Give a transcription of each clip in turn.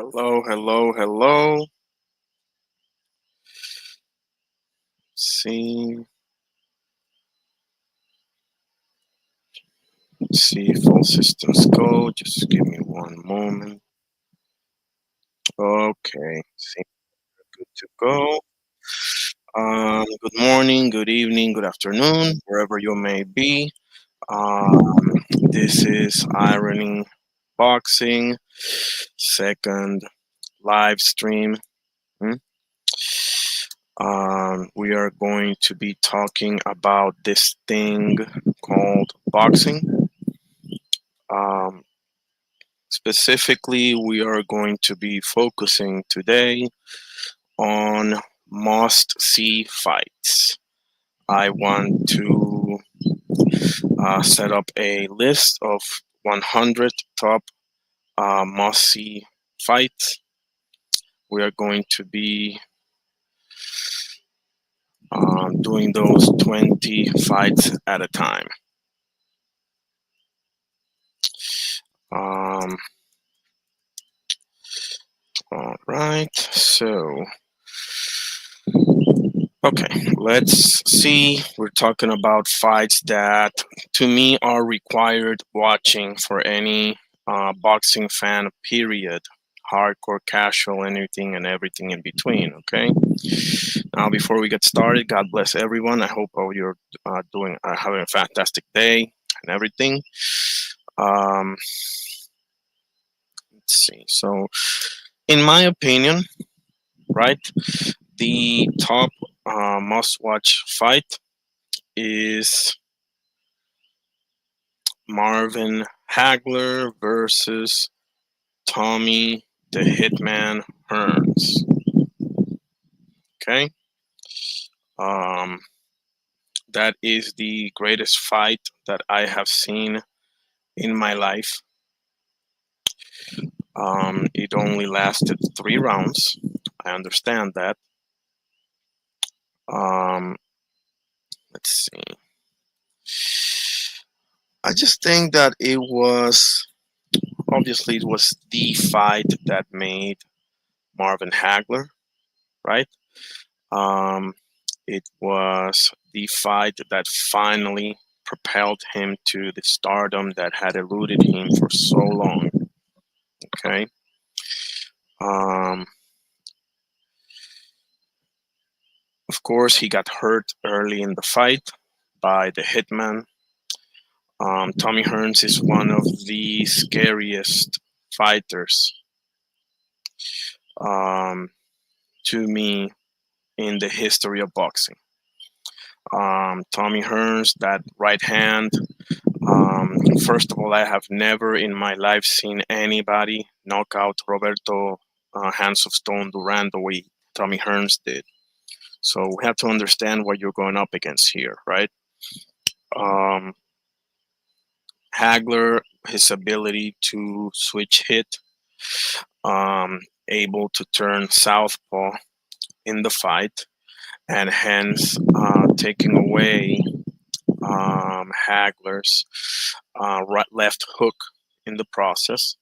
Hello, hello, hello. See, see if all systems go. Just give me one moment. Okay, seems good to go. Good morning, good evening, good afternoon, wherever you may be. This is Ironing Boxing, second live stream. Hmm? We are going to be talking about this thing called boxing. Um, Specifically, we are going to be focusing today on must see fights. I want to set up a list of 100 top must see fights. We are going to be doing those 20 fights at a time. Um, all right, so okay, let's see. We're talking about fights that, to me, are required watching for any boxing fan, period. Hardcore, casual, anything and everything in between, okay? Now, before we get started, God bless everyone. I hope all you're having a fantastic day and everything. Um, let's see. So, in my opinion, right, the top must watch fight is Marvin Hagler versus Tommy the Hitman Hearns. Okay, um, that is the greatest fight that I have seen in my life. It only lasted 3 rounds. I understand that. Um, let's see. I just think that it was the fight that made Marvin Hagler, right? Um, it was the fight that finally propelled him to the stardom that had eluded him for so long. Okay. Um, of course, he got hurt early in the fight by the Hitman. Tommy Hearns is one of the scariest fighters um, to me in the history of boxing. Tommy Hearns, that right hand. First of all, I have never in my life seen anybody knock out Roberto Hands of Stone Duran the way Tommy Hearns did. So we have to understand what you're going up against here, right? Um, Hagler, his ability to switch hit, able to turn southpaw in the fight, and hence taking away Hagler's right left hook in the process,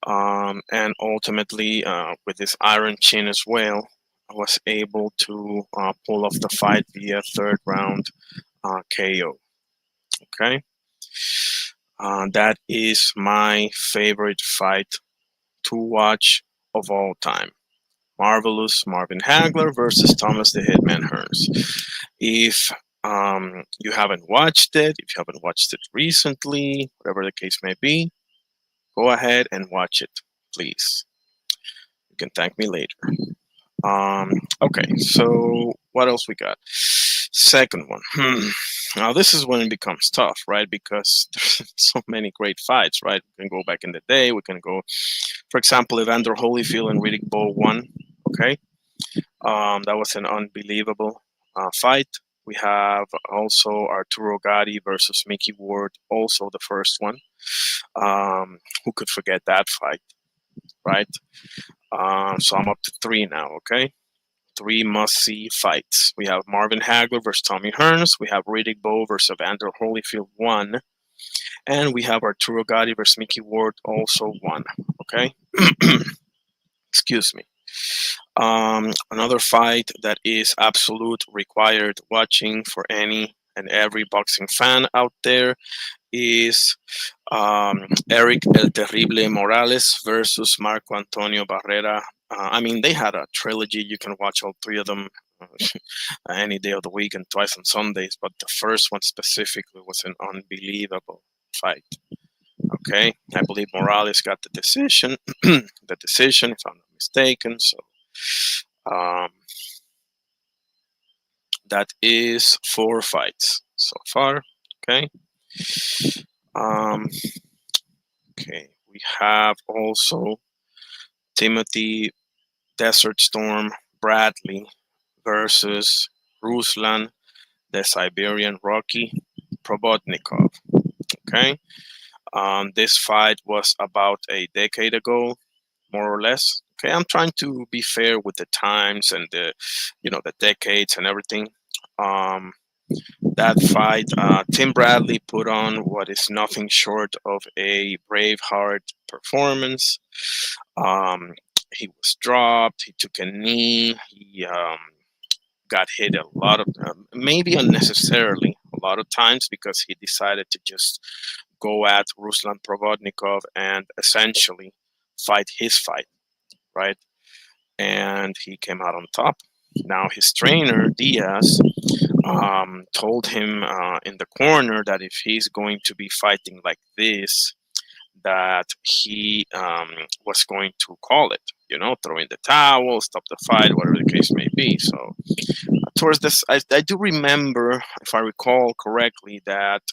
and ultimately with his iron chin as well, was able to pull off the fight via third round KO. Okay, that is my favorite fight to watch of all time. Marvelous Marvin Hagler versus Thomas the Hitman Hearns. If you haven't watched it, if you haven't watched it recently, whatever the case may be, go ahead and watch it, please. You can thank me later. Okay, so what else we got? Second one. Now this is when it becomes tough, right? Because there's so many great fights, right? We can go back in the day. We can go, for example, Evander Holyfield and Riddick Bowe won. Okay, that was an unbelievable fight. We have also Arturo Gatti versus Mickey Ward, also the first one. Who could forget that fight, right? So I'm up to three now, okay? Three must-see fights. We have Marvin Hagler versus Tommy Hearns. We have Riddick Bowe versus Evander Holyfield, one. And we have Arturo Gatti versus Mickey Ward, also one, okay? Excuse me. Another fight that is absolute required watching for any and every boxing fan out there is Eric El Terrible Morales versus Marco Antonio Barrera. I mean, they had a trilogy. You can watch all three of them any day of the week and twice on Sundays, but the first one specifically was an unbelievable fight. Okay, I believe Morales got the decision, the decision, if I'm not mistaken. So um, that is four fights so far. Okay. Um, okay. We have also Timothy Desert Storm Bradley versus Ruslan the Siberian Rocky Probotnikov. Okay. This fight was about a decade ago, more or less. Okay, I'm trying to be fair with the times and the decades and everything. Um, that fight, Tim Bradley put on what is nothing short of a Braveheart performance. Um, he was dropped. He took a knee. He got hit a lot of, maybe unnecessarily, a lot of times because he decided to just go at Ruslan Provodnikov and essentially fight his fight, right? And he came out on top. Now his trainer Diaz told him in the corner that if he's going to be fighting like this, that he was going to call it, throw in the towel, stop the fight, whatever the case may be. So towards this, I do remember, if I recall correctly, that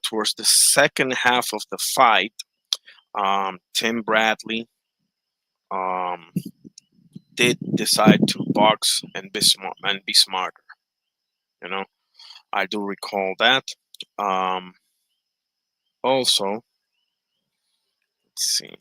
towards the second half of the fight, Tim Bradley um, did decide to box and be smart and be smarter. You know, I do recall that. Um, Also, let's see,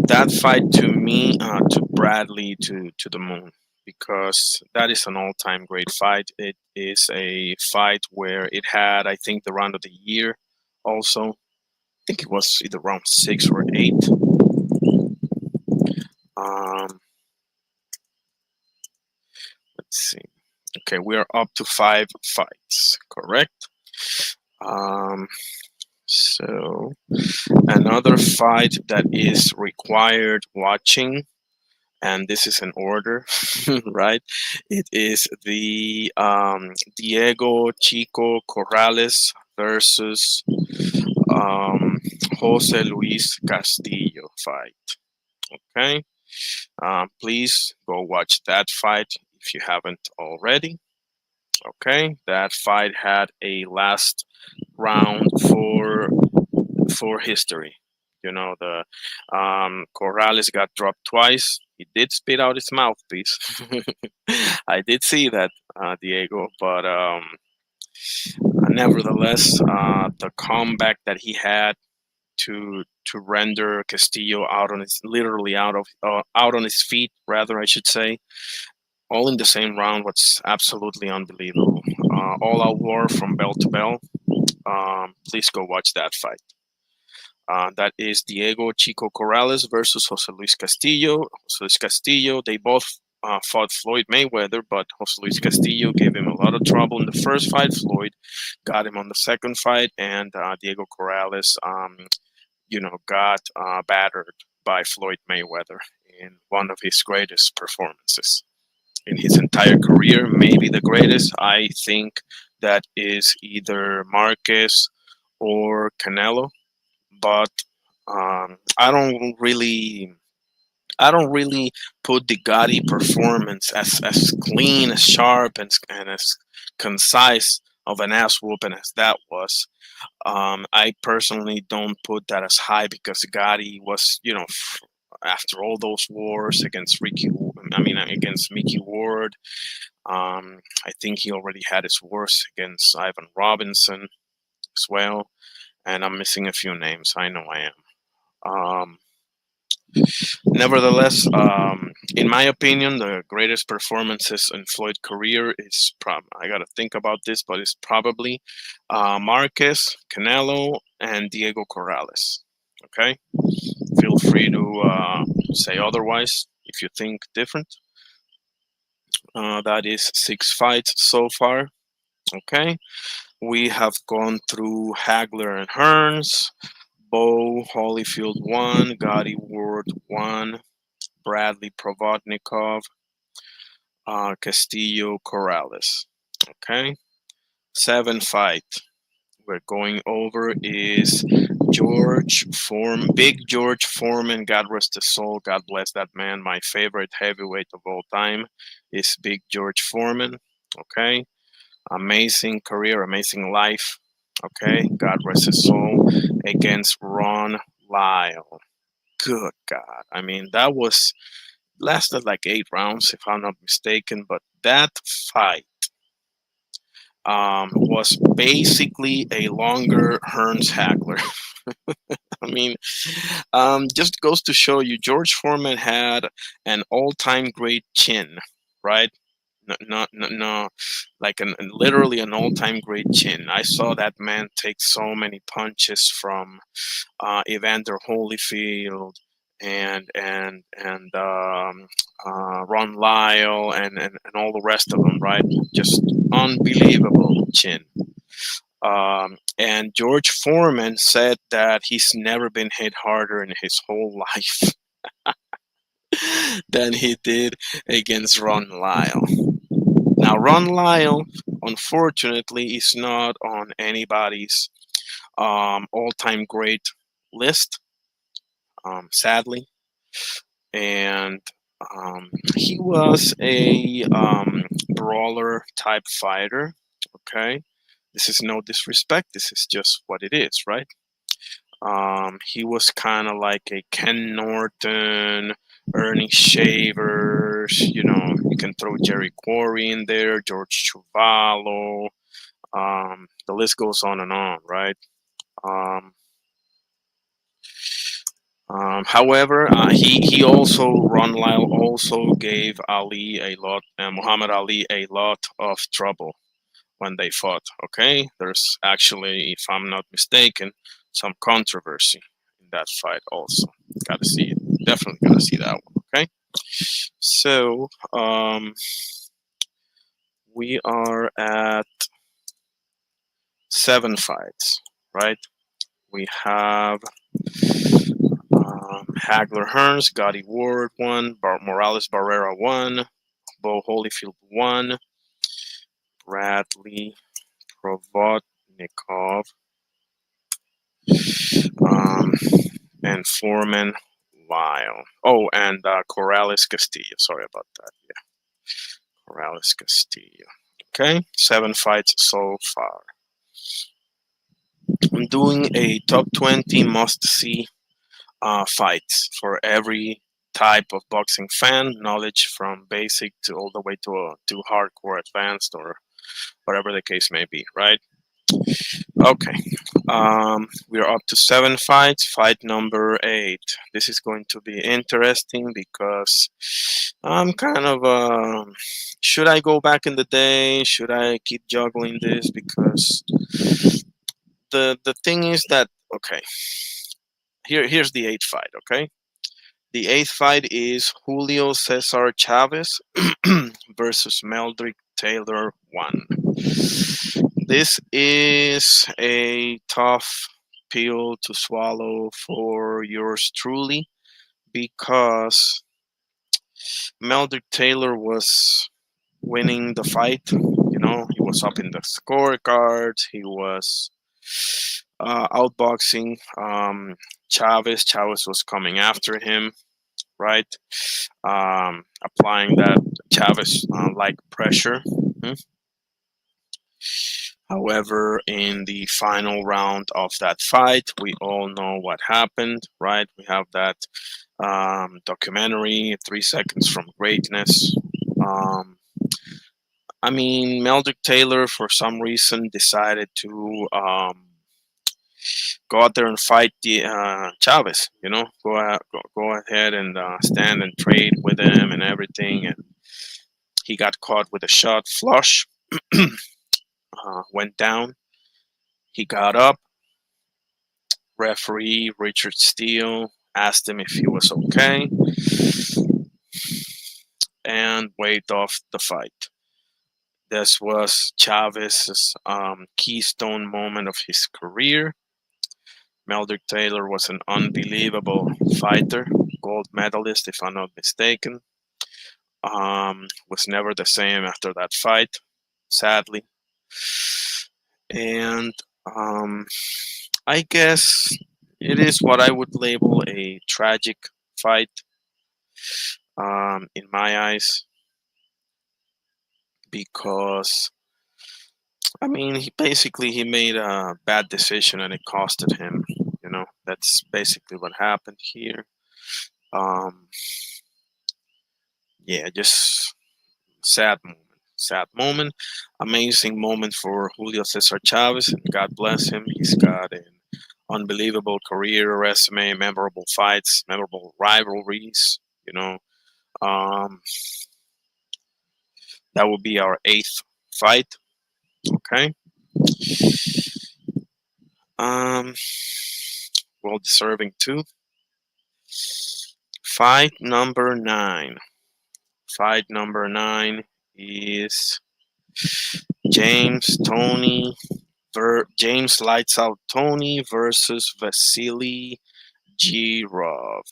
that fight to me, to Bradley to the moon, because that is an all-time great fight. It is a fight where it had, I think, the round of the year. Also, I think it was either round 6 or 8. Um, let's see. Okay, we are up to 5 fights, correct? Um, so another fight that is required watching, and this is in order, right? It is the Diego Chico Corrales versus um, Jose Luis Castillo fight. Okay, please go watch that fight if you haven't already. Okay, that fight had a last round for history. The Corrales got dropped twice. He did spit out his mouthpiece. I did see that, Diego, but nevertheless, the comeback that he had to render Castillo out on his literally out on his feet, rather I should say, all in the same round was absolutely unbelievable. All out war from bell to bell. Please go watch that fight. That is Diego Chico Corrales versus Jose Luis Castillo. Jose Luis Castillo, they both fought Floyd Mayweather, but Jose Luis Castillo gave him a lot of trouble in the first fight. Floyd got him on the second fight, and Diego Corrales, got battered by Floyd Mayweather in one of his greatest performances in his entire career, maybe the greatest. I think that is either Marquez or Canelo, but I don't really put the Gotti performance as clean, as sharp, and as concise of an ass whooping as that was. I personally don't put that as high because Gotti was, after all those wars against against Mickey Ward, I think he already had his wars against Ivan Robinson as well, and I'm missing a few names. I know I am. Um, Nevertheless, in my opinion, the greatest performances in Floyd's career is I got to think about this, but it's probably Marquez, Canelo, and Diego Corrales. Okay, feel free to say otherwise if you think different. That is 6 fights so far. Okay, we have gone through Hagler and Hearns, Bo Holyfield 1, Gotti Ward 1, Bradley Provodnikov, Castillo Corrales. Okay, 7 fight we're going over is Big George Foreman. God rest his soul. God bless that man. My favorite heavyweight of all time is Big George Foreman. Okay, amazing career, amazing life. Okay, God rest his soul. Against Ron Lyle. Good God. I mean, that was lasted like 8 rounds, if I'm not mistaken. But that fight was basically a longer Hearns Hagler. I mean, just goes to show you, George Foreman had an all-time great chin, right? No, no, no, no, like literally an all-time great chin. I saw that man take so many punches from Evander Holyfield and Ron Lyle and all the rest of them, right? Just unbelievable chin. And George Foreman said that he's never been hit harder in his whole life than he did against Ron Lyle. Now, Ron Lyle, unfortunately, is not on anybody's all-time great list, sadly. And he was a brawler type fighter. Okay, this is no disrespect. This is just what it is, right? He was kind of like a Ken Norton, Ernie Shavers. You know, you can throw Jerry Quarry in there, George Chuvalo. The list goes on and on, right? Um, however, he also Ron Lyle also gave Muhammad Ali a lot of trouble when they fought. Okay, there's actually, if I'm not mistaken, some controversy in that fight also. Got to see it. Definitely got to see that one. Okay, so we are at 7 fights, right? We have Hagler Hearns, Gotti Ward 1, Morales Barrera 1, Bo Holyfield 1, Bradley Provodnikov, um, and Foreman Lyle. Oh, and Corrales Castillo. Sorry about that. Yeah, Corrales Castillo. Okay, 7 fights so far. I'm doing a top 20 must see fights for every type of boxing fan, knowledge from basic to all the way to hardcore advanced or whatever the case may be, right? Okay, we're up to 7 fights. Fight number 8. This is going to be interesting because I'm kind of should I go back in the day? Should I keep juggling this? Because the thing is that, okay, here's the 8th fight. Okay, the 8th fight is Julio Cesar Chavez versus Meldrick Taylor 1. This is a tough pill to swallow for yours truly because Meldrick Taylor was winning the fight. You know, he was up in the scorecards. He was outboxing Chavez. Chavez was coming after him, right? Applying that Chavez like pressure. Mhm. However, in the final round of that fight, we all know what happened, right? We have that documentary, 3 Seconds from Greatness. Um, I mean, Meldrick Taylor, for some reason, decided to go out there and fight the Chavez. You know, go ahead and stand and trade with him and everything. And he got caught with a shot flush, went down. He got up, Referee Richard Steele asked him if he was okay and waved off the fight. This was Chavez's keystone moment of his career. Meldrick Taylor was an unbelievable fighter, gold medalist, if I'm not mistaken. Was never the same after that fight, sadly. And I guess it is what I would label a tragic fight in my eyes, because I mean he made a bad decision and it costed him. That's basically what happened here. Um, yeah, just sad moment. Sad moment. Amazing moment for Julio Cesar Chavez, and God bless him. He's got an unbelievable career resume, memorable fights, memorable rivalries. You know, um, that will be our eighth fight. Okay. Um, well deserving too. Fight number 9. Fight number 9 is James Lights Out Tony versus Vasily Girov.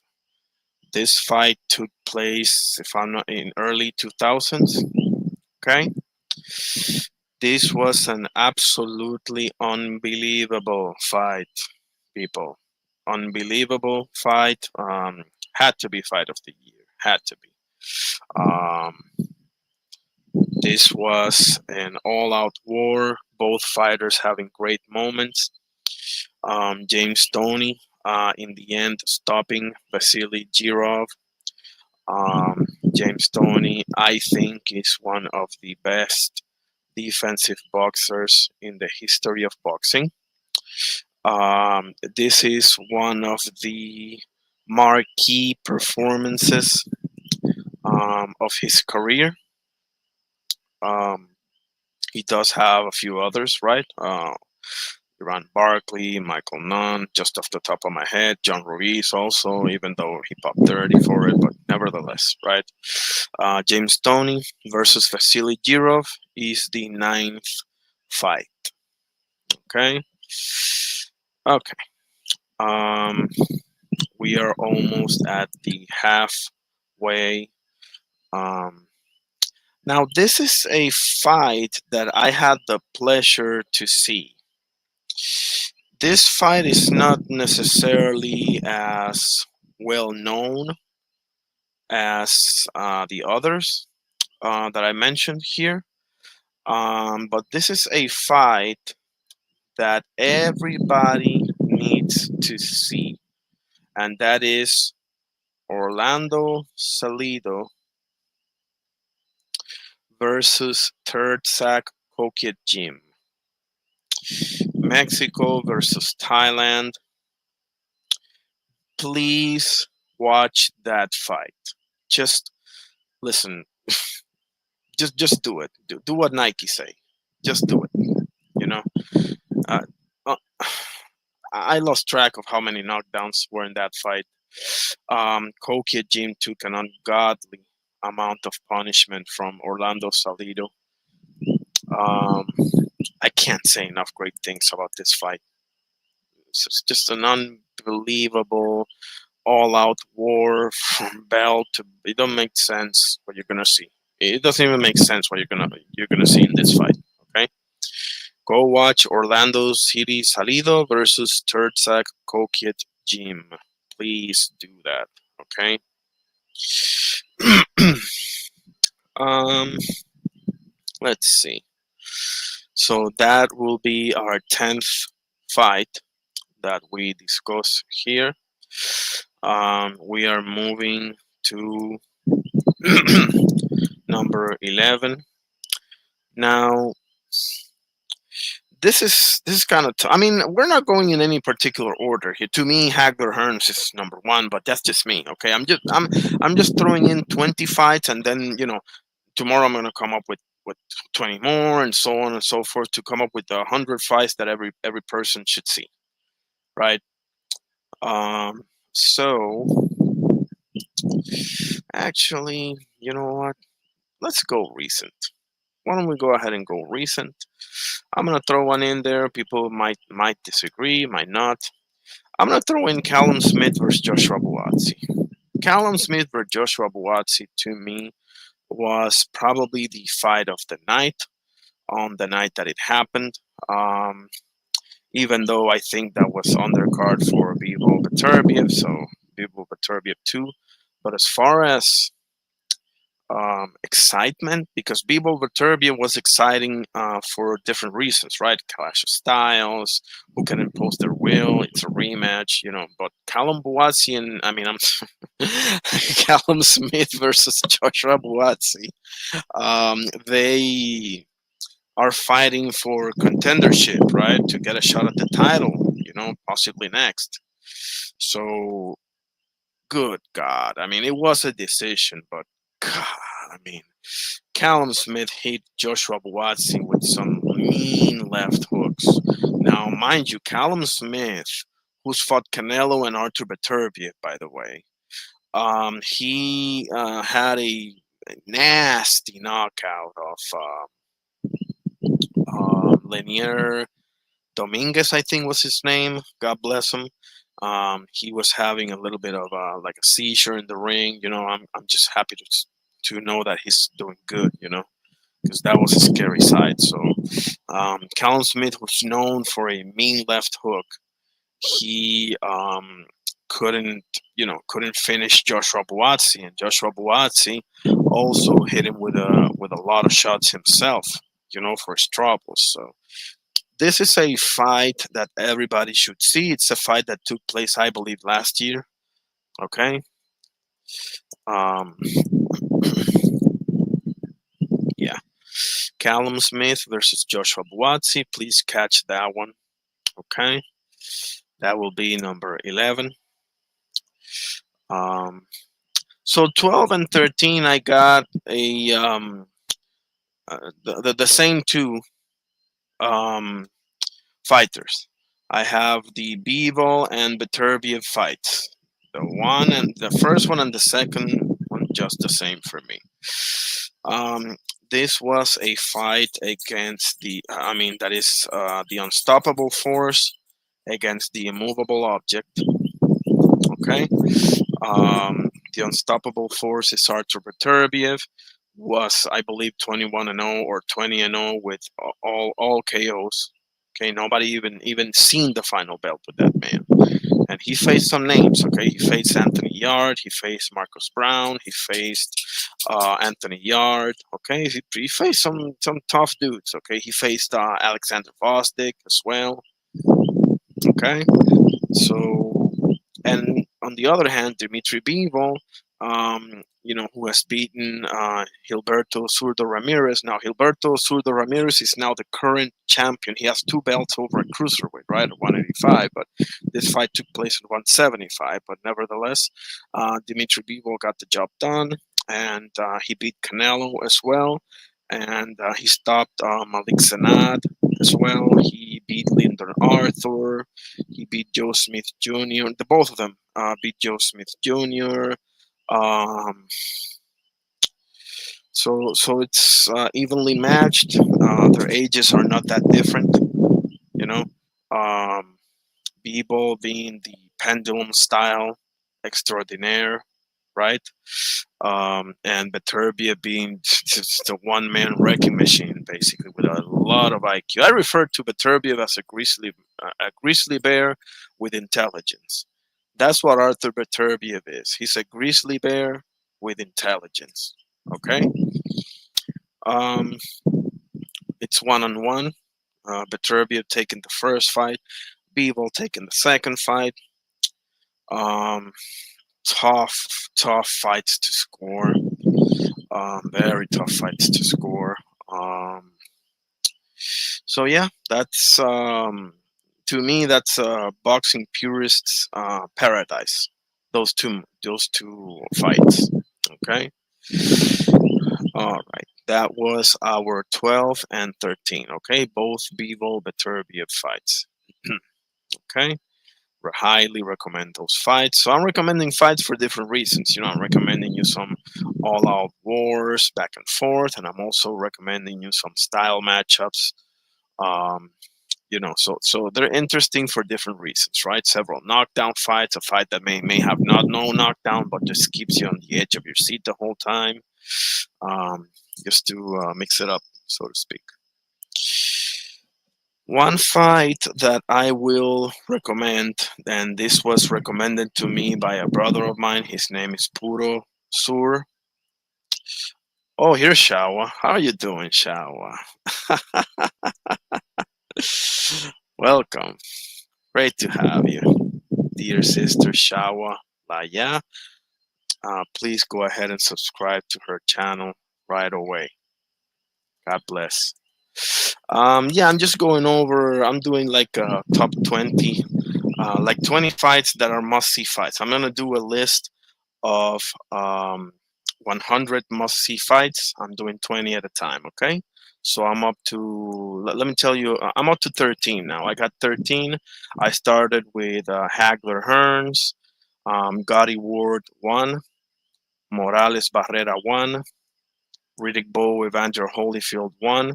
This fight took place, if I'm not in early 2000s. Okay, this was an absolutely unbelievable fight, people. Unbelievable fight. Had to be fight of the year. Had to be. Um, this was an all-out war. Both fighters having great moments. James Toney, in the end, stopping Vasily Girov. James Toney, I think, is one of the best defensive boxers in the history of boxing. This is one of the marquee performances of his career. Um, he does have a few others, right? Iran Barkley, Michael Nunn, just off the top of my head. John Ruiz also, even though he popped 30 for it, but nevertheless, right? James Toney versus Vasily Girov is the 9th fight. Okay. Okay. Um, we are almost at the halfway. Um, Now, this is a fight that I had the pleasure to see. This fight is not necessarily as well known as the others that I mentioned here, but this is a fight that everybody needs to see, and that is Orlando Salido versus Tertsak Jim. Mexico versus Thailand. Please watch that fight. Just listen. Just do it. Do what Nike say. Just do it. You know. Uh, uh, I lost track of how many knockdowns were in that fight. Kokia Jim took an ungodly amount of punishment from Orlando Salido. Um, I can't say enough great things about this fight. It's just an unbelievable all-out war from bell to. It don't make sense what you're gonna see. It doesn't even make sense what you're gonna see in this fight. Okay, go watch Orlando City Salido versus Tertsak Kokiet Jim. Please do that. Okay. um, let's see. So that will be our 10th fight that we discuss here. We are moving to number 11. Now, this is kind of. I mean, we're not going in any particular order here. To me, Hagler Hearns is number 1, but that's just me. Okay, I'm just throwing in 20 fights, and then tomorrow I'm gonna come up with 20 more, and so on and so forth, to come up with 100 fights that every person should see, right? Um, so actually, you know what? Let's go recent. Why don't we go ahead and go recent? I'm gonna throw one in there. People might disagree, might not. I'm gonna throw in Callum Smith versus Joshua Buatsi. Callum Smith versus Joshua Buatsi to me was probably the fight of the night on the night that it happened. Um, Even though I think that was undercard for Bivol Beterbiev, so Bivol Beterbiev too. But as far as excitement, because Bivol Beterbiev was exciting for different reasons, right? Clash of styles, who can impose their will, it's a rematch, you know. But Callum Buatsi and I'm Callum Smith versus Joshua Buatsi, they are fighting for contendership, right? To get a shot at the title, possibly next. So, good God. I mean, it was a decision, but God, I mean, Callum Smith hit Joshua Buatsi with some mean left hooks. Now, mind you, Callum Smith, who's fought Canelo and Arthur Beterbiev, by the way, he had a nasty knockout of Lanier Dominguez, I think was his name. God bless him. He was having a little bit of like a seizure in the ring. I'm just happy to know that he's doing good. Because that was a scary sight. So, Callum Smith was known for a mean left hook. He couldn't, couldn't finish Joshua Buatsi, and Joshua Buatsi also hit him with a lot of shots himself. For his troubles. So this is a fight that everybody should see. It's a fight that took place, I believe, last year. Okay. Um, yeah. Callum Smith versus Joshua Buatsi. Please catch that one. Okay. That will be number 11. Um, so 12 and 13, I got the same two um, fighters. I have the Bivol and Beterbiev fights. The first one and the second one just the same for me. Um, this was a fight against that is the unstoppable force against the immovable object. Okay. The unstoppable force is Artur Beterbiev. Was I believe 21-0 or 20-0 with all KOs. Okay, nobody even seen the final belt with that man. And he faced some names. Okay, he faced Anthony Yard, he faced Marcus Brown, he faced Anthony Yard. Okay, he faced some tough dudes. Okay, he faced Alexander Vosdick as well. Okay, so and on the other hand, Dimitri Bivol, who has beaten Gilberto Zurdo Ramirez. Now, Gilberto Zurdo Ramirez is now the current champion. He has two belts over at cruiserweight, right, at 185. But this fight took place at 175. But nevertheless, Dimitri Bivol got the job done, and he beat Canelo as well. And he stopped Malik Sanad as well. He beat Lyndon Arthur. He beat Joe Smith Jr. The both of them beat Joe Smith Jr. Um, so it's evenly matched. Their ages are not that different, you know. Um, Bebo being the pendulum style extraordinaire, right? And Beterbia being just a one-man wrecking machine, basically with a lot of IQ. I refer to Beterbiev as a grizzly bear with intelligence. That's what Arthur Beterbiev is. He's a grizzly bear with intelligence. Okay, um, it's one-on-one. Beterbiev taking the first fight, Bivol taking the second fight. Um, tough fights to score. Very tough fights to score. Um, so yeah, that's to me that's boxing purists' paradise. Those two fights. Okay. All right. That was our 12 and 13. Okay, both Bivol Beterbiev fights. Okay. highly recommend those fights. So I'm recommending fights for different reasons. I'm recommending you some all-out wars back and forth, and I'm also recommending you some style matchups. Um, so they're interesting for different reasons, right? Several knockdown fights, a fight that may have not no knockdown, but just keeps you on the edge of your seat the whole time, um, just to mix it up, so to speak. One fight that I will recommend, and this was recommended to me by a brother of mine. His name is Puro Sur. Oh, here's Shawa. How are you doing, Shawa? Welcome. Great to have you, dear sister Shawa Laya. Please go ahead and subscribe to her channel right away. God bless. Yeah, I'm just going over. I'm doing like a top 20, like 20 fights that are must-see fights. I'm gonna do a list of 100 must-see fights. I'm doing 20 at a time. Okay. So I'm up to. Let me tell you, I'm up to 13 now. I got 13. I started with Hagler Hearns, Gotti Ward 1, Morales Barrera 1, Riddick Bowe Evander Holyfield 1,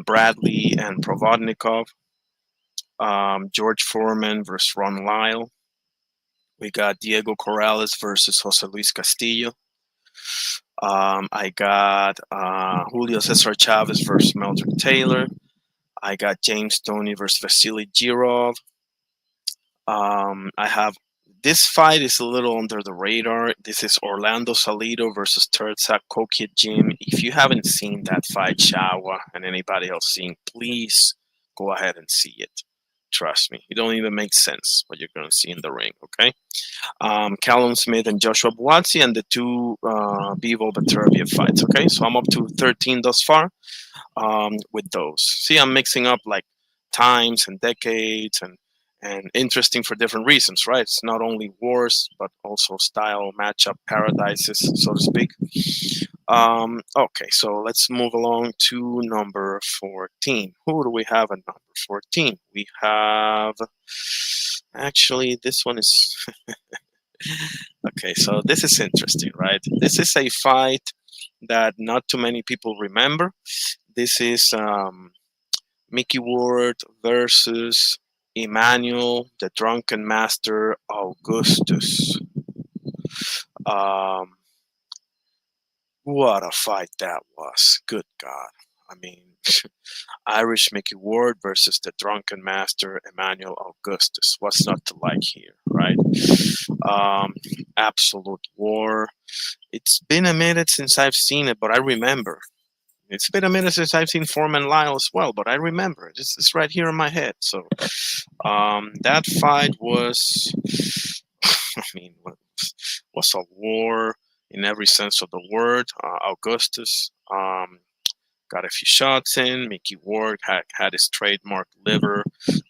Bradley and Provodnikov, George Foreman versus Ron Lyle. We got Diego Corrales versus Jose Luis Castillo. I got Julio Cesar Chavez versus Meldrick Taylor. I got James Toney versus Vasily Girov. I have this fight is a little under the radar. This is Orlando Salido versus Tertsak Kokiet Jim. If you haven't seen that fight, Shawa, and anybody else seen, please go ahead and see it. Trust me, it don't even make sense what you're going to see in the ring. Okay, Callum Smith and Joshua Buatsi, and the two Bivol Beterbiev fights. Okay, so I'm up to 13 thus far with those. See, I'm mixing up like times and decades and interesting for different reasons, right? It's not only wars but also style matchup paradises, so to speak. Okay, so let's move along to number 14. Who do we have at number 14? We have actually this one is okay. So this is interesting, right? This is a fight that not too many people remember. This is Mickey Ward versus Emmanuel, the Drunken Master Augustus. Um, what a fight that was. Good God. I mean, Irish Mickey Ward versus the Drunken Master Emmanuel Augustus. What's not to like here, right? Absolute war. It's been a minute since I've seen it, but I remember. It's been a minute since I've seen Foreman Lyle as well, but I remember it. It's right here in my head. So that fight was, I mean, was a war in every sense of the word. Augustus got a few shots in. Mickey Ward had his trademark liver,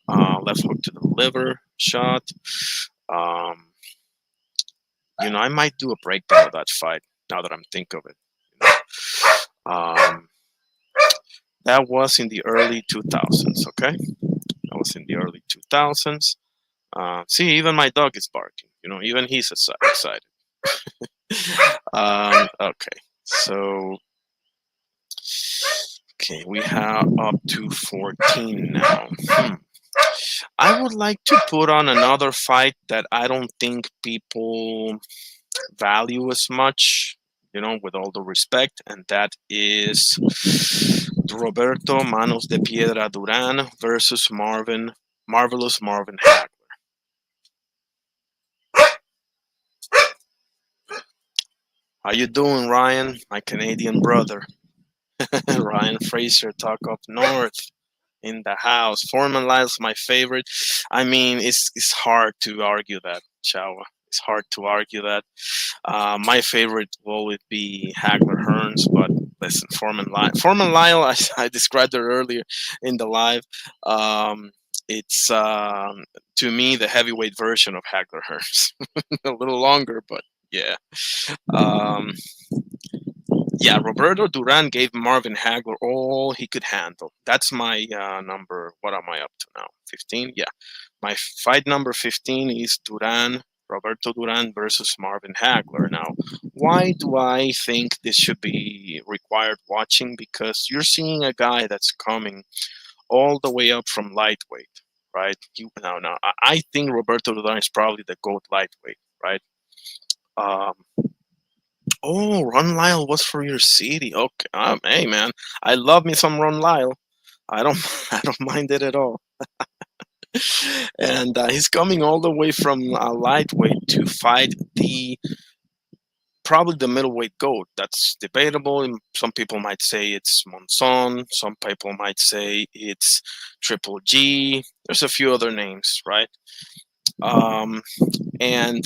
left hook to the liver shot. I might do a breakdown of that fight now that I'm thinking of it. Um, that was in the early 2000s. Okay, that was in the early 2000s. See, even my dog is barking. Even he's excited. Okay, so okay, we have up to 14 now. I would like to put on another fight that I don't think people value as much, with all the respect, and that is Roberto Manos de Piedra Duran versus Marvelous Marvin Hagler. How you doing, Ryan, my Canadian brother? Ryan Fraser, talk up north in the house. Foreman Lyle's my favorite. I mean, it's hard to argue that, Shawa. It's hard to argue that. My favorite will always be Hagler Hearns, but listen, Foreman Lyle. Foreman Lyle, I described it earlier in the live. It's to me the heavyweight version of Hagler Hearns. A little longer, but yeah. Um, Yeah, Roberto Duran gave Marvin Hagler all he could handle. That's my number. What am I up to now? 15? Yeah. My fight number 15 is Roberto Duran versus Marvin Hagler. Now, why do I think this should be required watching? Because you're seeing a guy that's coming all the way up from lightweight, right? Now, I think Roberto Duran is probably the GOAT lightweight, right? Um, Oh, Ron Lyle was for your city. Okay. Hey, man, I love me some Ron Lyle. I don't, I don't mind it at all. And he's coming all the way from lightweight to fight the probably the middleweight goat. That's debatable. And some people might say it's Monson. Some people might say it's Triple G. There's a few other names, right? Um, and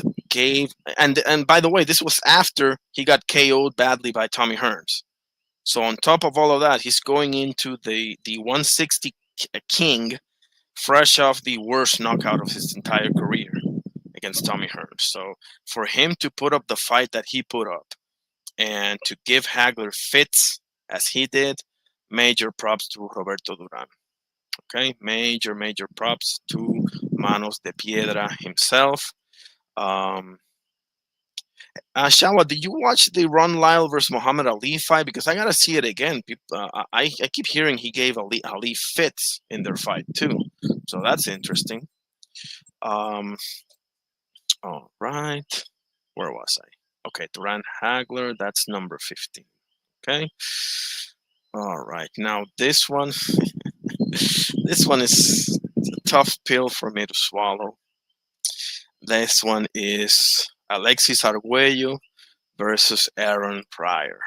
and by the way, this was after he got KO'd badly by Tommy Hearns. So on top of all of that, he's going into the 160 king, fresh off the worst knockout of his entire career against Tommy Hearns. So for him to put up the fight that he put up and to give Hagler fits as he did, major props to Roberto Duran. Okay, major props to Manos de Piedra himself. Um, Shawa, did you watch the Ron Lyle versus Muhammad Ali fight? Because I gotta see it again. I keep hearing he gave Ali fits in their fight too, so that's interesting. Um, all right, where was I? Okay, Duran Hagler, that's number 15. Okay, all right. Now this one, this one is a tough pill for me to swallow. This one is Alexis Arguello versus Aaron Pryor.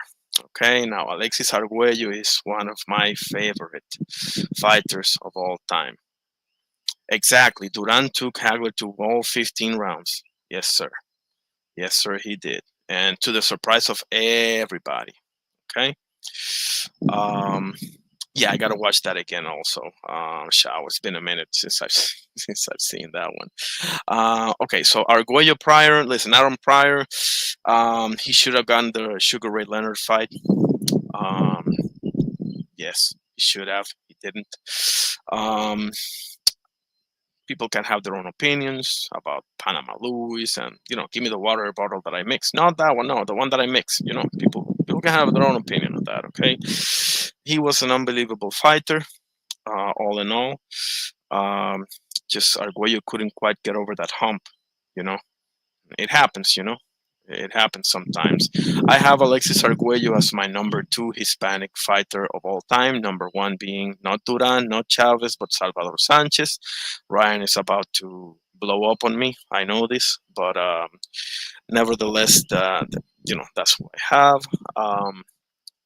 Okay, now Alexis Arguello is one of my favorite fighters of all time. Exactly, Duran took Hagler to all 15 rounds. Yes, sir. Yes, sir, he did. And to the surprise of everybody. Okay. Um, yeah, I gotta watch that again. Also, it's been a minute since I've since I've seen that one. Okay, so Arguello Pryor. Listen, Aaron Pryor. He should have gotten the Sugar Ray Leonard fight. Um, yes, he should have. He didn't. Um, People can have their own opinions about Panama Louis and give me the water bottle that I mix. Not that one, no, the one that I mix. People can have their own opinion of that. Okay, he was an unbelievable fighter. All in all, um, just Arguello couldn't quite get over that hump. You know, it happens. It happens sometimes. I have Alexis Arguello as my number two Hispanic fighter of all time. Number one being not Duran, not Chavez, but Salvador Sanchez. Ryan is about to blow up on me. I know this, but nevertheless, that's what I have.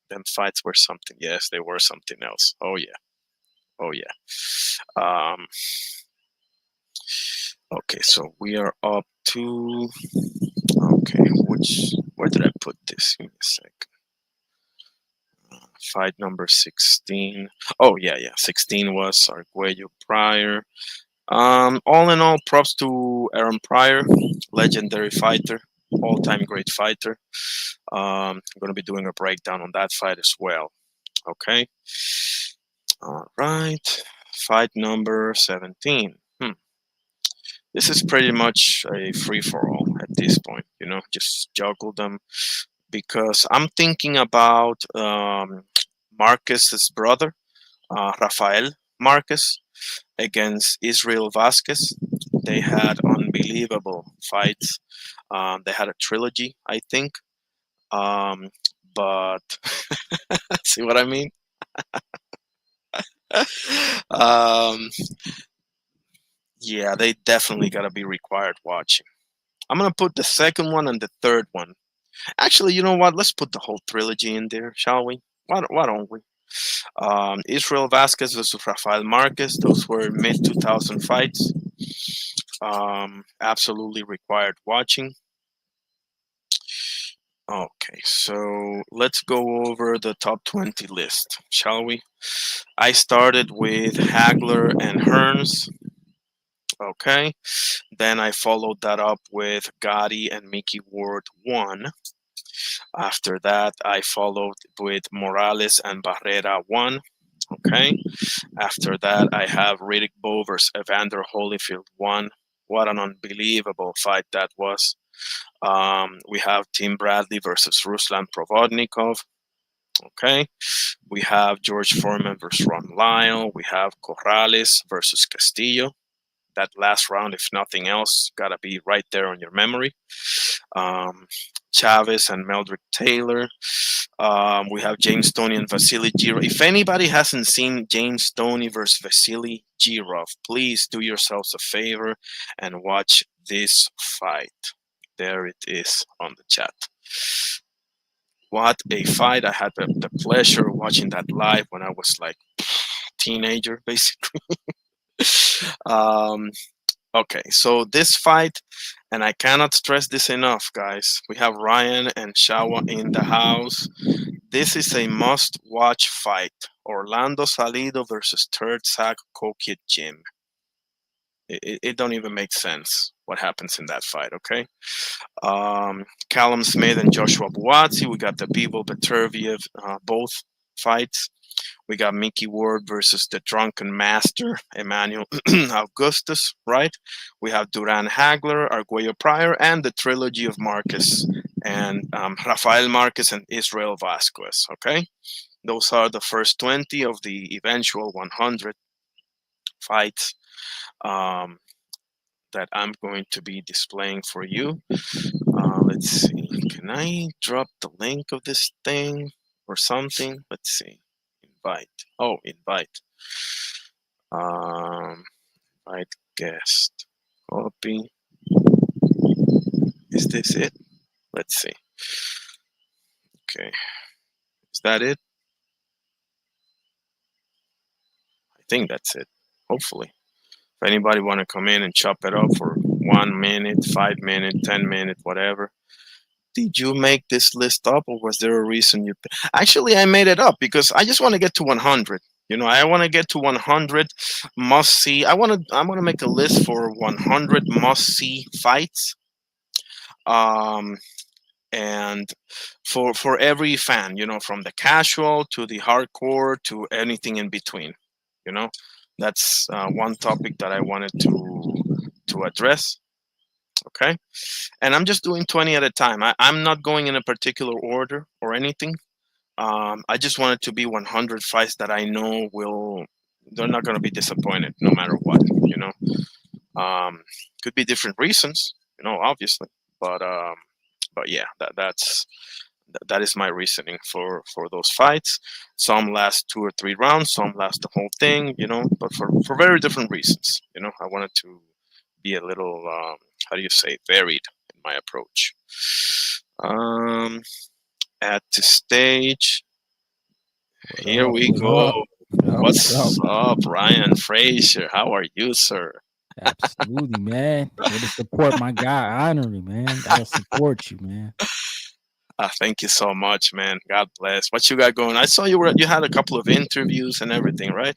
Them fights were something. Yes, they were something else. Oh yeah, oh yeah. Um, okay, so we are up to. Okay, where did I put this? Give me a sec. Fight number 16. Oh, yeah. 16 was Arguello Pryor. All in all, props to Aaron Pryor, legendary fighter, all time great fighter. I'm going to be doing a breakdown on that fight as well. Okay. All right. Fight number 17. This is pretty much a free for all at this point, just juggle them because I'm thinking about Marcus's brother, Rafael Marcus, against Israel Vasquez. They had unbelievable fights. They had a trilogy, I think. Um, but see what I mean? um, yeah, they definitely got to be required watching. I'm gonna put the second one and the third one. Actually, you know what? Let's put the whole trilogy in there, shall we? Why don't we? Israel Vasquez versus Rafael Marquez. Those were mid 2000 fights. Absolutely required watching. Okay, so let's go over the top 20 list, shall we? I started with Hagler and Hearns. Okay, then I followed that up with Gotti and Mickey Ward 1. After that, I followed with Morales and Barrera 1. Okay. After that, I have Riddick Bowe versus Evander Holyfield 1. What an unbelievable fight that was. We have Tim Bradley versus Ruslan Provodnikov. Okay. We have George Foreman versus Ron Lyle. We have Corrales versus Castillo. That last round, if nothing else, gotta be right there on your memory. Um, Chavez and Meldrick Taylor. We have James Stoney and Vasily Girov. If anybody hasn't seen James Stoney versus Vasily Girov, please do yourselves a favor and watch this fight. There it is on the chat. What a fight! I had the pleasure of watching that live when I was like teenager, basically. um, okay, so this fight, and I cannot stress this enough, guys. We have Ryan and Shawa in the house. This is a must-watch fight. Orlando Salido versus Third Sack Kokit Jim. It don't even make sense what happens in that fight, okay? Callum Smith and Joshua Buatsi. We got the Bivol Beterbiev, both fights. We got Mickey Ward versus the Drunken Master, Emmanuel Augustus, right? We have Duran Hagler, Arguello Pryor, and the trilogy of Marquez and Rafael Marquez and Israel Vasquez, okay? Those are the first 20 of the eventual 100 fights um, that I'm going to be displaying for you. Let's see. Can I drop the link of this thing or something? Let's see. Invite. Oh, invite. Um, invite guest. Copy. Is this it? Let's see. Okay. Is that it? I think that's it. Hopefully. If anybody want to come in and chop it up for 1 minute, 5 minutes, 10 minutes, whatever. Did you make this list up, or was there a reason you? Actually, I made it up because I just want to get to 100. You know, I want to get to 100 must see. I want to make a list for 100 must see fights. Um, and for every fan, you know, from the casual to the hardcore to anything in between. You know, that's one topic that I wanted to address. Okay, and I'm just doing 20 at a time. I'm not going in a particular order or anything. I just want it to be 100 fights that I know will they're not going to be disappointed no matter what. You know, could be different reasons. You know, obviously, but yeah, that is my reasoning for those fights. Some last 2 or 3 rounds, some last the whole thing. You know, but for very different reasons. You know, I wanted to be a little how do you say varied in my approach. Um, at the stage, What here up? we What go. up? What up? What up? What's up, Ryan Frazier? How are you, sir? Absolutely, man. Here to support my guy, Honorary, man. Gotta support you, man. Thank you so much, man. God bless. What you got going? I saw you had a couple of interviews and everything, right?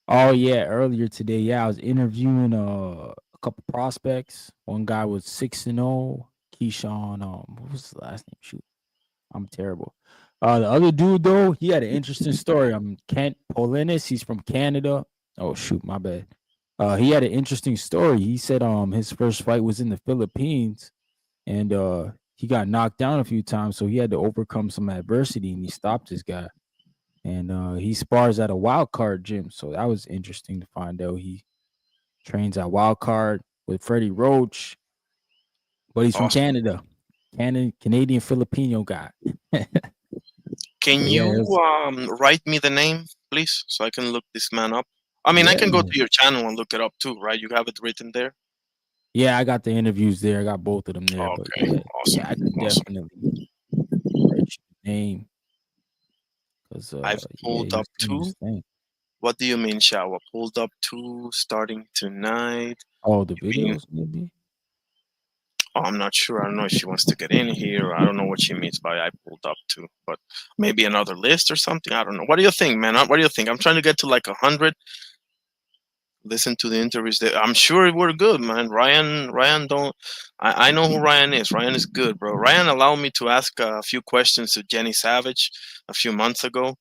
Oh yeah, earlier today, yeah, I was interviewing a couple prospects. One guy was 6-0. Keyshawn, what was his last name? Shoot, I'm terrible. The other dude though, he had an interesting story. Kent Polinis. He's from Canada. Oh shoot, my bad. He had an interesting story. He said his first fight was in the Philippines, and he got knocked down a few times, so he had to overcome some adversity, and he stopped this guy. And he spars at a wild card gym, so that was interesting to find out. He trains at wild card with Freddie Roach, but he's from Awesome. Canada, Canadian Filipino guy. Can So yeah, you write me the name, please, so I can look this man up? I mean, I yeah, can go to your channel and look it up too, right? You have it written there. yeah. I got the interviews there. I got both of them there, but Okay, yeah, awesome, yeah, I could awesome. definitely write you the name because I've yeah, pulled he up was doing two. his thing. What do you mean, Shawa? Pulled up two starting tonight. Oh, the You mean? videos maybe. Oh, I'm not sure. I don't know if she wants to get in here. I don't know what she means by I pulled up two, but maybe another list or something. I don't know. What do you think, man? What do you think? I'm trying to get to like 100. listen to the interviews. That I'm sure it were good, man. Ryan don't. I know who Ryan is. Ryan is good, bro. Ryan allowed me to ask a few questions to Jenny Savage a few months ago.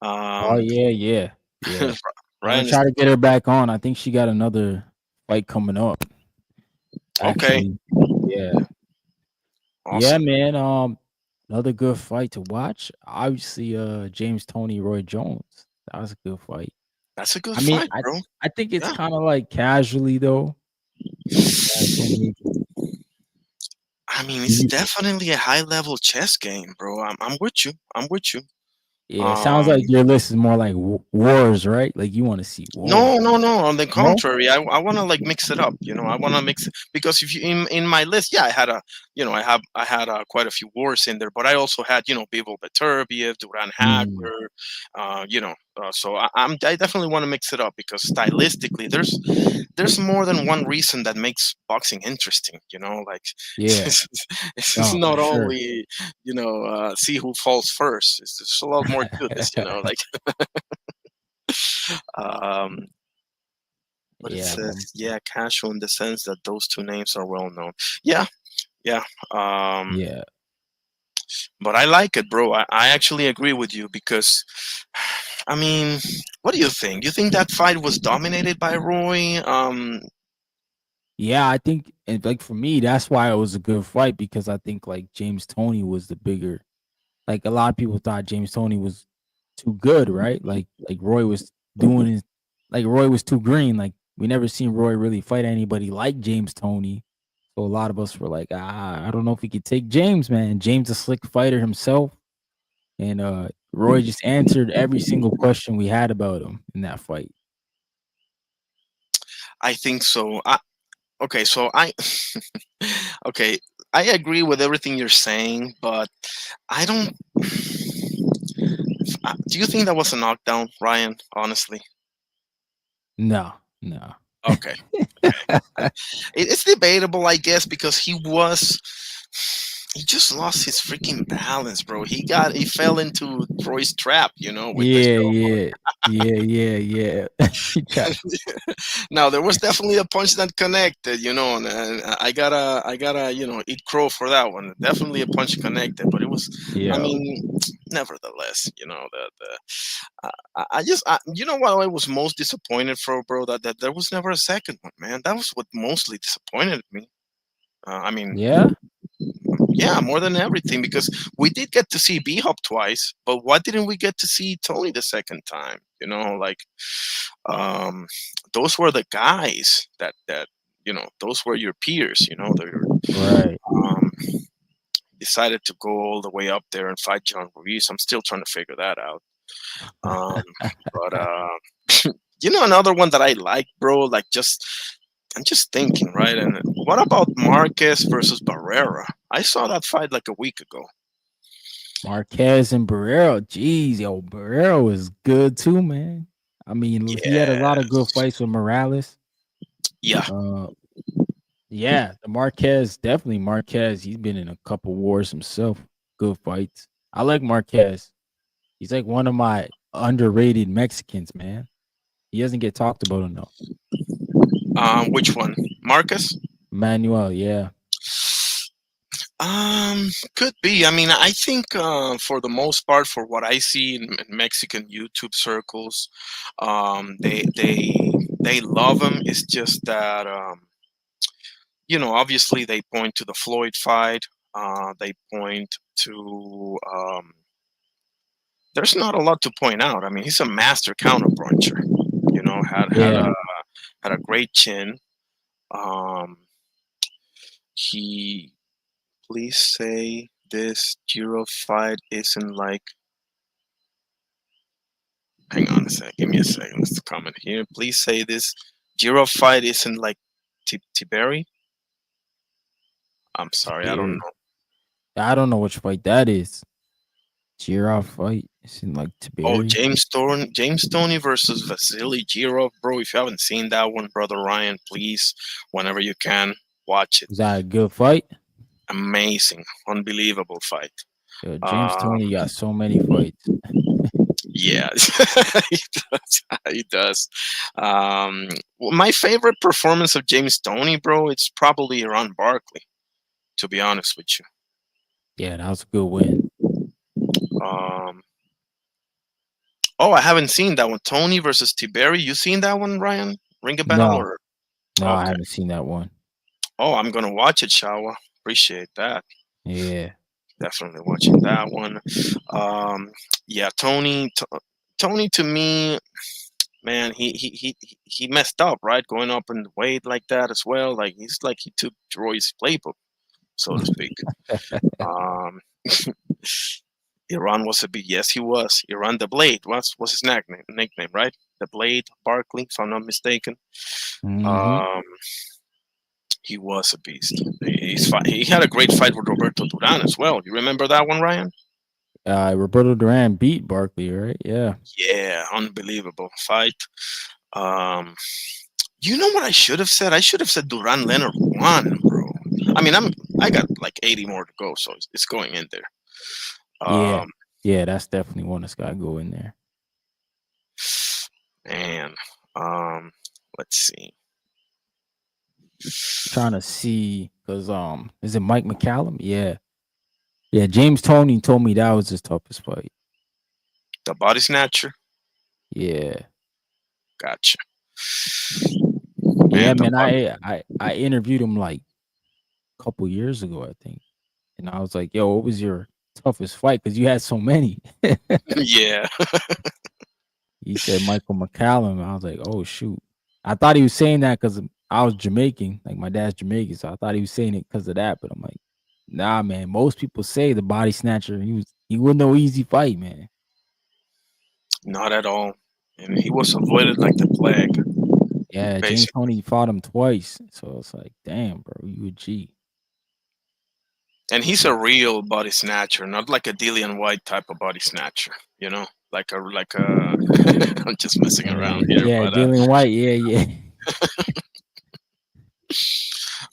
Oh Um, yeah, yeah, yeah. I'm gonna Ryan is try to get her back on. I think she got another fight coming up. okay. Actually, yeah, yeah, Awesome. man. Another good fight to watch. Obviously, James Tony Roy Jones. That was a good fight. That's a good I mean, fight, bro. I think it's Yeah. kind of like casually though. Casually. I mean, it's You- definitely a high level chess game, bro. I'm with you. I'm with you. Yeah, it sounds Um, like your list is more like wars, right? Like you want to see war. No, no, no. On the No. contrary, I want to like mix it up. I want to mix it because if you in my list, yeah, I had I had quite a few wars in there, but I also had Bivol Beterbiev, Duran Mm, Hagler, so I definitely want to mix it up because stylistically, there's more than one reason that makes boxing interesting. Like yeah. it's No, for not sure. only see who falls first. There's a lot more to this. Like um but it Yeah, but says, yeah, casual in the sense that those two names are well known. Yeah, yeah. yeah. But I like it, bro. I actually agree with you because, I mean, what do you think? You think that fight was dominated by Roy? Yeah, I think and like for me, that's why it was a good fight because I think like James Tony was the bigger like a lot of people thought James Tony was too good, right? Like Roy was doing his like Roy was too green. Like we never seen Roy really fight anybody like James Tony. So a lot of us were like, I don't know if he could take James, man. James a slick fighter himself. And Roy just answered every single question we had about him in that fight. I think so. Okay, so okay, I agree with everything you're saying, but I don't. Do you think that was a knockdown, Ryan? Honestly. No, no. Okay. It's debatable, I guess, because he just lost his freaking balance, bro. He fell into Troy's trap, with the Yeah, show. yeah. Yeah, yeah, yeah. He got Now there was definitely a punch that connected, and I gotta eat crow for that one. Definitely a punch connected, but it was, I yeah. mean, nevertheless, I just what I was most disappointed for, bro, that there was never a second one, man. That was what mostly disappointed me. I mean, Yeah? yeah, more than everything, because we did get to see B Hop twice, but why didn't we get to see Tony the second time? Like um, those were the guys that those were your peers. They Right. um, decided to go all the way up there and fight John Ruiz. I'm still trying to figure that out. Um, but another one that I like, bro. Like I'm just thinking, right? And what about Marquez versus Barrera? I saw that fight like a week ago. Marquez and Barrero. Jeez, yo, Barrero is good too, man. I mean, he had a Yeah, lot of good fights with Morales. yeah. Uh yeah, the Marquez, definitely Marquez. He's been in a couple wars himself. Good fights. I like Marquez. He's like one of my underrated Mexicans, man. He doesn't get talked about enough. Which one, Marcus? Manuel, yeah. Could be. I mean, I think for the most part, for what I see in Mexican YouTube circles, they love him. It's just that obviously they point to the Floyd fight. They point to there's not a lot to point out. I mean, he's a master counter puncher. Yeah. Had a great chin. Um, he Please say this Giro fight isn't like. Hang on a sec. Give me a second. Let's comment here. Please say this Giro fight isn't like Tiberi. I'm sorry. I don't Tiberi. know. I don't know which fight that is. Giraffe fight. It's in like Oh, Tiberi. James Stoney versus Vasily Girov, bro. If you haven't seen that one, brother Ryan, please, whenever you can, watch it. Was that a good fight? Amazing, unbelievable fight. Yo, James Uh, Tony got so many fights. Yeah, he does. He does. Well, my favorite performance of James Toney, bro, it's probably Ron Barkley. To be honest with you. Yeah, that was a good win. Um, oh, I haven't seen that one. Tony versus Tiberi. You seen that one, Ryan? Ring a bell No, or no, I okay? haven't seen that one. Oh, I'm gonna watch it, Shawa. Appreciate that. Yeah. Definitely watching that one. Um, yeah, Tony to me, man, he messed up, right? Going up in weight like that as well. Like he's like he took Roy's playbook, so to speak. Um, Iran was a big yes, he was. Iran the Blade was his nickname, right? The Blade Barkley, if I'm not mistaken. Hmm. Um, he was a beast. He had a great fight with Roberto Duran as well. You remember that one, Ryan? Roberto Duran beat Barkley, right? Yeah. Yeah, unbelievable fight. Um, you know what I should have said? I should have said Duran Leonard won, bro. I mean, I got like 80 more to go, so it's going in there. Yeah. Um, Yeah, that's definitely one that's gotta go in there. and let's see. Trying to see because is it Mike McCallum? Yeah. Yeah, James Toney told me that was his toughest fight. The body snatcher. Yeah. Gotcha. Yeah, Man, man. I interviewed him like a couple years ago, I think. And I was like, yo, what was your toughest fight? Because you had so many. yeah. He said Michael McCallum. I was like, oh shoot. I thought he was saying that because I was Jamaican, like my dad's Jamaican, so I thought he was saying it because of that. But I'm like, nah, man. Most people say the body snatcher. He was no easy fight, man. Not at all. And he was avoided like the plague, Yeah, James basically. Toney fought him twice, so it's like, damn, bro, you a G. And he's a real body snatcher, not like a Dillian White type of body snatcher. You know, like a. I'm just messing around here, Yeah, but Dylan White. Yeah, yeah.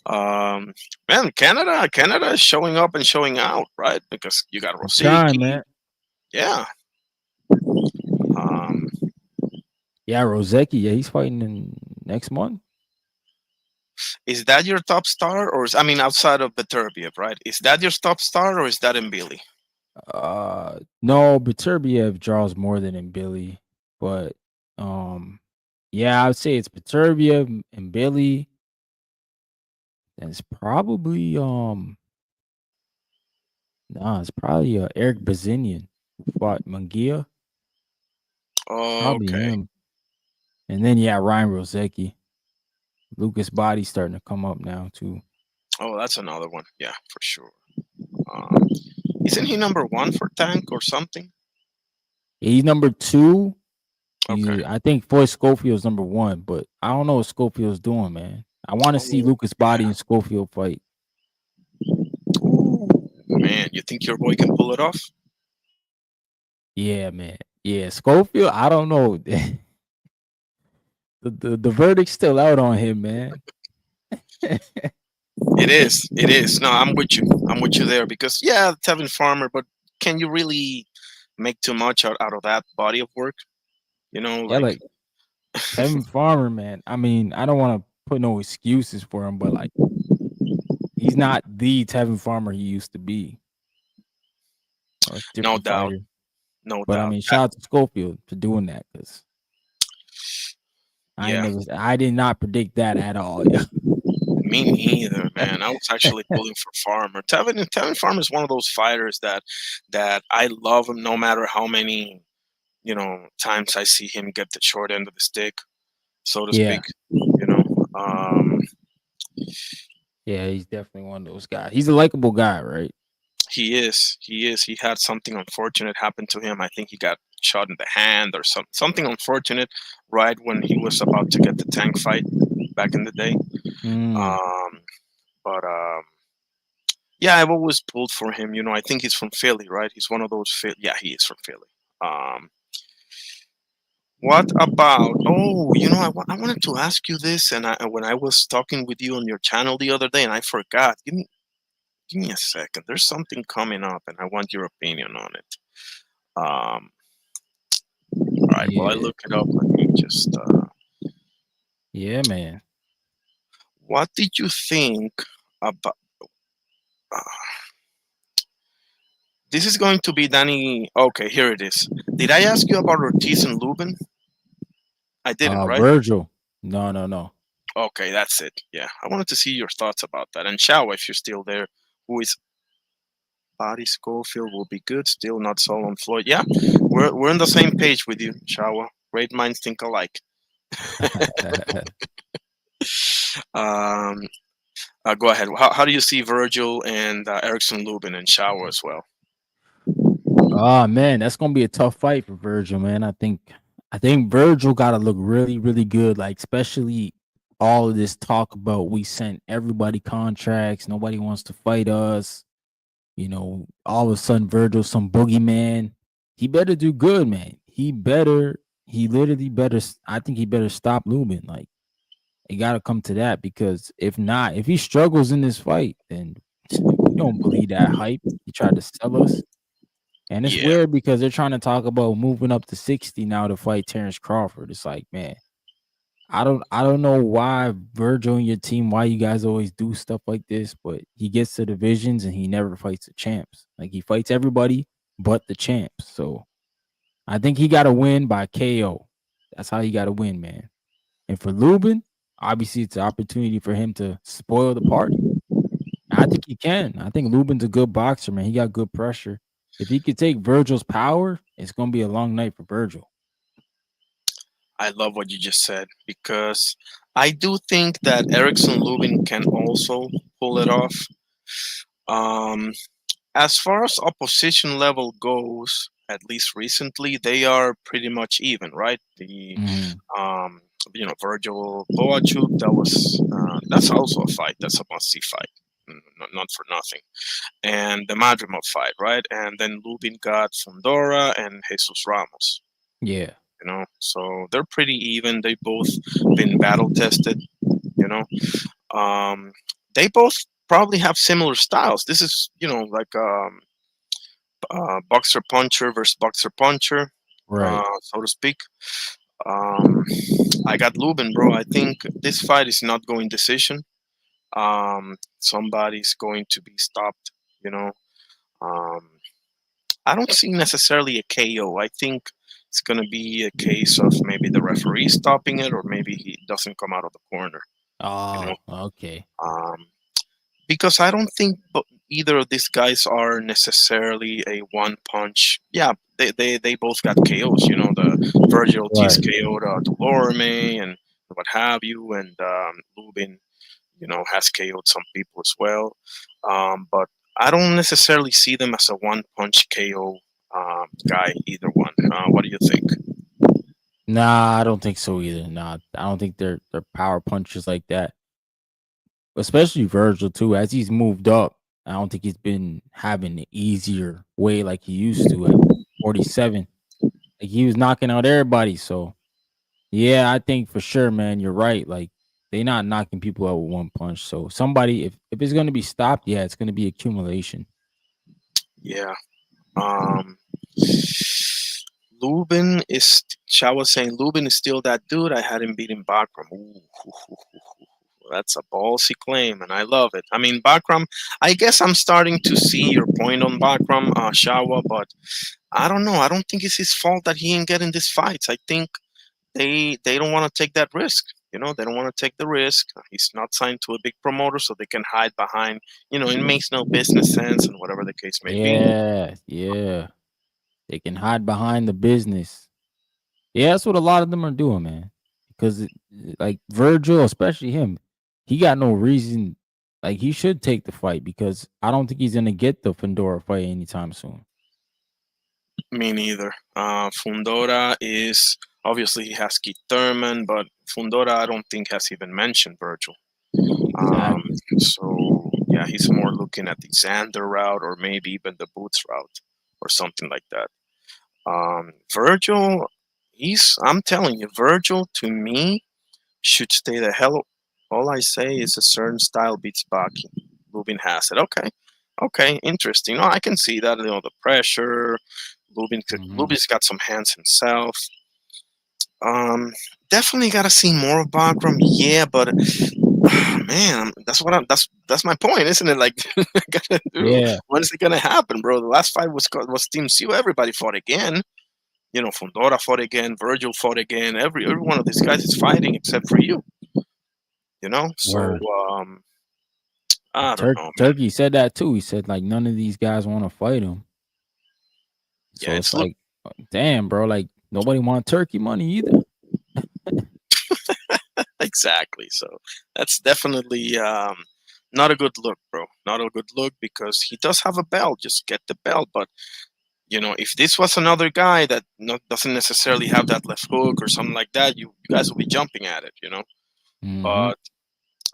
um, man, Canada is showing up and showing out, right? Because you got I'm trying, Rosicki, man. yeah. Um, Yeah, Rozeki. Yeah, he's fighting in next month. is that your top star, or I mean, outside of Beterbiev, right? Is that your top star, or is that in Billy? No, Beterbiev draws more than in Billy, but um, yeah, I would say it's Beterbiev and Billy. And it's probably nah, it's probably Eric Bazinian who fought Munguia. Oh, Probably okay. him. And then yeah, Ryan Rozeki. Lucas Body's starting to come up now too. Oh, that's another one. Yeah, for sure. Um, isn't he number one for Tank or something? He's number two. Okay. I think Floyd Schofield's number one, but I don't know what Schofield's doing, man. I want to see Oh, Lucas Body and Schofield fight. man, you think your boy can pull it off? Yeah, man. Yeah, Schofield. I don't know. The verdict's still out on him, man. It is. It is. No, I'm with you. I'm with you there because yeah, Tevin Farmer, but can you really make too much out of that body of work? You know, Yeah, like like Tevin Farmer, man. I mean, I don't want to put no excuses for him, but like he's not the Tevin Farmer he used to be. A no different doubt, fighter. no But I doubt. mean, shout out to Schofield for doing that because Yeah, I did not predict that at all. Yeah. me neither, man. I was actually pulling for Farmer. Tevin Farmer is one of those fighters that I love him no matter how many times I see him get the short end of the stick, so to Yeah. speak. You know, Yeah, he's definitely one of those guys. He's a likable guy, right? he is. He is. He had something unfortunate happen to him. I think he got shot in the hand or something unfortunate right when he was about to get the tank fight back in the day. Mm. Um, but yeah, I've always pulled for him. You know, I think he's from Philly, right? He's one of those. Yeah, he is from Philly. Um, what about? Oh, I wanted to ask you this, and when I was talking with you on your channel the other day, and I forgot. Give me a second. There's something coming up, and I want your opinion on it. Um, right. While I Yeah, look it up, let me just. yeah, man. What did you think about? Uh, this is going to be Danny. Okay, here it is. Did I ask you about Ortiz and Lubin? I didn't, right? Virgil. No, no, no. Okay, that's it. Yeah, I wanted to see your thoughts about that. And Shawa, if you're still there, who is Body Schofield will be good. Still not sold on Floyd. Yeah, we're on the same page with you, Shawa. Great minds think alike. Um, go ahead. How do you see Virgil and Erickson Lubin and Shawa as well? Oh man, that's gonna be a tough fight for Virgil, man. I think Virgil gotta look really, really good. Like, especially all of this talk about we sent everybody contracts, nobody wants to fight us. All of a sudden Virgil's some boogeyman. He better do good, man. He literally better I think he better stop Lubin. Like, it gotta come to that, because if not, if he struggles in this fight, then we don't believe that hype. He tried to sell us. And it's Yeah, weird because they're trying to talk about moving up to 60 now to fight Terrence Crawford. It's like, man, I don't know why Virgil and your team, why you guys always do stuff like this, but he gets to divisions and he never fights the champs. Like, he fights everybody but the champs. So I think he gotta win by KO. That's how he gotta win, man. And for Lubin, obviously it's an opportunity for him to spoil the party. I think he can. I think Lubin's a good boxer, man. He got good pressure. If he could take Virgil's power, it's gonna be a long night for Virgil. I love what you just said because I do think that Erickson Lubin can also pull it off. Um, as far as opposition level goes, at least recently, they are pretty much even, right? Mhm. Um, Virgil Boachuk, that's also a fight. That's a must-see fight, not for nothing. And the Madrimov fight, right? And then Lubin got Fundora and Jesus Ramos. Yeah. So they're pretty even. They both been battle tested. You know, um, they both probably have similar styles. This is like boxer puncher versus boxer puncher, Right. so to speak. Um, I got Lubin, bro. I think this fight is not going decision. Somebody's going to be stopped. You know, um, I don't see necessarily a KO. I think it's going to be a case of maybe the referee stopping it, or maybe he doesn't come out of the corner. You know, Oh, okay. um, because I don't think either of these guys are necessarily a one punch. Yeah, they both got KOs. The Virgil Ortiz Right. KO'd Delorme and what have you, and Lubin, has KO'd some people as well. But I don't necessarily see them as a one punch KO guy, either one. What do you think? Nah, I don't think so either. Nah, I don't think they're power punchers like that. Especially Virgil too. As he's moved up, I don't think he's been having an easier way like he used to at 47. Like, he was knocking out everybody. So yeah, I think for sure, man, you're right. Like, they not knocking people out with one punch. So somebody, if it's gonna be stopped, yeah, it's gonna be accumulation. Yeah. Um, Lubin is. Chad was saying Lubin is still that dude. I had him beating Bakram. That's a ballsy claim, and I love it. I mean, Bakram. I guess I'm starting to see your point on Bakram, Shawa, but I don't know. I don't think it's his fault that he ain't getting these fights. I think they don't want to take that risk. They don't want to take the risk. He's not signed to a big promoter, so they can hide behind. It makes no business sense, and whatever the case may be. Yeah, yeah. They can hide behind the business. Yeah, that's what a lot of them are doing, man. Because like Virgil, especially him, he got no reason. Like, he should take the fight, because I don't think he's gonna get the Fedora fight anytime soon. Me neither. Fundora is obviously he has Keith Thurman, but Fundora I don't think has even mentioned Virgil. Um, Exactly. so yeah, he's more looking at the Xander route or maybe even the Boots route or something like that. Virgil, I'm telling you, Virgil to me should stay the hell. All I say is a certain style beats Baki. Lubin has it. Okay, okay, interesting. No, I can see that. The pressure. Mhm. Lubin's got some hands himself. Um, Definitely got to see more of Bakram. Yeah, but man, that's my point, isn't it? Like, gotta do. Yeah, When is it gonna happen, bro? The last fight was Team Seal. Everybody fought again. You know, Fundora fought again. Virgil fought again. Every one of these guys is fighting except for you. You know, so word. I don't Turk know, man. Turkey said that too. He said like none of these guys want to fight him. Yeah, So it's it's look like, damn, bro. Like nobody want Turkey money either. exactly. So that's definitely not a good look, bro. Not a good look because he does have a belt. Just get the belt, but you know, if this was another guy that doesn't necessarily have that left hook or something like that, you guys will be jumping at it, you know. Hmm. But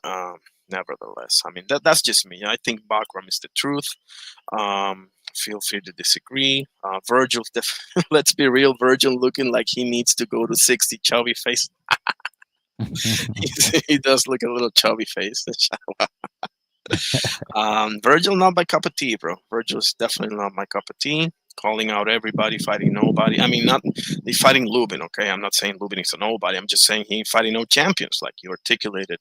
um, nevertheless, I mean that's just me. I think Bakram is the truth. Feel free to disagree. Virgil, let's be real. Virgil looking like he needs to go to 60 chubby face. He does look a little chubby face. Virgil not my cup of tea, bro. Virgil is definitely not my cup of tea. Calling out everybody, fighting nobody. I mean, not they fighting Lubin. Okay, I'm not saying Lubin is a nobody. I'm just saying he fighting no champions, like you articulated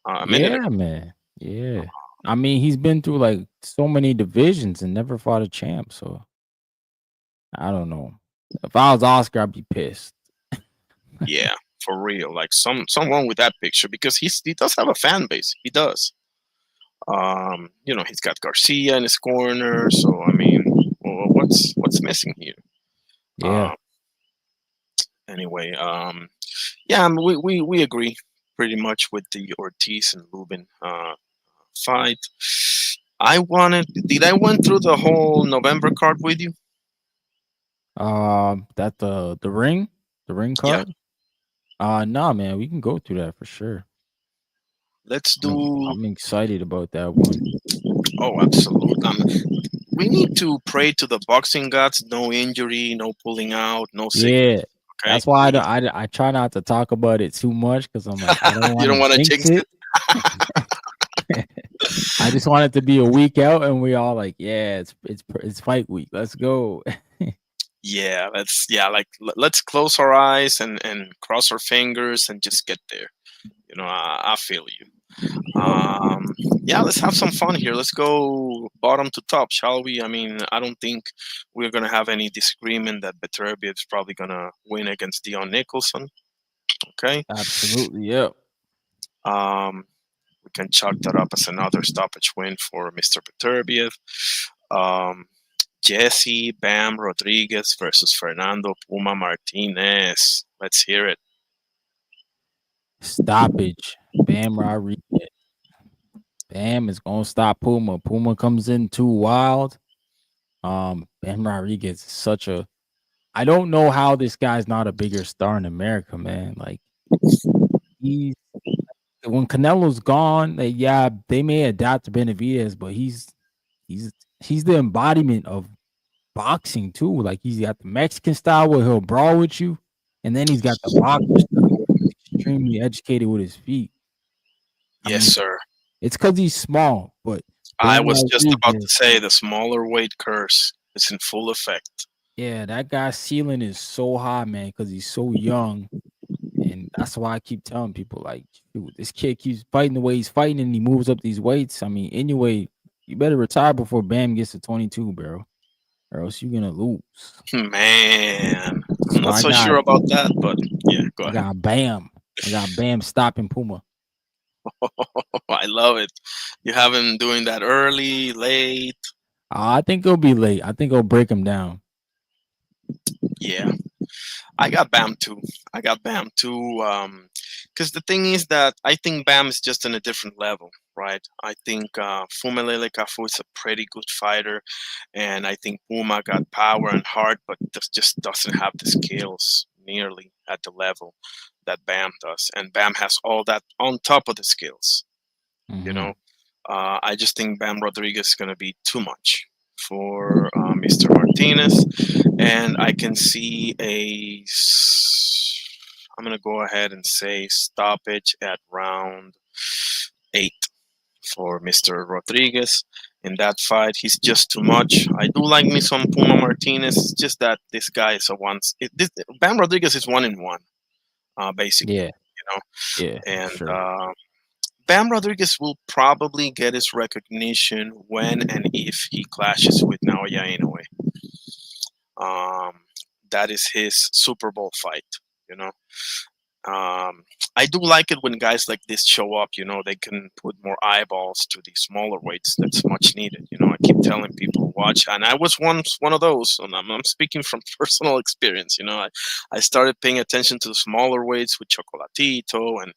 a minute ago. Yeah, man. Yeah. I mean, he's been through like so many divisions and never fought a champ. So I don't know. If I was Oscar, I'd be pissed. Yeah, for real. Like some wrong with that picture because he does have a fan base. He does. You know, he's got Garcia in his corner. So I mean, what's missing here? Yeah. Uh, anyway, yeah, I mean, we agree pretty much with the Ortiz and Lubin fight. Did I went through the whole November card with you? That the ring Yeah, card. Nah, man, we can go through that for sure. let's do. I'm excited about that one. Oh, absolutely. We need to pray to the boxing gods. No injury, no pulling out, no sickness. Yeah, Okay, that's why please. I try not to talk about it too much because I'm like I don't You want don't to want to jinx jinx it. it. I just want it to be a week out, and we all like, yeah, it's fight week. Let's go. Yeah, like let's close our eyes and cross our fingers and just get there. You know, I feel you. Yep, Um, yeah, let's have some fun here. Let's go bottom to top, shall we? I mean, I don't think we're gonna have any disagreement that Beterbiev is probably gonna win against Dion Nicholson. Okay, absolutely. Yep. um, we can chalk that up as another stoppage win for Mr. Beterbiev. Um, Jesse Bam Rodriguez versus Fernando Puma Martinez. Let's hear it. Stoppage. Bam Rodriguez. Bam is gonna stop Puma. Puma comes in too wild. Bam Rodriguez is such a. I don't know how this guy's not a bigger star in America, man. Like he's when Canelo's gone, like, yeah, they may adapt to Benavidez, but he's he's the embodiment of boxing too. Like he's got the Mexican style where he'll brawl with you, and then he's got the boxer style where he's extremely educated with his feet. I Yes, mean, sir. it's because he's small, but I Bam was just about to Rodriguez, say the smaller weight curse is in full effect. yeah, that guy's ceiling is so high, man, because he's so young. And that's why I keep telling people, like, shoot, this kid keeps fighting the way he's fighting and he moves up these weights. I mean, anyway, you better retire before Bam gets to 22, bro, or else you're gonna lose. Man, I'm So not so sure about that, but yeah, go I ahead. got Bam. I got Bam stopping Puma. I love it. You have him doing that early, late. I think it'll be late. I think it'll break him down. Yeah, I got Bam too. I got Bam too. Because the thing is that I think Bam is just on a different level, right? I think Fumelele Cafu is a pretty good fighter, and I think Puma got power and heart, but just doesn't have the skills nearly at the level that Bam does. And Bam has all that on top of the skills. You know, Mhm. I just think Bam Rodriguez is going to be too much for Mr. Martinez, and I can see I'm going to go ahead and say stoppage at round 8 for Mr. Rodriguez. In that fight, he's just too much. I do like me some Puma Martinez. It's just that this guy is a one. Bam Rodriguez is 1-1. basically, Yeah, you know. yeah, for And sure. Bam Rodriguez will probably get his recognition when and if he clashes with Naoya Inoue. Um, that is his Super Bowl fight, you know. Um, I do like it when guys like this show up. You know, they can put more eyeballs to the smaller weights. That's much needed. You know, I keep telling people watch, and I was once one of those. And I'm speaking from personal experience. You know, I started paying attention to the smaller weights with Chocolatito and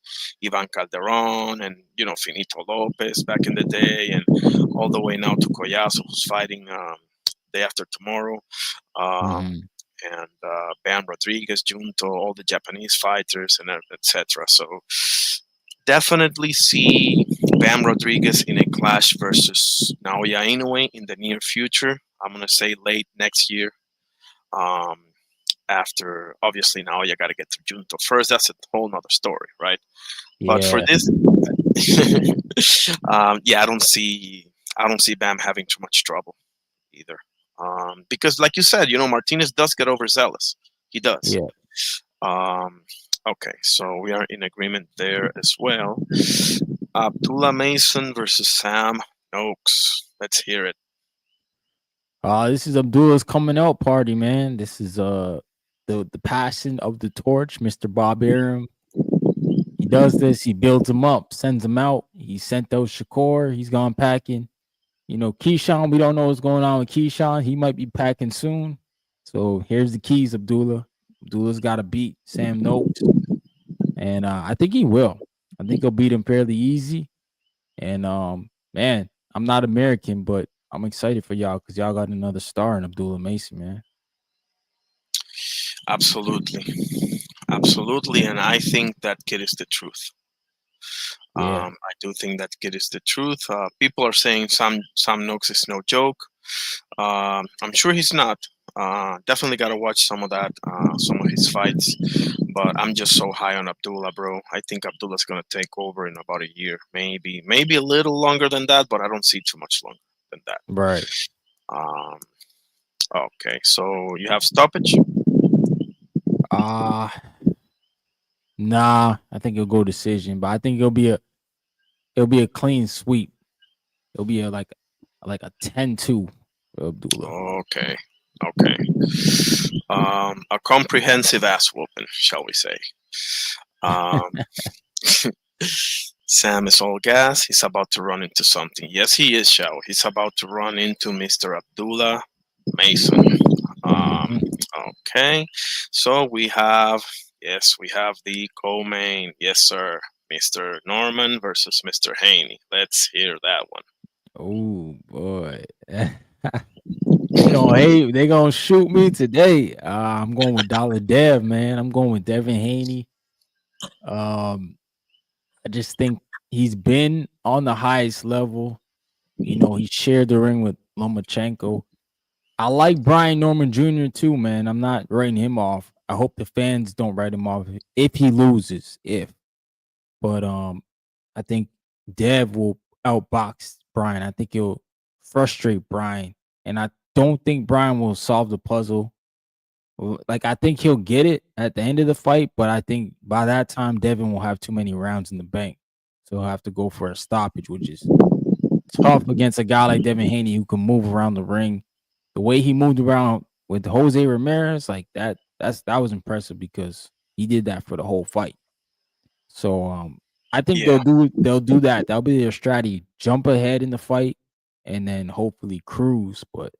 Ivan Calderon and Finito Lopez back in the day, and all the way now to Collazo, who's fighting day after tomorrow. Um, Hmm. and Bam Rodriguez, Junto, all the Japanese fighters, and etc. So definitely see Bam Rodriguez in a clash versus Naoya Inoue in the near future. I'm gonna say late next year. Um, After obviously Naoya got to get to Junto first. That's a whole nother story, right? But for Yeah, this, yeah, I don't see Bam having too much trouble either. Because, like you said, Martinez does get overzealous. He does. yeah. Um, okay, so we are in agreement there as well. Abdullah Mason versus Sam Noakes. Let's hear it. This is Abdullah's coming out party, man. This is the passing of the torch, Mr. Bob Arum. He does this. He builds him up, sends him out. He sent out Shakur. He's gone packing. Keyshawn, we don't know what's going on with Keyshawn. He might be packing soon. So here's the keys, Abdullah. Abdullah's got to beat Sam Noakes. And I think he will. I think he'll beat him fairly easy. And man, I'm not American, but I'm excited for y'all because y'all got another star in Abdullah Mason, man. Absolutely, absolutely, and I think that kid is the truth. Yeah. I do think that kid is the truth. People are saying Sam Noakes is no joke. I'm sure he's not. Definitely got to watch some of that, some of his fights. But I'm just so high on Abdullah, bro. I think Abdullah's gonna take over in about a year, maybe a little longer than that, but I don't see too much longer than that. Right. Um, okay, so you have stoppage. Uh nah, I think it'll go decision, but I think it'll be a clean sweep. It'll be like a 10-2 for Abdullah. Okay, okay. A comprehensive ass whooping, shall we say? Um, Sam is all gas. He's about to run into something. Yes, he is, Shao. He's about to run into Mr. Abdullah Mason. Um, Mhm. okay, so we have the co-main. Yes, sir. Mr. Norman versus Mr. Haney. Let's hear that one. Oh boy. They gonna hate. They gonna shoot me today. I'm going with Dollar Dev, man. I'm going with Devin Haney. Um, I just think he's been on the highest level. He shared the ring with Lomachenko. I like Brian Norman Jr. too, man. I'm not writing him off. I hope the fans don't write him off if he loses. But I think Dev will outbox Brian. I think he'll frustrate Brian, and I don't think Brian will solve the puzzle. Like I think he'll get it at the end of the fight, but I think by that time Devin will have too many rounds in the bank, so he'll have to go for a stoppage, which is tough against a guy like Devin Haney who can move around the ring. The way he moved around with Jose Ramirez, like that was impressive because he did that for the whole fight. So I think Yeah, they'll do that. That'll be their strategy. Jump ahead in the fight and then hopefully cruise. But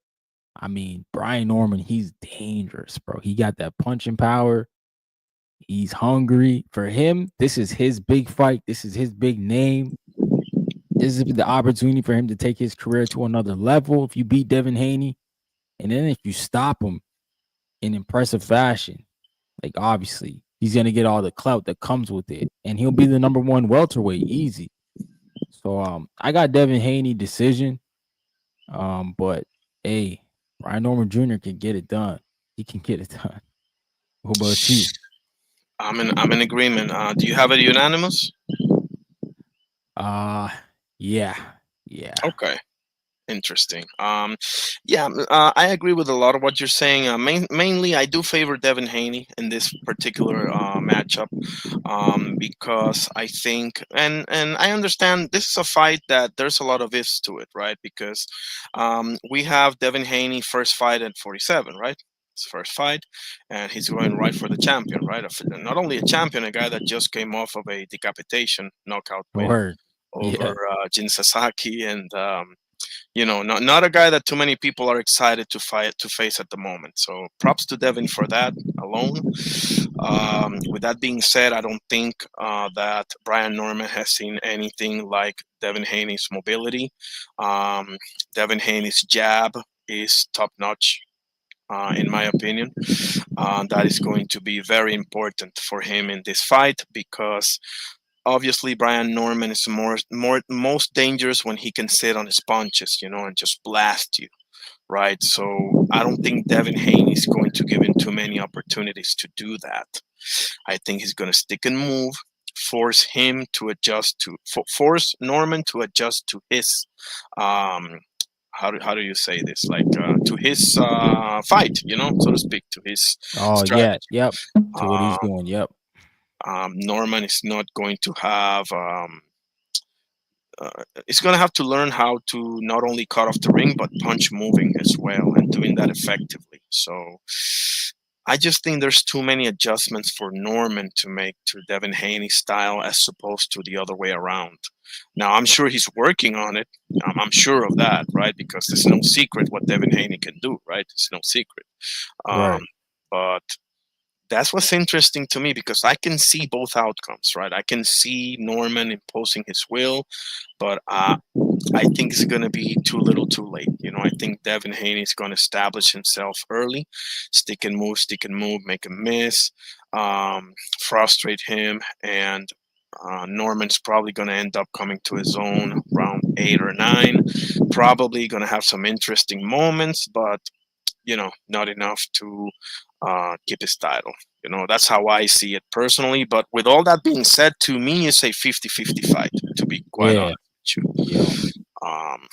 I mean, Brian Norman, he's dangerous, bro. He got that punching power. He's hungry. For him, this is his big fight. This is his big name. This is the opportunity for him to take his career to another level. If you beat Devin Haney, and then if you stop him in impressive fashion, like obviously he's gonna get all the clout that comes with it, and he'll be the number one welterweight easy. So I got Devin Haney decision. But hey, Ryan Norman Jr. can get it done. He can get it done. What about you? I'm in agreement. Do you have it unanimous? Uh yeah. Yeah. Okay. Interesting. Yeah, I agree with a lot of what you're saying. Mainly, I do favor Devin Haney in this particular matchup, because I think, and I understand this is a fight that there's a lot of ifs to it, right? Because we have Devin Haney first fight at 47, right? His first fight, and he's going right for the champion, right? Not only a champion, a guy that just came off of a decapitation knockout win Word. over Yeah. Jin Sasaki, and not a guy that too many people are excited to face at the moment. So props to Devin for that alone. With that being said, I don't think that Brian Norman has seen anything like Devin Haney's mobility. Um, Devin Haney's jab is top notch. In my opinion, that is going to be very important for him in this fight, because obviously Brian Norman is most dangerous when he can sit on his punches, and just blast you, right? So I don't think Devin Haney is going to give him too many opportunities to do that. I think he's going to stick and move, force him to adjust force Norman to adjust to his um how do you say this, like to his fight, so to speak, to his Oh yeah. strategy. Yep. To what he's uh, doing. Yep. Norman is not going to have he's going to have to learn how to not only cut off the ring but punch moving as well, and doing that effectively. So I just think there's too many adjustments for Norman to make to Devin Haney's style as opposed to the other way around. Now I'm sure he's working on it. I'm sure of that, right? Because there's no secret what Devin Haney can do, right? It's no secret. Um, Right. but that's what's interesting to me, because I can see both outcomes, right? I can see Norman imposing his will, but I think it's going to be too little too late. I think Devin Haney is going to establish himself early, stick and move, make him miss, frustrate him, and Norman's probably going to end up coming to his own round 8 or 9. Probably going to have some interesting moments, but not enough to keep his title. That's how I see it personally. But with all that being said, to me, it's a 50-50 fight, to be quite Yeah. honest with you. Yeah. Um,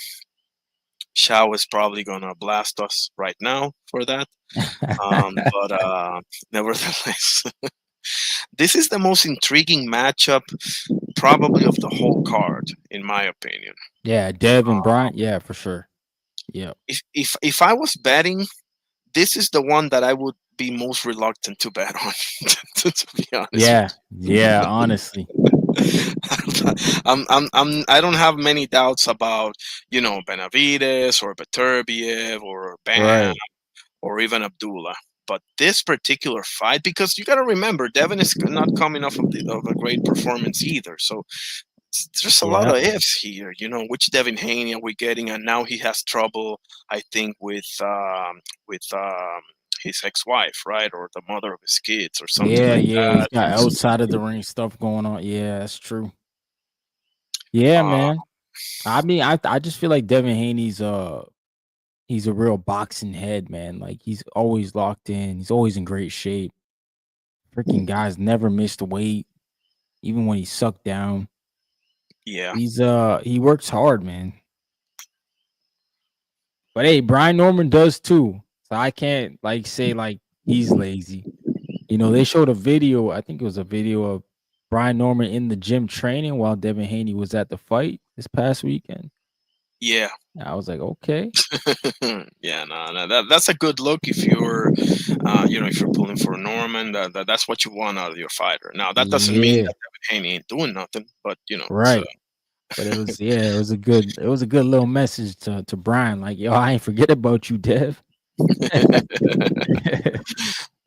Shao is probably going to blast us right now for that. But nevertheless, this is the most intriguing matchup probably of the whole card, in my opinion. Yeah. Dev and Bryant. Yeah, for sure. Yep. If I was betting, this is the one that I would be most reluctant to bet on, to be honest with Yeah. Yeah. Honestly. you. I don't have many doubts about, Benavides or Beterbiev or Bam Right. or even Abdullah. But this particular fight, because you got to remember, Devin is not coming off of a great performance either. So there's a lot Yeah. of ifs here. Which Devin Haney are we getting? And now he has trouble, I think, with his ex-wife, right, or the mother of his kids, or something Yeah. like Yeah. He's that. got outside of the ring stuff going on. Yeah, that's true. Yeah, Uh, man. I mean, I just feel like Devin Haney's he's a real boxing head, man. Like he's always locked in. He's always in great shape. Freaking guy's never missed weight, even when he's sucked down. yeah, He works hard, man. But hey, Brian Norman does too. So I can't like say like he's lazy. They showed a video, I think it was a video of Brian Norman in the gym training while Devin Haney was at the fight this past weekend. yeah. I was like, okay. Yeah, no, that's a good look if if you're pulling for Norman. That's what you want out of your fighter. Now that doesn't mean Yeah, that Devin Haney ain't doing nothing, but so. right. But it was it was a good little message to Brian, like, yo, I ain't forget about you, Dev.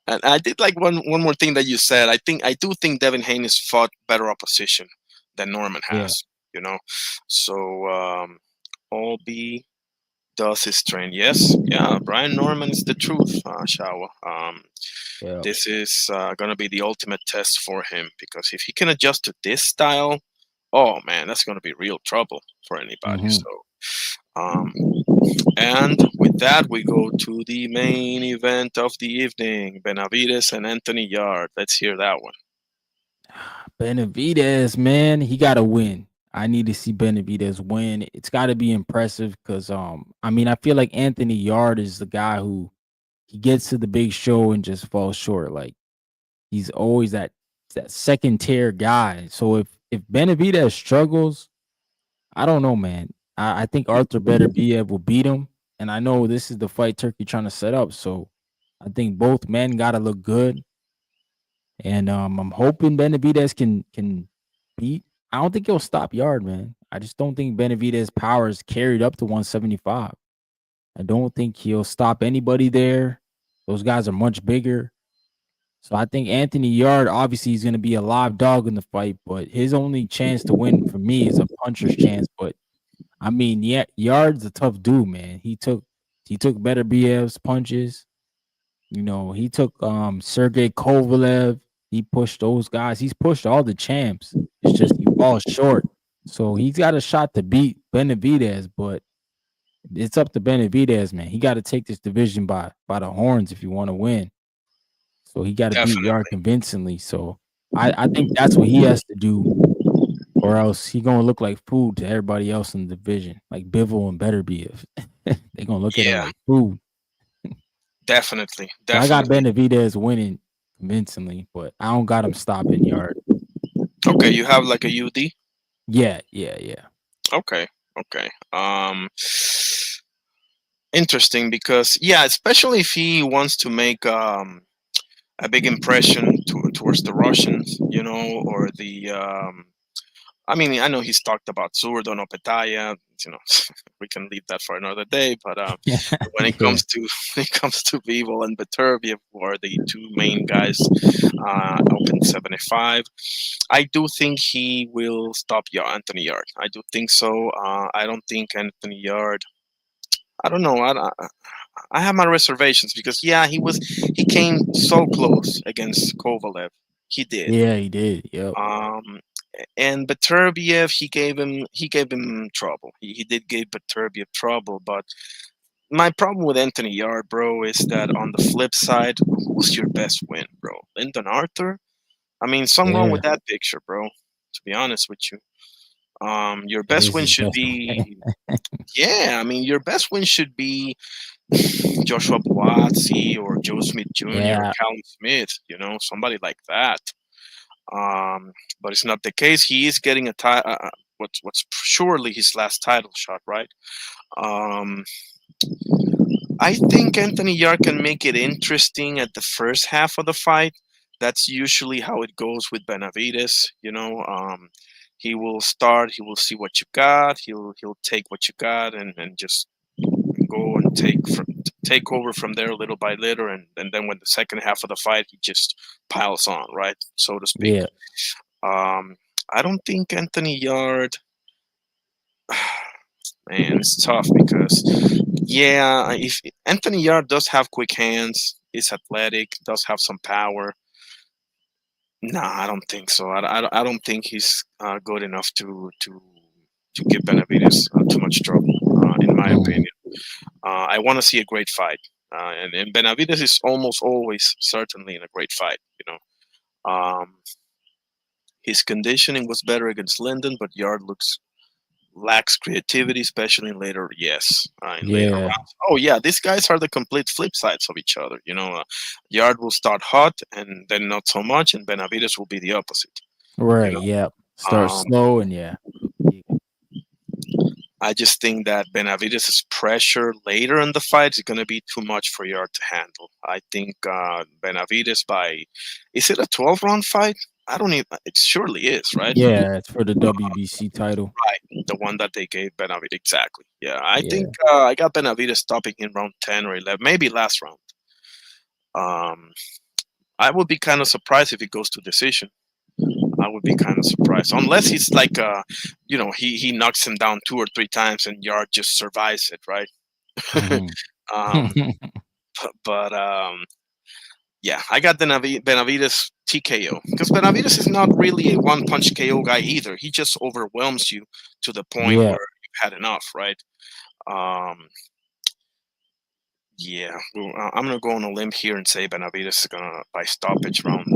And I did like one more thing that you said. I do think Devin Haney's fought better opposition than Norman Yeah. has. You know, so Albie does his train. Yes, yeah. Brian Norman is the truth, Shawa. Yeah. This is gonna be the ultimate test for him, because if he can adjust to this style, oh man, that's gonna be real trouble for anybody. Mhm. So. Um, and with that, we go to the main event of the evening, Benavides and Anthony Yard. Let's hear that one. Benavidez, man, he gotta win. I need to see Benavidez win. It's got to be impressive because I mean I feel like Anthony Yard is the guy who he gets to the big show and just falls short. Like he's always that second tier guy. So if Benavidez struggles, I don't know, man. I think Arthur Beterbiev will beat him, and I know this is the fight Turkey trying to set up. So I think both men got to look good, and I'm hoping Benavidez can beat. I don't think he'll stop Yard, man. I just don't think Benavidez' power is carried up to 175. I don't think he'll stop anybody there. Those guys are much bigger. So I think Anthony Yard obviously is going to be a live dog in the fight, but his only chance to win for me is a puncher's chance. But I mean, yeah, Yard's a tough dude, man. He took Beterbiev's punches. You know, he took Sergey Kovalev. He pushed those guys. He's pushed all the champs. It's just he falls short. So he's got a shot to beat Benavidez, but it's up to Benavidez, man. He got to take this division by the horns if you want to win. So he got to beat Yard Definitely. convincingly. So I think that's what he has to do, or else he gonna look like food to everybody else in the division, like Bivol and Beterbiev. They gonna look at him Yeah, like food. definitely, So I got definitely. Benavidez winning convincingly, but I don't got him stopping Yard. Okay, you have like a UD. Yeah, yeah, yeah. Okay, okay. Interesting because yeah, especially if he wants to make a big impression towards the Russians, you know, or the I mean, I know he's talked about Zurdo or Petaya. You know, we can leave that for another day. But when it Yeah, comes to when it comes to Vivo and Beterbiev, who are the two main guys up in 75, I do think he will stop Anthony Yard. I do think so. I don't think Anthony Yard. I don't know. I have my reservations because yeah, he came so close against Kovalev. He did. yeah, he did. Yep. Um, and Beterbiev, he gave him trouble. He did give Beterbiev trouble, but my problem with Anthony Yard, bro, is that on the flip side, who's your best win, bro? Lyndon Arthur? I mean, something wrong Yeah, with that picture, bro. To be honest with you, your it best is win his should best. be, yeah. I mean, your best win should be Joshua Buatsi or Joe Smith Jr. or Yeah, Callum Smith. You know, somebody like that. Um, but it's not the case. He is getting what's surely his last title shot, right? Um, I think Anthony Yar can make it interesting at the first half of the fight. That's usually how it goes with Benavides. You know, he will start. He will see what you got. He'll take what you got and just go and take over from there little by little. And then when the second half of the fight, he just piles on, right, so to speak. yeah, Um, I don't think Anthony Yard. Man, it's tough because yeah, if Anthony Yard does have quick hands, is athletic, does have some power. Nah, I don't think so. I don't think he's good enough to give Benavides too much trouble, in my mhm, opinion. I want to see a great fight, and Benavides is almost always certainly in a great fight. You know, his conditioning was better against Linden, but Yard lacks creativity, especially in later. Yes, in later yeah. rounds. Oh yeah, these guys are the complete flip sides of each other. You know, Yard will start hot and then not so much, and Benavides will be the opposite. You Right. know, Yep. Start um, slow and yeah. I just think that Benavides' pressure later in the fight is going to be too much for Yard to handle. I think Benavides is it a 12-round fight? I don't even. It surely is, right? Yeah, it's for the WBC title. Right, the one that they gave Benavides exactly. Yeah, I think Yeah. I got Benavides stopping in round 10 or 11, maybe last round. Um, I would be kind of surprised if it goes to decision. I would be kind of surprised, unless he's like, he knocks him down 2 or 3 times and Yard just survives it, right? Mhm. um, but yeah, I got the Benavides TKO because Benavides is not really a one punch KO guy either. He just overwhelms you to the point Yeah. where you've had enough, right? Um, yeah, well, I'm gonna go on a limb here and say Benavides is gonna by stoppage round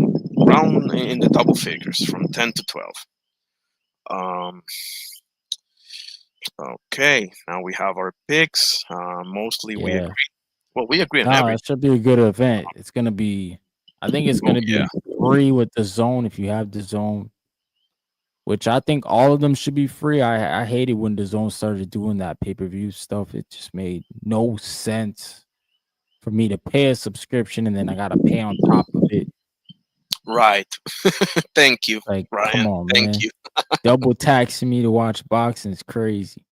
in the double figures from 10 to 12. Um, okay, now we have our picks. Mostly we Yeah. agree. Well, we agree on No, everything. it should be a good event. It's gonna be I think it's Oh gonna yeah, be free with the zone if you have the zone, which I think all of them should be free. I hated when the zone started doing that pay-per-view stuff. It just made no sense for me to pay a subscription and then I gotta pay on top of it. right. Thank you, Like, come Ryan. on, Thank man. you. Double taxing me to watch boxing is crazy.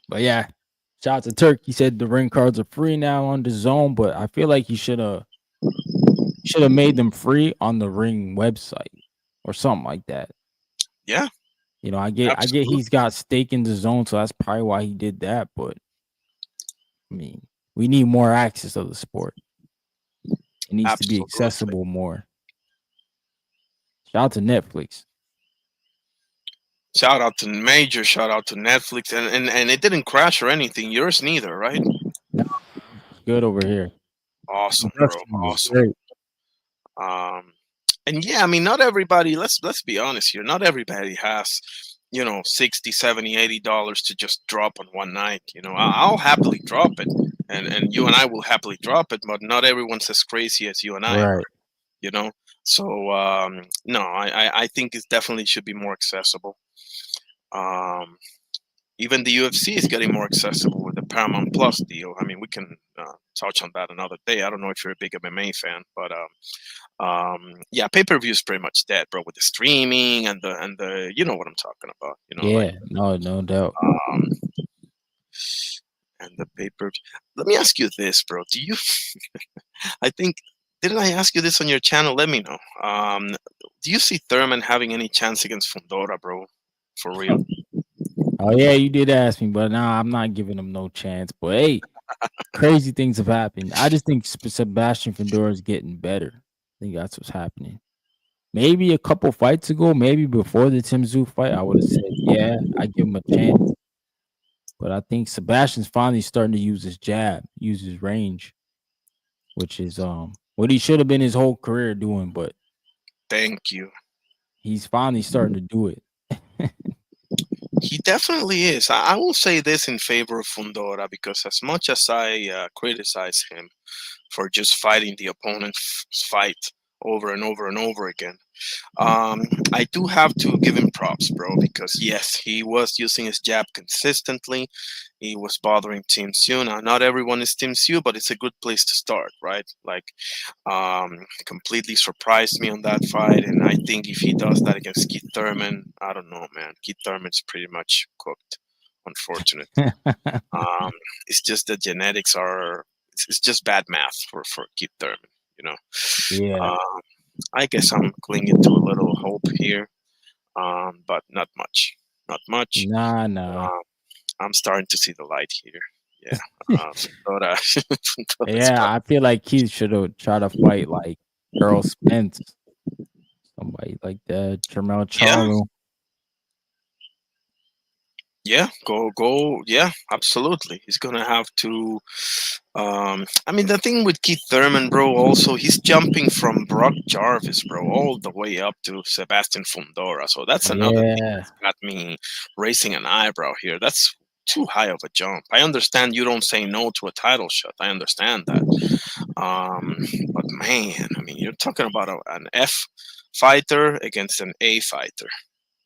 But yeah, shout out to Turk. He said the ring cards are free now on the zone, but I feel like he should have made them free on the ring website or something like that. Yeah, You know, I get absolutely, he's got stake in the zone, so that's probably why he did that. But I mean, we need more access of the sport. It needs to be absolutely. accessible more. Shout out to Netflix. Shout out to Netflix, and it didn't crash or anything. Yours neither, right? No, it's good over here. Awesome, bro. Production was Awesome. great. Um, and yeah, I mean, not everybody. Let's be honest here. Not everybody has, 60, 70, $80 to just drop on one night. I'll happily drop it, and you and I will happily drop it. But not everyone's as crazy as you and I are. Right. You know. So no, I think it definitely should be more accessible. Um, Even the UFC is getting more accessible with the Paramount Plus deal. I mean, we can touch on that another day. I don't know if you're a big MMA fan, but yeah, pay per view is pretty much dead, bro. With the streaming and the you know what I'm talking about. Like Yeah, no doubt. um, and the pay per view. Let me ask you this, bro. Do you? I think didn't I ask you this on your channel? Let me know. Do you see Thurman having any chance against Fundora, bro? For real? Oh yeah, you did ask me, but nah, I'm not giving him no chance. But hey, crazy things have happened. I just think Sebastian Fedora is getting better. I think that's what's happening. Maybe a couple fights ago, maybe before the Tim Tszyu fight, I would have said, yeah, I give him a chance. But I think Sebastian's finally starting to use his jab, use his range, which is what he should have been his whole career doing, but Thank you. he's finally starting to do it. He definitely is. I will say this in favor of Fundora because as much as I criticize him for just fighting the opponent's fight over and over and over again, um, I do have to give him props, bro, because yes, he was using his jab consistently. He was bothering Team Tszyu. Now, not everyone is Team Tszyu, but it's a good place to start, right? Like, completely surprised me on that fight, and I think if he does that against Keith Thurman, I don't know, man. Keith Thurman's pretty much cooked, unfortunately. Um, it's just the genetics are. It's just bad math for Keith Thurman, you know. Yeah. Um, I guess I'm clinging to a little hope here, but not much. Not much. Nah. Um, I'm starting to see the light here. Yeah. But Fundora's Yeah, got- I feel like Keith should have tried to fight like Earl Spence, somebody like that, Jermell yeah, Charlo. yeah, go, yeah, absolutely. He's gonna have to. I mean, the thing with Keith Thurman, bro, also he's jumping from Brock Jarvis, bro, all the way up to Sebastian Fundora. So that's another thing Yeah. that's got me raising an eyebrow here. That's too high of a jump. I understand you don't say no to a title shot. I understand that. But man, I mean, you're talking about an F fighter against an A fighter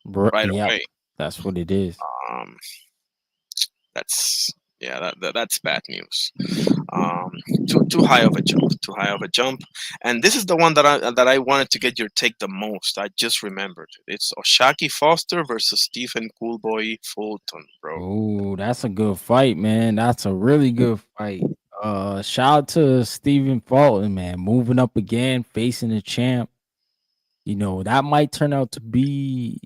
right Yep. away. That's what it is. Um, that's yeah, that's bad news. Um, too high of a jump, too high of a jump. And this is the one that I wanted to get your take the most. I just remembered it's Oshaki Foster versus Stephen Coolboy Fulton, bro. Oh, that's a good fight, man. That's a really good fight. Shout out to Stephen Fulton, man, moving up again, facing the champ. You know, that might turn out to be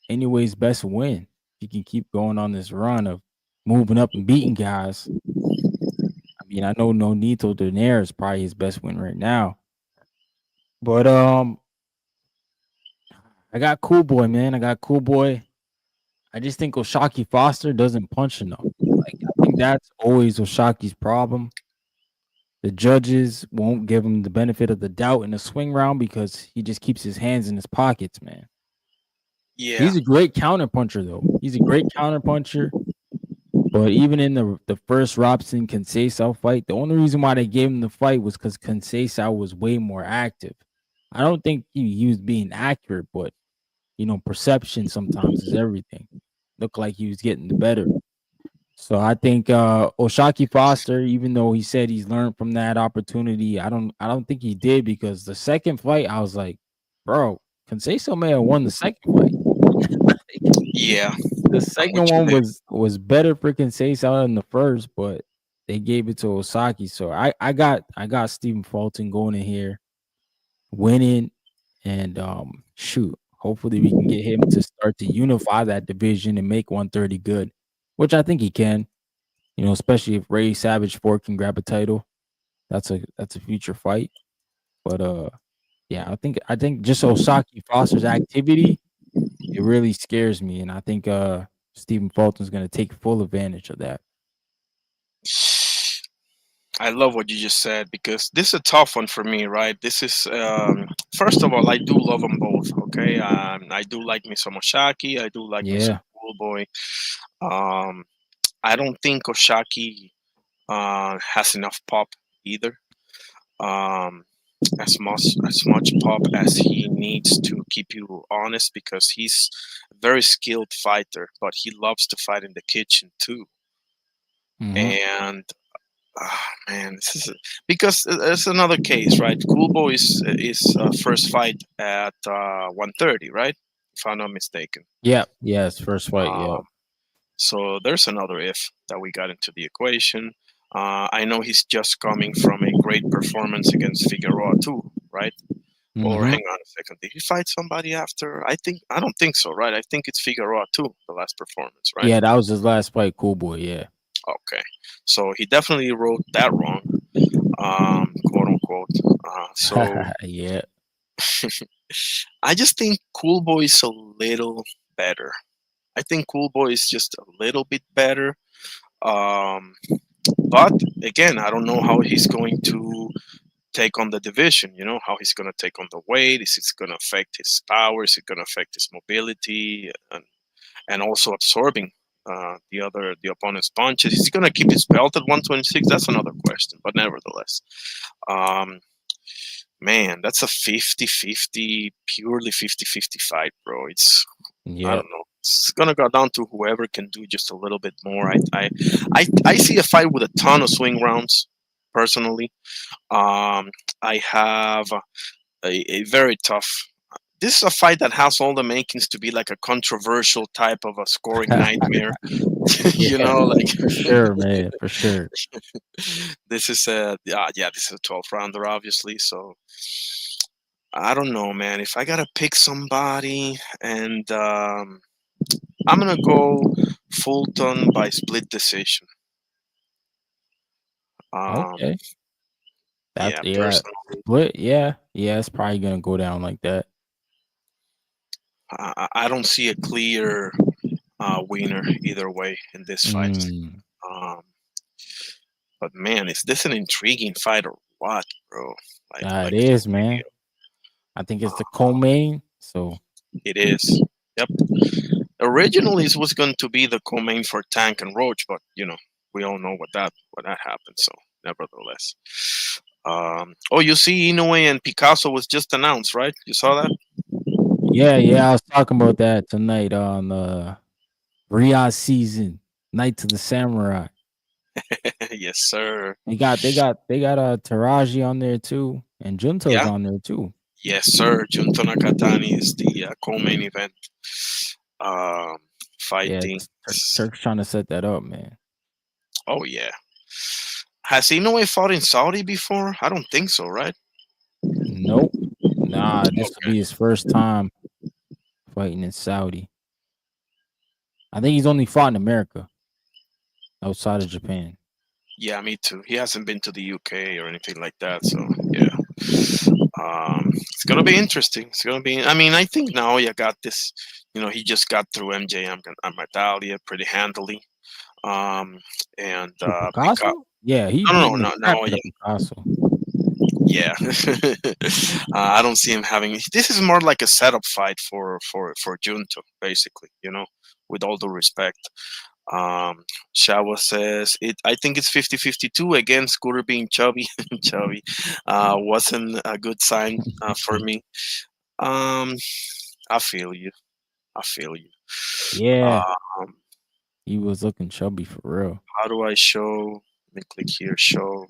anyways best win. He can keep going on this run of moving up and beating guys. I mean, I know Nonito Donaire is probably his best win right now. But I got Cool Boy, man. I got Cool Boy. I just think Oshaki Foster doesn't punch enough. Like I think that's always Oshaki's problem. The judges won't give him the benefit of the doubt in the swing round because he just keeps his hands in his pockets, man. Yeah. He's a great counterpuncher, though. He's a great counterpuncher. But even in the first Robson Conceição fight, the only reason why they gave him the fight was because Conceição was way more active. I don't think he was being accurate, but perception sometimes is everything. Looked like he was getting the better. So I think Oshaki Foster, even though he said he's learned from that opportunity, I don't think he did, because the second fight I was like, bro, Conceição may have won the second fight. Yeah. The I'm second with you one there. was better for Conceição than the first, but they gave it to Osaki. So I got Stephen Fulton going in here, winning, and shoot, hopefully we can get him to start to unify that division and make 130 good, which I think he can. Especially if Ray Savage 4 can grab a title. That's a future fight. But yeah, I think just Osaki Foster's activity, it really scares me, and I think Stephen Fulton's gonna take full advantage of that. I love what you just said because this is a tough one for me, right? This is first of all, I do love them both. Okay, I do like me some Oshaki. I do like me some Yeah. Cool Boy. Um, I don't think Oshaki has enough pop either. Um, as much pop as he needs to keep you honest, because he's a very skilled fighter, but he loves to fight in the kitchen too. Mhm. And man, this is because it's another case, right? Cool Boy is first fight at 130, right? If I'm not mistaken. Yep. Yes, first fight, Um, yep. so there's another if that we got into the equation. I know he's just coming from a great performance against Figueroa too, right? Or Mhm. hang on a second, did he fight somebody after? I don't think so, right? I think it's Figueroa too, the last performance, right? Yeah, that was his last fight, Cool Boy, yeah. Okay, so he definitely wrote that wrong, quote unquote. So Yeah. I just think Cool Boy is a little better. I think Cool Boy is just a little bit better. Um, but again, I don't know how he's going to take on the division. How he's going to take on the weight. Is it going to affect his power? Is it going to affect his mobility and also absorbing the opponent's punches? Is he going to keep his belt at 126? That's another question. But nevertheless, um, man, that's a 50-50, purely 50-50 fight, bro. I Yep. don't know. It's gonna go down to whoever can do just a little bit more. I see a fight with a ton of swing rounds, personally. I have a very tough. This is a fight that has all the makings to be like a controversial type of a scoring nightmare. Yeah, Like for sure, man, for sure. this is this is a 12th rounder, obviously. So I don't know, man. If I gotta pick somebody, and I'm gonna go Fulton by split decision. Um, Okay. That's yeah, yeah. personally, Split, yeah. Yeah, it's probably gonna go down like that. I don't see a clear winner either way in this fight. Mm. Um, but man, is this an intriguing fight or what, bro? It Like is, for man. real. I think it's the Uh, co-main, so it is. Yep. Originally, it was going to be the co-main for Tank and Roach, but we all know what that happened. So, nevertheless, oh, you see, Inoue and Picasso was just announced, right? You saw that? yeah, I was talking about that tonight on Riyadh season, Night to the Samurai. Yes, sir. They got Taraji on there too, and Junto's Yeah, on there too. yes, sir. Junto Nakatani is the co-main event. Um, Yeah, fighting. Turk's trying to set that up, man. Oh yeah. Has Inoue fought in Saudi before? I don't think so, right? Nope. Nah, this will Okay. be his first time fighting in Saudi. I think he's only fought in America, outside of Japan. Yeah, me too. He hasn't been to the UK or anything like that, so yeah. It's gonna be interesting. It's gonna be. I mean, I think Naoya got this. He just got through MJ Amadalia pretty handily. Um, and Who, Pica. Picasso? Yeah, he No, no, beating no, the no, crap out Naoya. of Picasso. Yeah, I don't see him having. This is more like a setup fight for Junto, basically. With all due respect. Um, Shawa says it. I think it's 50-52 again. Scooter being chubby, chubby, wasn't a good sign for me. Um, I feel you. I feel you. Yeah, Um, he was looking chubby for real. how do I show? Let me click here. Show.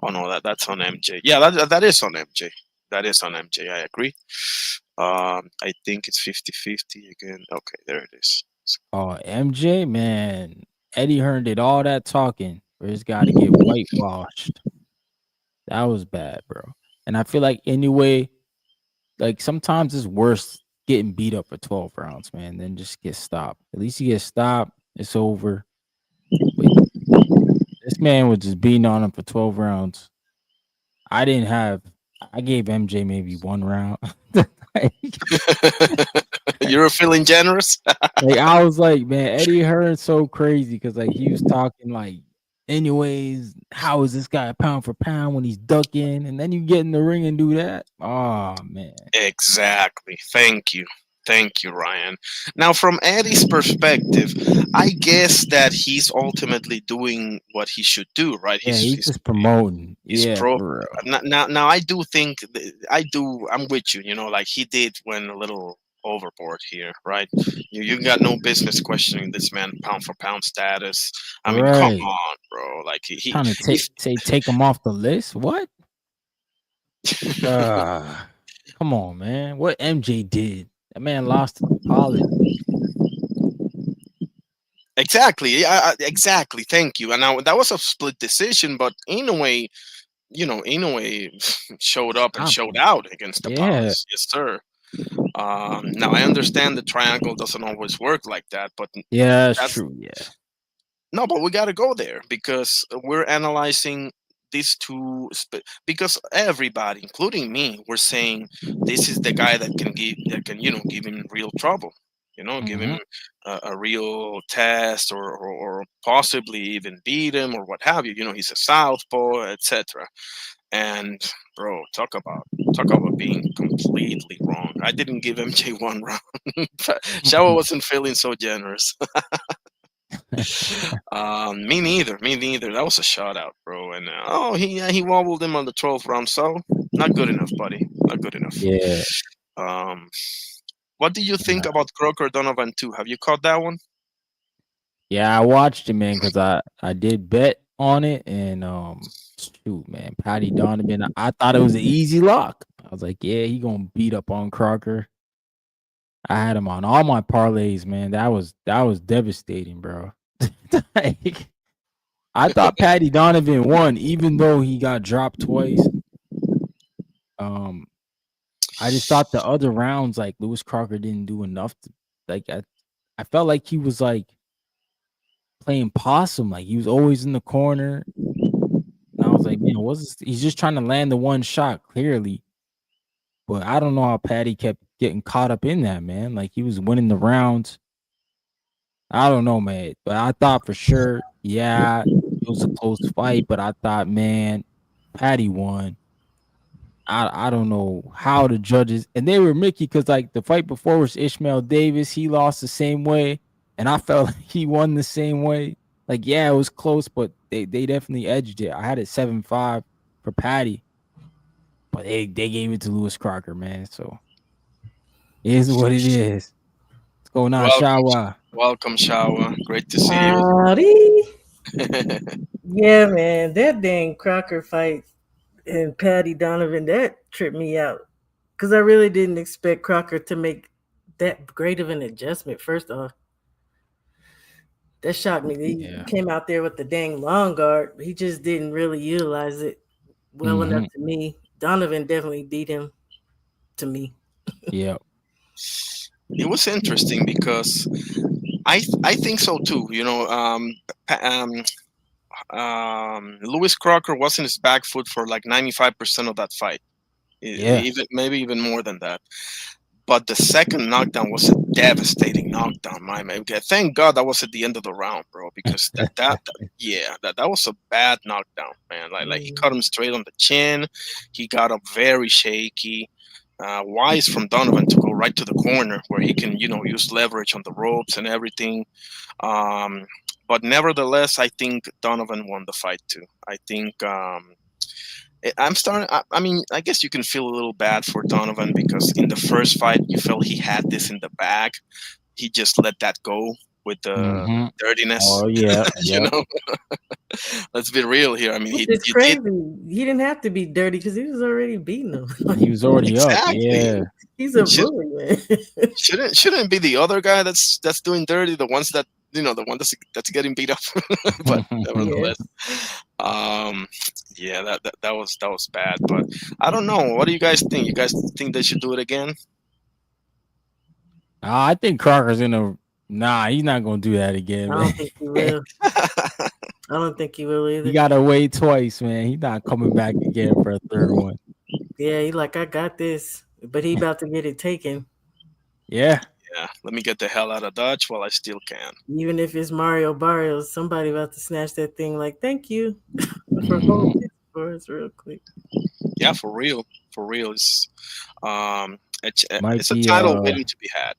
Oh no, that's on MJ. Yeah, that is on MJ. That is on MJ. I agree. I think it's 50-50 again. Okay, there it is. Oh, MJ, man. Eddie Hearn did all that talking for his guy to get whitewashed. That was bad, bro. And I feel like anyway, like sometimes it's worse getting beat up for 12 rounds, man, than just get stopped. At least you get stopped, it's over. But this man was just beating on him for 12 rounds. I didn't have I gave MJ maybe 1 round. like, You're feeling generous? like, I was like, man, Eddie Hearn's so crazy because like he was talking like, anyways, how is this guy pound for pound when he's ducking? And then you get in the ring and do that. Oh man. Exactly. Thank you. Thank you, Ryan. Now, from Eddie's perspective, I guess that he's ultimately doing what he should do, right? Yeah, He's he's he's just promoting. he's Yeah, pro. for real. Now, I do think I do. I'm with you. Like he did went a little overboard here, right? You got no business questioning this man pound for pound status. I mean, come Right. on, bro. Like he Trying to if take him off the list. What? Uh come on, man. What MJ did? That man lost to Pollard. exactly, yeah, exactly. Thank you. And now that was a split decision, but in a way, Inoue showed up and Stopped showed him. out against the Yeah. Palace. Yes, sir. Now I understand the triangle doesn't always work like that, but Yeah, that's that's true. Yeah. no. But we got to go there because we're analyzing these two. Because everybody, including me, we're saying this is the guy that can give him real trouble. Give Mhm. him a real test, or possibly even beat him or what have you. He's a southpaw, etc. And bro, talk about being completely wrong. I didn't give MJ 1 round. Shawa wasn't feeling so generous. Me neither. Me neither. That was a shutout, bro. And he wobbled him on the 12th round. So not good enough, buddy. Not good enough. Yeah. Um, what do you think Nah. about Croker Donovan 2? Have you caught that one? Yeah, I watched it, man, because I did bet on it and shoot, man, Patty Donovan. I thought it was an easy lock. I was like, yeah, he gonna beat up on Crocker. I had him on all my parlays, man. That was devastating, bro. Like, I thought Patty Donovan won, even though he got dropped twice. Um, I just thought the other rounds, like Lewis Crocker didn't do enough. Like I felt like he was like playing possum. Like he was always in the corner, and I was like, man, what's this? He's just trying to land the one shot clearly. But I don't know how Patty kept getting caught up in that, man. Like he was winning the rounds. I don't know, man. But I thought for sure, yeah, it was a close fight. But I thought, man, Patty won. I don't know how the judges, and they were Mickey because like the fight before was Ishmael Davis. He lost the same way, and I felt like he won the same way. Like, yeah, it was close, but they definitely edged it. I had it 7-5 for Patty, but they gave it to Lewis Crocker, man. So it is what it is. What's going on, Welcome, Shawa? welcome, Shawa. Great to see you. Howdy. Yeah, man, that dang Crocker fight and Patty Donovan, that tripped me out. Because I really didn't expect Crocker to make that great of an adjustment, first off. That shocked me. He Yeah. came out there with the dang long guard. He just didn't really utilize it well enough Mm-hmm. to me. Donovan definitely beat him to me. Yeah. It was interesting because I think so too. Lewis Crocker was in his back foot for like 95% of that fight, Yeah. even maybe even more than that. But the second knockdown was a devastating knockdown, my man. Okay, thank God that was at the end of the round, bro, because that was a bad knockdown, man. Like he cut him straight on the chin. He got up very shaky. Wise from Donovan to go right to the corner where he can, use leverage on the ropes and everything. Um, but nevertheless, I think Donovan won the fight too. I think I'm starting. I mean, I guess you can feel a little bad for Donovan because in the first fight, you felt he had this in the bag. He just let that go with the Hmm. dirtiness. Oh yeah, you yep. know, let's be real here. I mean, Which he, is he crazy. did He didn't have to be dirty because he was already beating him. He was already up. exactly. Yeah. He's a Should, bully, man. shouldn't be the other guy that's doing dirty, the ones that the one that's getting beat up. But Yeah. nevertheless, um, yeah, that was bad. But I don't know. What do you guys think? You guys think they should do it again? I think Crocker's gonna. Nah, he's not gonna do that again, I man. don't think he will. I don't think he will He either. gotta wait twice, man. He's not coming back again for a third one. Yeah, he like, I got this, but he about to get it taken. Yeah. Yeah, let me get the hell out of Dodge while I still can. Even if it's Mario Barrios, somebody about to snatch that thing. Like, thank you for Mhm. holding it for us real quick. Yeah, for real, It's Might it's a be title waiting to be had.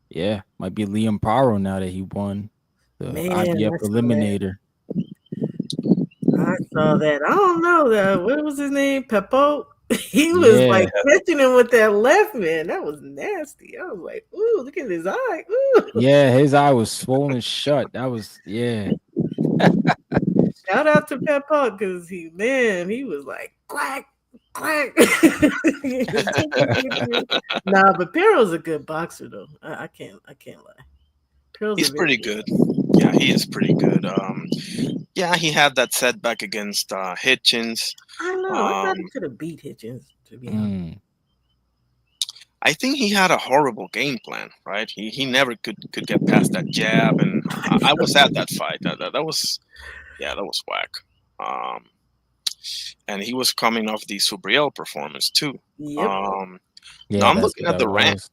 yeah, might be Liam Paro now that he won the Man, IBF I saw that. Eliminator. I saw that. I don't know that. What was his name? Pepo. He was Yeah. like catching him with that left, man. That was nasty. I was like, ooh, look at his eye. Ooh. Yeah, his eye was swollen shut. That was Shout out to Pepo because he was like quack, quack. Nah, but Pero's a good boxer though. I can't lie. Pero's He's a very pretty good. Yeah, he is pretty good. Yeah, he had that setback against Hitchens. I know. I thought he Um, could have beat Hitchens, to be honest. I think he had a horrible game plan, right? He never could get past that jab, and I was at that fight. That was whack. Um, and he was coming off the Subriel performance too. Yep. yeah. Now I'm That's looking what at that the rank was.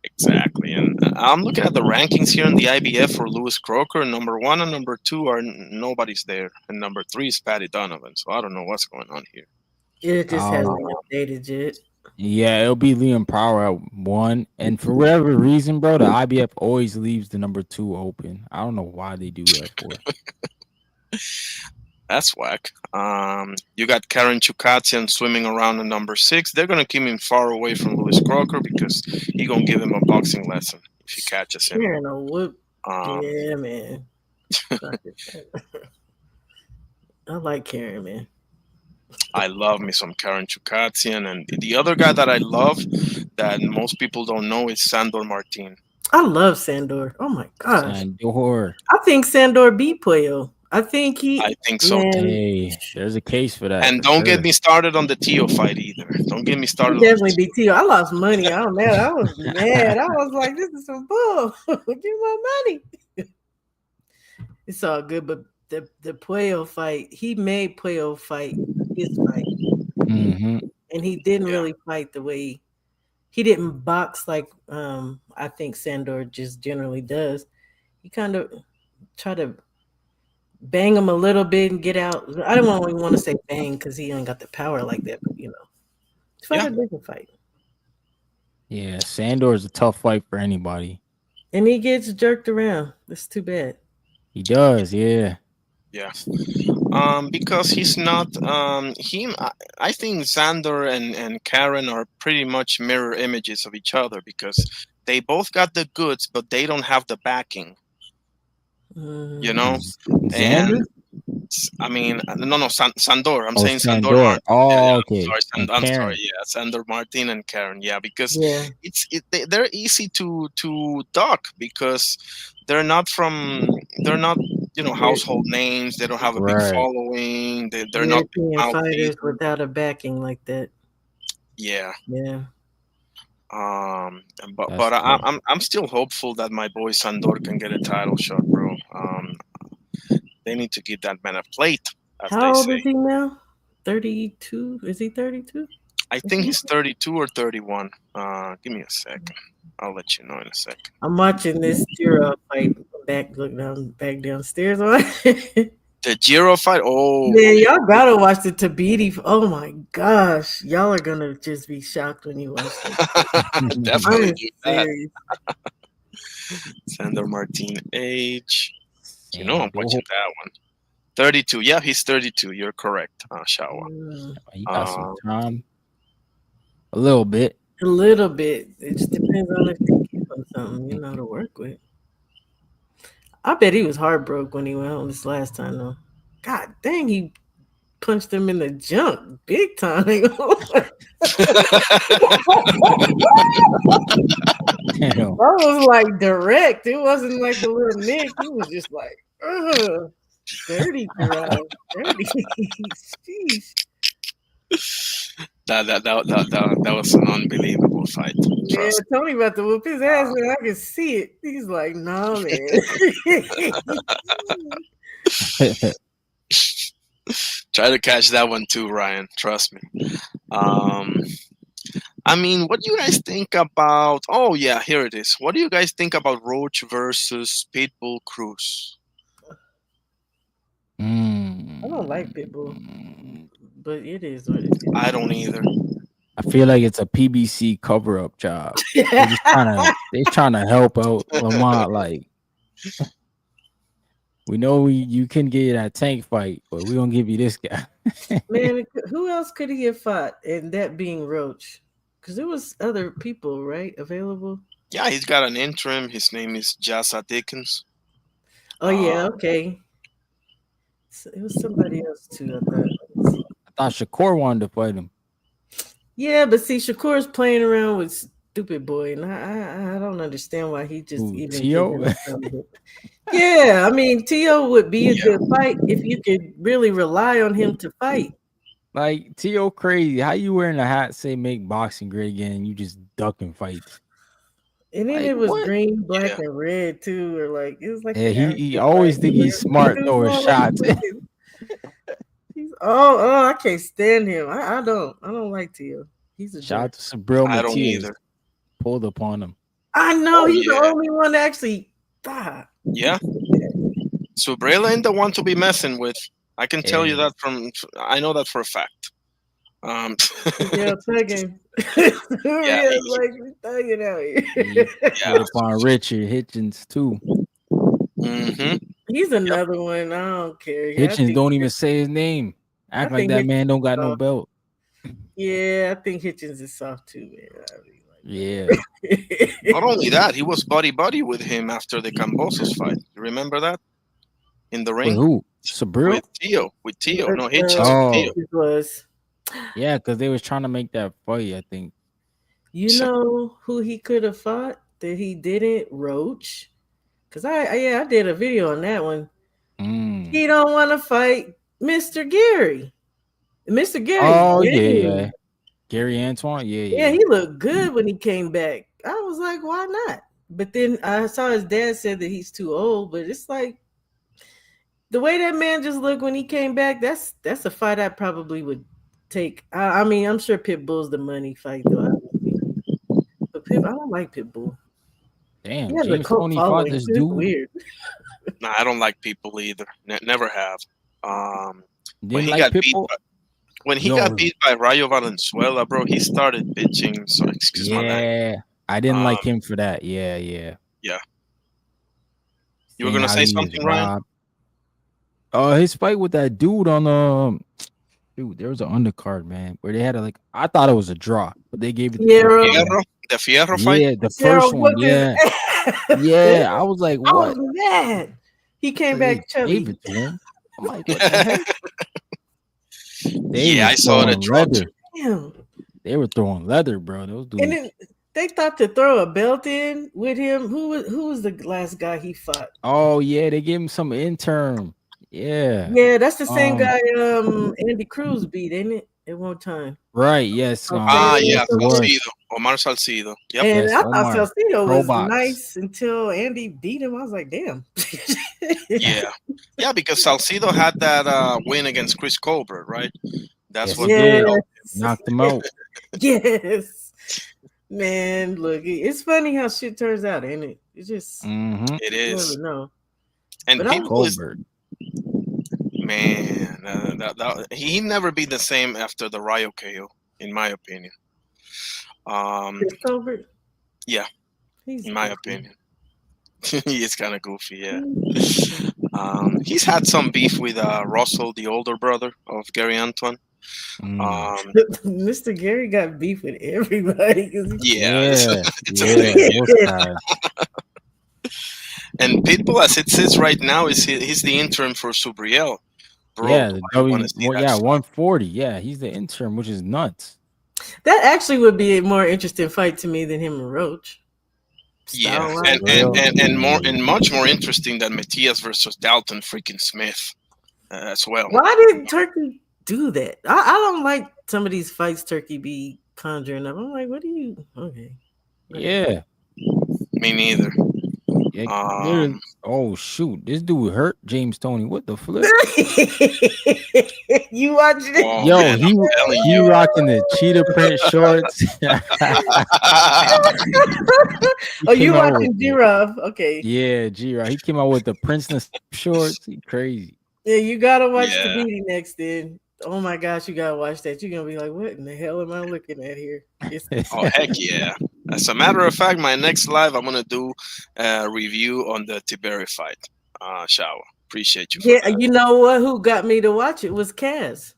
exactly, and I'm looking at the rankings here in the IBF for Lewis Croker. Number 1 and number 2 are nobody's there, and number 3 is Patty Donovan. So I don't know what's going on here. It just hasn't Um, updated yet. yeah, it'll be Liam Power at 1, and for whatever reason, bro, the IBF always leaves the number 2 open. I don't know why they do that for. That's whack. You got Karen Chukatsian swimming around at number 6. They're gonna keep him far away from Lewis Croker because he gonna give him a boxing lesson if he catches him. Karen a whoop. Um, Yeah, man. I like Karen, man. I love me some Karen Chukatsian, and the other guy that I love that most people don't know is Sandor Martin. I love Sandor. Oh my gosh. Sandor. I think Sandor beat Puello. I think I think so. man, Hey, there's a case for that. And for don't sure. get me started on the Tio fight either. Don't get me he started. definitely beat Tio. I lost money. I was mad. I was like, this is some bull. Give me my money. It's all good, but the Puello fight, he made Puello fight his fight. Mhm. And he didn't really fight the way he didn't box like I think Sandor just generally does. He kind of tried to bang him a little bit and get out. I don't even want to say bang because he ain't got the power like that, but fight a different fight. Yeah, Sandor is a tough fight for anybody. And he gets jerked around. That's too bad. He does, yeah. Yeah. Because he's not I think Xander and Karen are pretty much mirror images of each other because they both got the goods, but they don't have the backing. Xander? And I mean, no, Sandor. I'm saying Sandor. Sandor. Oh, okay. I'm sorry. Yeah, Sandor Martin and Karen. Yeah, because they're easy to duck because they're not household names. They don't have a big following. They're not fighters without a backing like that. Yeah. Yeah. But I'm still hopeful that my boy Sandor can get a title shot, bro. They need to give that man a plate. How old is he now? 32? Is he 32? I think he's 32 or 31. Give me a second. I'll let you know in a second. I'm watching this Jiro fight back downstairs. The Jiro fight. Oh, Man, y'all gotta watch the Tabiti. Oh my gosh, y'all are gonna just be shocked when you watch this. definitely I'm do that. serious. Sandor Martin age. You know I'm Sando. watching that one. 32. Yeah, he's 32. You're correct, Shawa. He got some Um, time. A little bit. A little bit. It just depends on if they give him something, to work with. I bet he was heartbroken when he went home this last time, though. God dang, he punched him in the junk big time. Damn. That was like direct. It wasn't like a little nick. He was just like, ugh, dirty girl, dirty. Sheesh. that was an unbelievable fight. Yeah, Trust me. Tony about to whoop his ass, man. I can see it. He's like, nah, man. Try to catch that one too, Ryan. Trust me. I mean, what do you guys think about? Oh yeah, here it is. What do you guys think about Roach versus Pitbull Cruz? I don't like Pitbull, but it is what it is. I don't either. I feel like it's a PBC cover-up job. They're trying to help out Lamont. Like, we know you can get that tank fight, but we gonna give you this guy. Man, who else could he have fought? And that being Roach, because there was other people, right, available. Yeah, he's got an interim. His name is Jassa Dickens. Oh yeah, okay. So it was somebody else too. I thought Shakur wanted to fight him. Yeah, but see, Shakur's playing around with Stupid Boy, and I don't understand why he just even. Tio? Yeah, I mean, Tio would be a good fight if you could really rely on him to fight. Like, Tio crazy. How you wearing a hat say make boxing great again and you just ducking fights? And then Like, it was what? green, black, and red too, or like it was like. Yeah, he always think he's smart throwing shots. I can't stand him. I don't like Tio. He's a Shout out jerk. to Sabril I don't Matias. either. Pulled upon him. I know Oh, he's yeah. the only one that actually thought. Yeah. Subrela ain't the one to be messing with. I can tell you that I know that for a fact. Yeah, thugging. Yeah, like thugging out here. Pulled upon Richard Hitchens too. Mm-hmm. He's another one. I don't care. Hitchens don't even say his name. Act like that man don't got no belt. Yeah, I think Hitchens is soft too, man. Yeah. Not only that, he was buddy with him after the Cambosos fight. You remember that? In the ring? With who? Sabril? With Tio. No, Hitchens Oh. with Tio. It was. Yeah, because they was trying to make that fight, I think. You know who he could have fought that he didn't? Roach. Because I did a video on that one. He don't want to fight Mr. Gary. Mr. Gary. Oh, yeah. Gary Antoine? Yeah, he looked good when he came back. I was like, why not? But then I saw his dad said that he's too old, but it's like the way that man just looked when he came back, that's a fight I probably would take. I mean, I'm sure Pitbull's the money fight though. But I don't like Pitbull. Damn, James Toney fought this dude. Weird. Nah, I don't like people either. Never have. When he got beat by Rayo Valenzuela, bro, he started bitching. So excuse my language. I didn't like him for that. Yeah. You were gonna say something, Ryan? His fight with that dude on dude, there was an undercard, man, where they had I thought it was a draw, but they gave it to the Fierro fight. Yeah, the first one. Yeah, yeah. I was like, what? I was mad. He came back chubby. Gave it to him. I'm like, what the heck? I saw the draw. Damn. They were throwing leather, bro. Those dudes. And then they thought to throw a belt in with him. Who was the last guy he fought? Oh yeah, they gave him some interim. Yeah. Yeah, that's the same guy Andy Cruz beat, ain't it? At one time. Right, yes. Salcido. Omar Salcido. Yep. And Yes, I thought Salcido was Robots. nice until Andy beat him. I was like, damn. Yeah, because Salcido had that win against Chris Colbert, right? That's Yes, what he did. Knocked him out. Yes. Man, look, it's funny how shit turns out, ain't it? It just Mm-hmm. It you is. never know. And But I'm people is, Goldberg. man, he never be the same after the Ryo KO, in my opinion. Chris Colbert. Yeah, He's in my goofy. opinion. He is kind of goofy, yeah. He's goofy. He's had some beef with Russell, the older brother of Gary Antoine. Um, Mr. Gary got beef with everybody. 'Cause yeah, Yeah, it's a thing. yeah, Yeah. those guys. And Pitbull, as it sits right now, he's the interim for Subriel. Bro, Yeah, do the I want to see that? yeah, 140. Yeah, he's the interim, which is nuts. that actually would be a more interesting fight to me than him and Roach. Yeah, Style and, wise. and much more interesting than Matias versus Dalton freaking Smith as well. Why did Turkey do that? I don't like some of these fights Turkey be conjuring up. I'm like, what do you? Okay. Yeah, Me neither. yeah. Um, Oh shoot, this dude hurt James Tony. What the flip? You watching it? oh Yo, man, I'm telling he you. rocking the cheetah print shorts. He Oh, you came out with watching Giraffe? Okay. yeah, G-Rock. He came out with the Princeton shorts. He crazy. Yeah, you gotta watch the Yeah. beauty next then. Oh my gosh, you gotta watch that. You're gonna be like, what in the hell am I looking at here? It's Oh heck yeah! As a matter of fact, my next live I'm gonna do a review on the Tiberi fight. Shower. Appreciate you for yeah, that. you know what? Who got me to watch it was Kaz.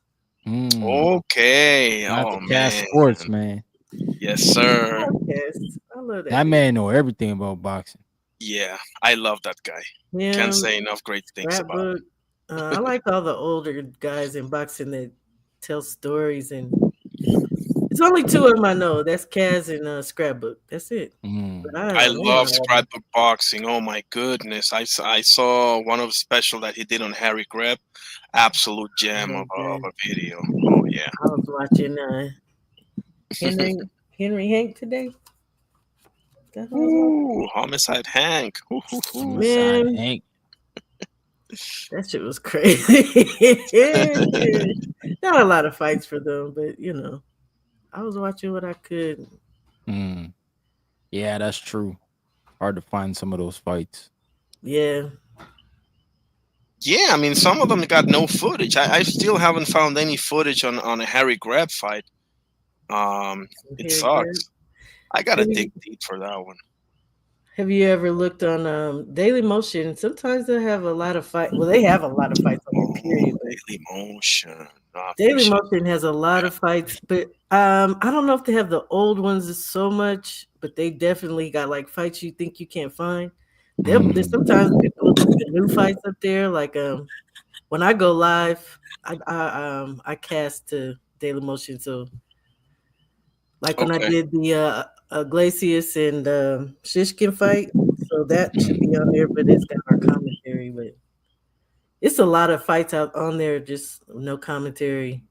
Okay. Not Oh the Cash man. Sports, man. Yes, sir. Kaz. I love that. That dude. man know everything about boxing. Yeah, I love that guy. Can't Him, say enough great things about him. Scrapbook. I like all the older guys in boxing that tell stories, and it's only two of them I know. That's Kaz and Scrapbook. That's it. But I man, love scrapbook boxing. Oh my goodness! I saw one of the special that he did on Harry Greb. Absolute gem of a video. Oh yeah. I was watching Henry Hank today. That's what I was watching. Ooh, Homicide Hank. Ooh, ooh, ooh. Man. Hank. That shit was crazy. Not a lot of fights for them, but you know, I was watching what I could. Yeah, that's true. Hard to find some of those fights. Yeah. Yeah, I mean, some of them got no footage. I still haven't found any footage on a Harry Greb fight. It Harry sucks. I gotta Have you- dig deep for that one. Have you ever looked on Daily Motion? Sometimes they have a lot of fights. Well, they have a lot of fights on there, period. but Daily Motion. Daily Motion has a lot of fights, but I don't know if they have the old ones so much, but they definitely got like fights you think you can't find. There's sometimes people put the new fights up there. Like when I go live, I cast to Daily Motion. So like when I Okay. did the Glacius and Shishkin fight, so that should be on there, but it's got our commentary. But it's a lot of fights out on there, just no commentary.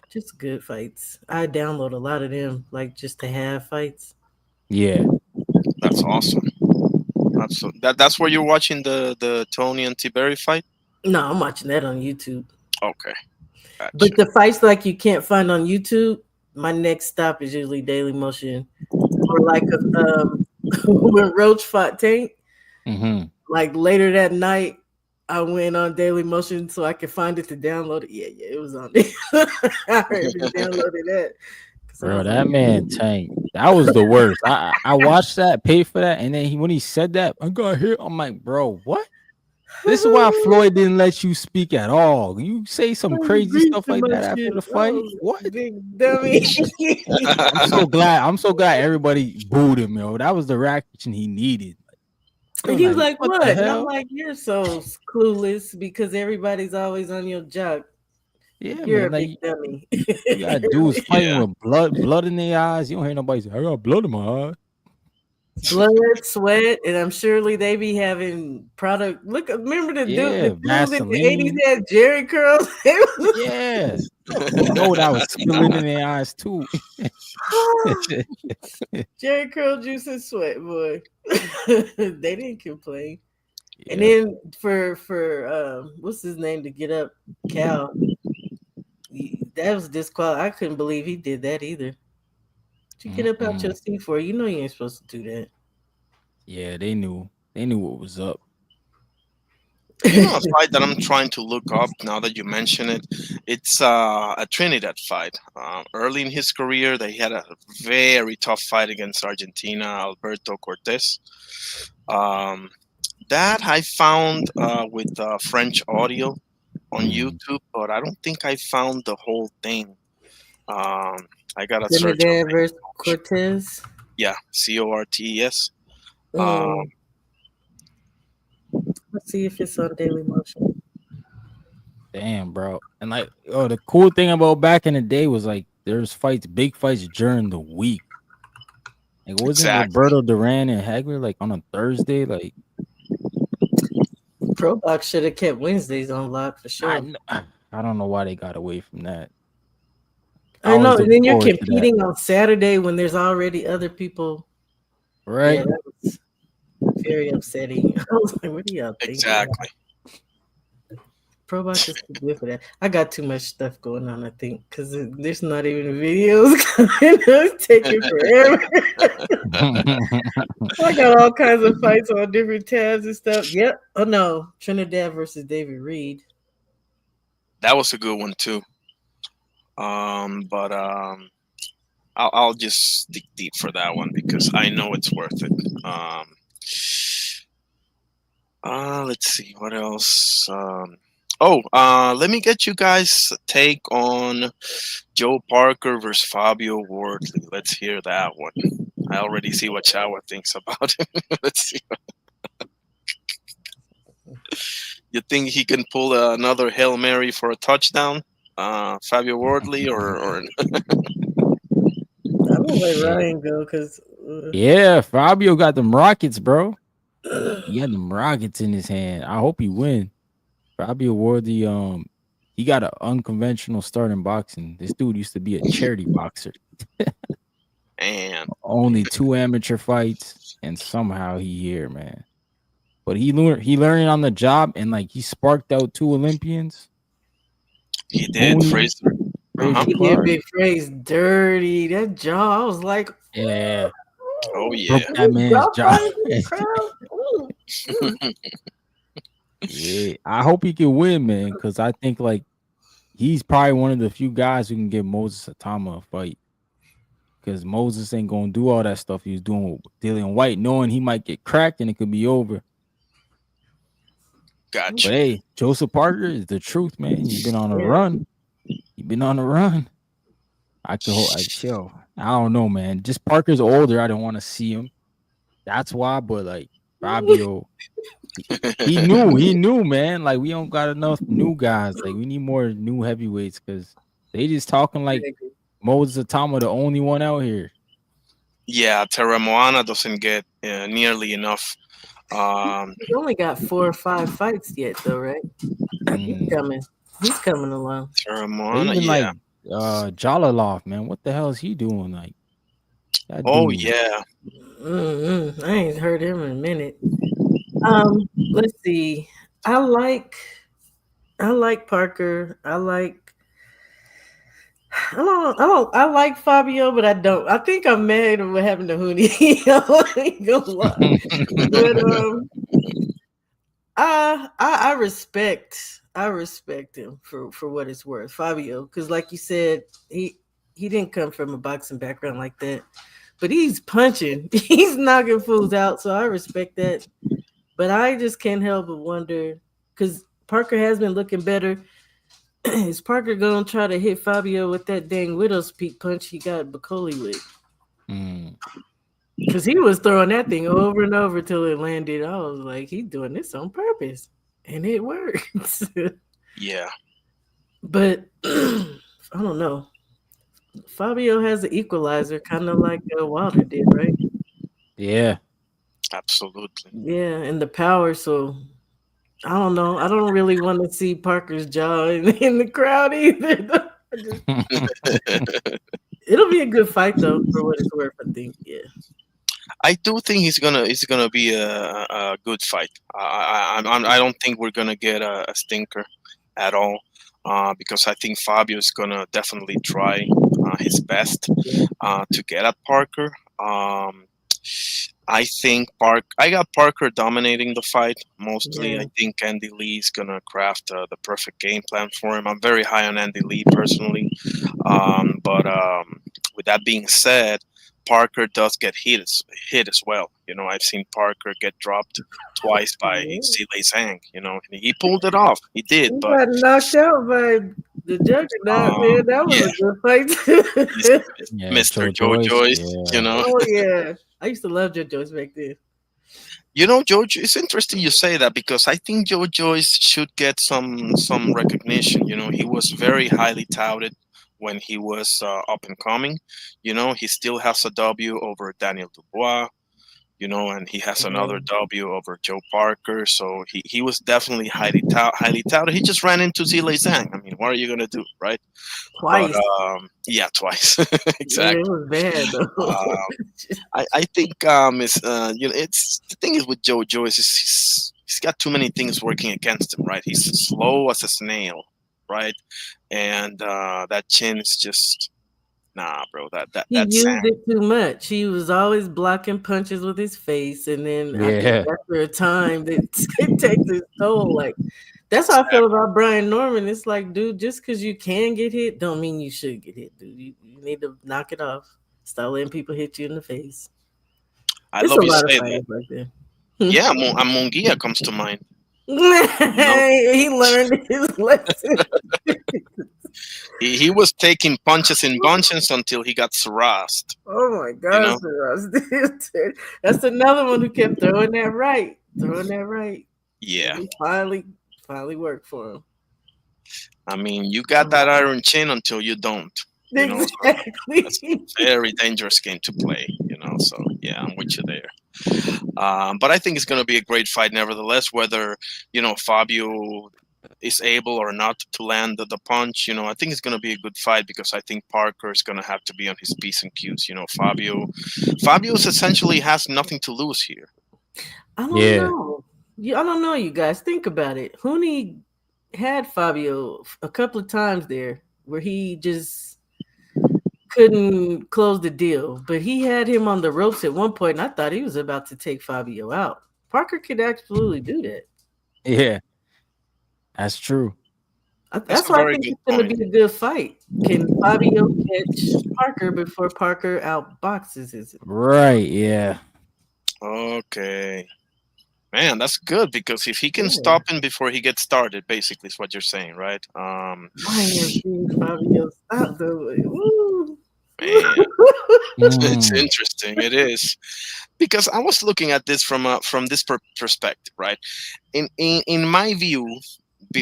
Just good fights. I download a lot of them, like just to have fights. Yeah. That's awesome. That's where you're watching the Tony and Tiberi fight. No, I'm watching that on YouTube. Okay. Gotcha. But the fights like you can't find on YouTube, my next stop is usually Daily Motion. Or like when Roach fought Tank, like later that night, I went on Daily Motion so I could find it to download it. Yeah, it was on there. I already downloaded that. Bro, that man Tank, that was the worst. I watched that, paid for that, and then when he said that, I got hit. I'm like, bro, what? This is why Floyd didn't let you speak at all. You say some crazy stuff like that after the fight. What? Big dummy. I'm so glad everybody booed him, yo. That was the reaction he needed. And he was like, what? the And I'm hell? like, you're so clueless because everybody's always on your job. Yeah, You're man. a big dummy. You got dudes fighting with blood in their eyes. You don't hear nobody say, I got blood in my eye. Blood, sweat, and I'm surely they be having product. Look, remember the dude in the 80s had Jerry curls? Yeah. You know that was spilling in their eyes too. Jerry curl juice and sweat, boy. They didn't complain. Yeah. And then for what's his name to get up, Cal, that was disqualified. I couldn't believe he did that either. you get up out your Mm-mm. seat for? You know you ain't supposed to do Yeah, they knew. They knew what was up. You know, a that. fight that I'm trying to look up now that you mention it. It's a Trinidad fight. Early in his career, they had a very tough fight against Argentina, Alberto Cortes. Um, that I found with French audio on Mm. YouTube, but I don't think I found the whole thing. Um, I gotta search on Trinidad my versus image. Cortez. Yeah, Cortes. Uh, Mm, let's see if it's on Daily Motion. Damn, bro. And like, oh, the cool thing about back in the day was like there's fights, big fights during the week. Like, wasn't exactly. Roberto Duran and Hagler like on a Thursday? Like, Pro Box should have kept Wednesdays on lock for I, sure. kn- I don't know why they got away from that. I I know, always and look then you're forward to that. competing on Saturday when there's already other people. Yeah, Right? that was very upsetting. I was like, what are y'all thinking? Exactly. Pro Box is too good for that. I got too much stuff going on, I think, because there's not even videos coming. It's taking forever. I got all kinds of fights on different tabs and stuff. Yep. Oh no, Trinidad versus David Reed. That was a good one too. But I'll just dig deep for that one because I know it's worth it. Let's see what else. Let me get you guys' take on Joe Parker versus Fabio Wardley. Let's hear that one. I already see what Chawa thinks about it. Let's see. You think he can pull another Hail Mary for a touchdown, Fabio Wardley, or I'm gonna let Yeah. Ryan go because Yeah, Fabio got them rockets, bro. He got them rockets in his hand. I hope he win. Fabio Wardley, he got an unconventional start in boxing. This dude used to be a charity boxer. and Only 2 amateur fights, and somehow he here, man. But he learned on the job, and like he sparked out 2 Olympians. he did Only Fraser. Fraser he did Clark. big phrase dirty. That jaw, I was like, Yeah, Oh yeah. broke that man's jaw. crowd. Yeah, I hope he can win, man, because I think like he's probably one of the few guys who can give Moses Atama a fight. Because Moses ain't gonna do all that stuff he was doing with Dillian White, knowing he might get cracked and it could be over. Gotcha. But hey, Joseph Parker is the truth, man. You've been on a Yeah. run. You've been on a run. I chill. I don't know, man. Just Parker's older. I don't want to see him. That's why. But like Fabio, he knew, man. Like we don't got enough new guys. Like we need more new heavyweights because they just talking like Moses Atama, the only one out here. Yeah, Terra Moana doesn't get nearly enough. He's only got 4 or 5 fights yet, though, right? He's coming. He's coming along. Terra But Moana, even yeah. like Jalalov, man, what the hell is he doing? Like, that Oh dude- yeah. I ain't heard him in a minute. Let's see. I like Parker. I like Fabio, but I don't. I think I'm mad at what happened to Hooney. I ain't gonna lie. But I respect him for what it's worth, Fabio, because like you said, he didn't come from a boxing background like that, but he's punching, he's knocking fools out, so I respect that. But I just can't help but wonder because Parker has been looking better. Is Parker gonna try to hit Fabio with that dang widow's peak punch he got Bacoli with? Because he was throwing that thing over and over till it landed. I was like, he's doing this on purpose, and it works. Yeah. But I don't know. Fabio has the equalizer, kind of like Wilder did, right? Yeah. Absolutely. Yeah, and the power. So I don't know. I don't really want to see Parker's jaw in the crowd either. It'll be a good fight though, for what it's worth. I think. Yeah. I do think it's gonna be a good fight. I don't think we're gonna get a stinker at all, because I think Fabio is gonna definitely try his best to get at Parker. I think I got Parker dominating the fight mostly. Yeah. I think Andy Lee's gonna craft the perfect game plan for him. I'm very high on Andy Lee personally, but with that being said, Parker does get hit as well. You know, I've seen Parker get dropped twice by Yeah. Zhilei Zhang. You know, and he pulled it off. He did, He but got knocked out by the juggernaut, man. That was yeah, a good fight. Yeah, Mr. Joe Joe Joyce. Joyce. Yeah. You know, Oh yeah, I used to love Joe Joyce back then. you know, George, it's interesting you say that because I think Joe Joyce should get some recognition. You know, he was very highly touted when he was up and coming. You know, he still has a W over Daniel Dubois. You know, and he has another Mhm. W over Joe Parker. So he was definitely highly touted. He just ran into Zhilei Zhang. I mean, what are you gonna do, right? But Twice. yeah, twice Yeah, it exactly. was bad though. Um, I think it's you know it's the thing is with Joe Joyce is he's got too many things working against him, right? He's slow as a snail, right? And that chin is just nah, bro. He That's used it too much. He was always blocking punches with his face, and then I think Yeah. after a time, it takes its toll. Like that's how I feel about Brian Norman. It's like, dude, just because you can get hit, don't mean you should get hit, dude. You need to knock it off. Stop letting people hit you in the face. I It's love a you lot of say fighters that. like that. Yeah, Munguia comes to mind. He learned his lesson. He was taking punches in bunches until he got harassed. Oh my You gosh, know? that's another one who kept throwing that right. Yeah. And it finally worked for him. I mean, you got that iron chin until you don't. You know, so Exactly. that's a very dangerous game to play. You know, so yeah, I'm with you there. But I think it's going to be a great fight, nevertheless. Whether you know Fabio is able or not to land the punch, you know, I think it's going to be a good fight because I think Parker is going to have to be on his P's and Q's. You know, Fabio's essentially has nothing to lose here. I don't Yeah. know. I don't know, you guys. Think about it. Hooney had Fabio a couple of times there where he just couldn't close the deal, but he had him on the ropes at one point, and I thought he was about to take Fabio out. Parker could absolutely do that. Yeah. That's true. That's why I think it's going to be a good fight. Can Fabio catch Parker before Parker outboxes him? Right. Yeah. Okay. Man, that's good because if he can stop him before he gets started, basically is what you're saying, right? I have seen Fabio stop though. Woo. Man, it's interesting. It is because I was looking at this from this perspective, right? In my view,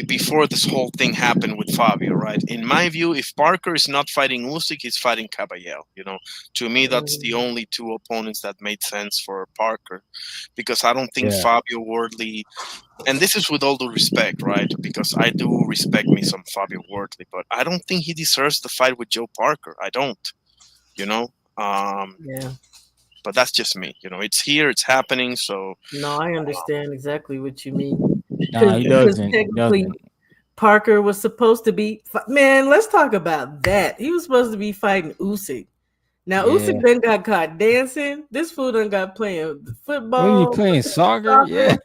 before this whole thing happened with Fabio, right? In my view, if Parker is not fighting Usyk, he's fighting Caballero. You know, to me, that's the only two opponents that made sense for Parker, because I don't think Fabio Wardley, and this is with all due respect, right? Because I do respect me some Fabio Wardley, but I don't think he deserves the fight with Joe Parker. I don't, you know. Yeah. But that's just me. You know, it's here, it's happening. So no, I understand exactly what you mean. No, he doesn't. Technically, Parker was supposed to be. Man, let's talk about that. He was supposed to be fighting Usyk. Now Usyk then got caught dancing. This fool done got playing football. What are you playing soccer? Yeah.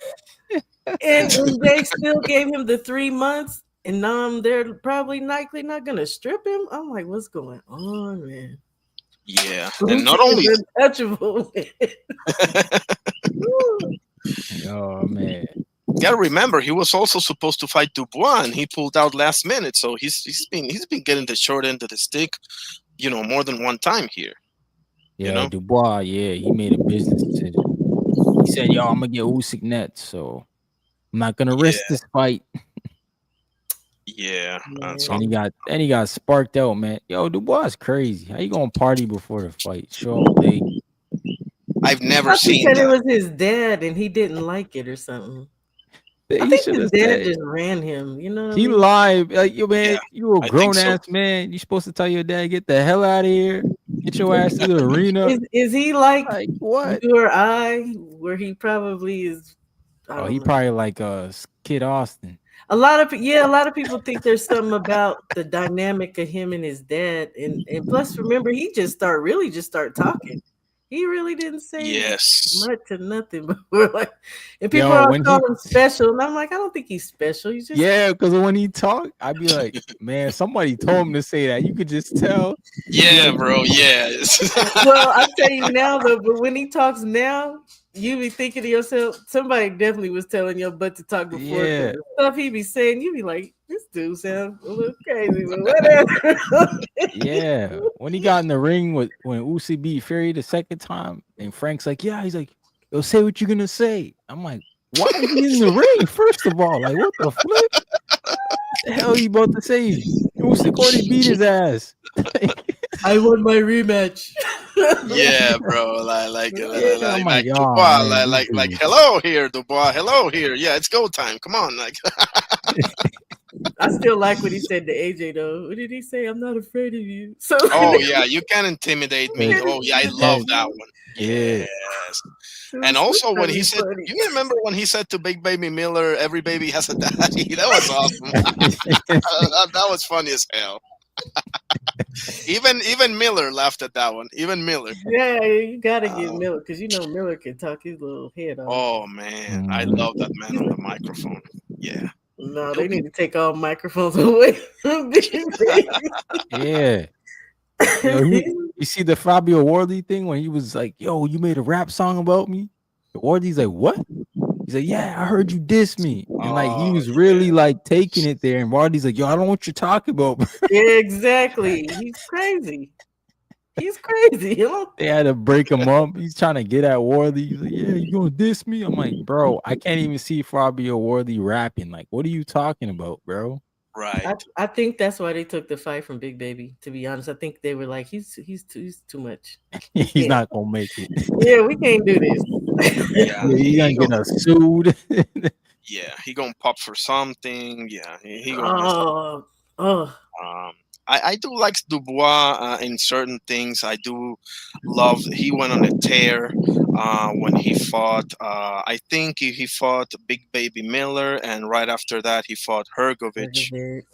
and they still gave him the 3 months, and they're probably likely not gonna strip him. I'm like, what's going on, man? Yeah, and not only untouchable. Oh man. You gotta remember, he was also supposed to fight Dubois, and he pulled out last minute. So he's been getting the short end of the stick, you know, more than one time here. Yeah, you know? Dubois. Yeah, he made a business decision. He said, "Yo, I'm gonna get Usyk next, so I'm not gonna risk this fight." Yeah, and he got sparked out, man. Yo, Dubois is crazy. How you gonna party before the fight? Show up late. I've never seen that. It was his dad, and he didn't like it or something. I think his dad just ran him. You know, he lied. Like, yo, man, you a grown ass man. You supposed to tell your dad, get the hell out of here. Get your ass to the arena. Is he like what? you or I, where he probably is I Oh, don't he know. probably like Kid Austin. A lot of people think there's something about the dynamic of him and his dad, and plus, remember, he just start talking. He really didn't say Yes. much to nothing before, like, and people Yo, all when he call him special, and I'm like, I don't think he's special. He's just yeah, because when he talked, I'd be like, man, somebody told him to say that. You could just tell. He'd be Yeah, like, bro. Yes. well. I tell you now though, but when he talks now, you be thinking to yourself, somebody definitely was telling your butt to talk before because yeah, the stuff he be saying, you be like, this dude sounds a little crazy, but whatever. yeah. When he got in the ring with when Usyk beat Fury the second time, and Frank's like, yeah, he's like, yo, say what you're gonna say. I'm like, why is he in the ring? First of all, like, what the flip? The hell you about to say? Usyk already beat his ass. I want my rematch. Yeah, bro. Yeah, I'm like, oh Dubois. man, this Like, dude. hello here, Dubois. Hello here. Yeah, it's go time. Come on. Like, I still like what he said to AJ though. What did he say? I'm not afraid of you. So oh yeah, you can intimidate me. Oh yeah, I love that one. Yeah. Yes. it And was also when he really said, funny. you remember when he said to Big Baby Miller, "Every baby has a daddy." That was awesome. That was funny as hell. Even Miller laughed at that one. Even Miller. Yeah, you gotta get Uh, Miller because you know Miller can talk his little head off. oh man, I Mhm. love that man on the microphone. Yeah. No, He'll they be need to take all microphones away from Big Baby. Yeah. Yo, you see the Fabio Wardley thing when he was like, yo, you made a rap song about me? Wardley's like, what? He's like, yeah, I heard you diss me. And like he oh was really like taking it there. And Wardley's like, yo, I don't know what you're talking about. Yeah, exactly. He's crazy. He's crazy. You know? They had to break him up. He's trying to get at Wardley. He's like, yeah, you gonna diss me? I'm like, bro, I can't even see Fabio Wardley rapping. Like, what are you talking about, bro? right. I think that's why they took the fight from Big Baby. To be honest, I think they were like, he's too much. We He's can't. not gonna make it. Yeah, we can't do this. Yeah, Yeah, he's he gonna gon' get us sued. yeah, he gonna pop for something. Yeah, he gonna mess. Oh, oh, Um, I do like Dubois in certain things. I do love. He went on a tear when he fought. I think he fought Big Baby Miller, and right after that he fought Hergovich,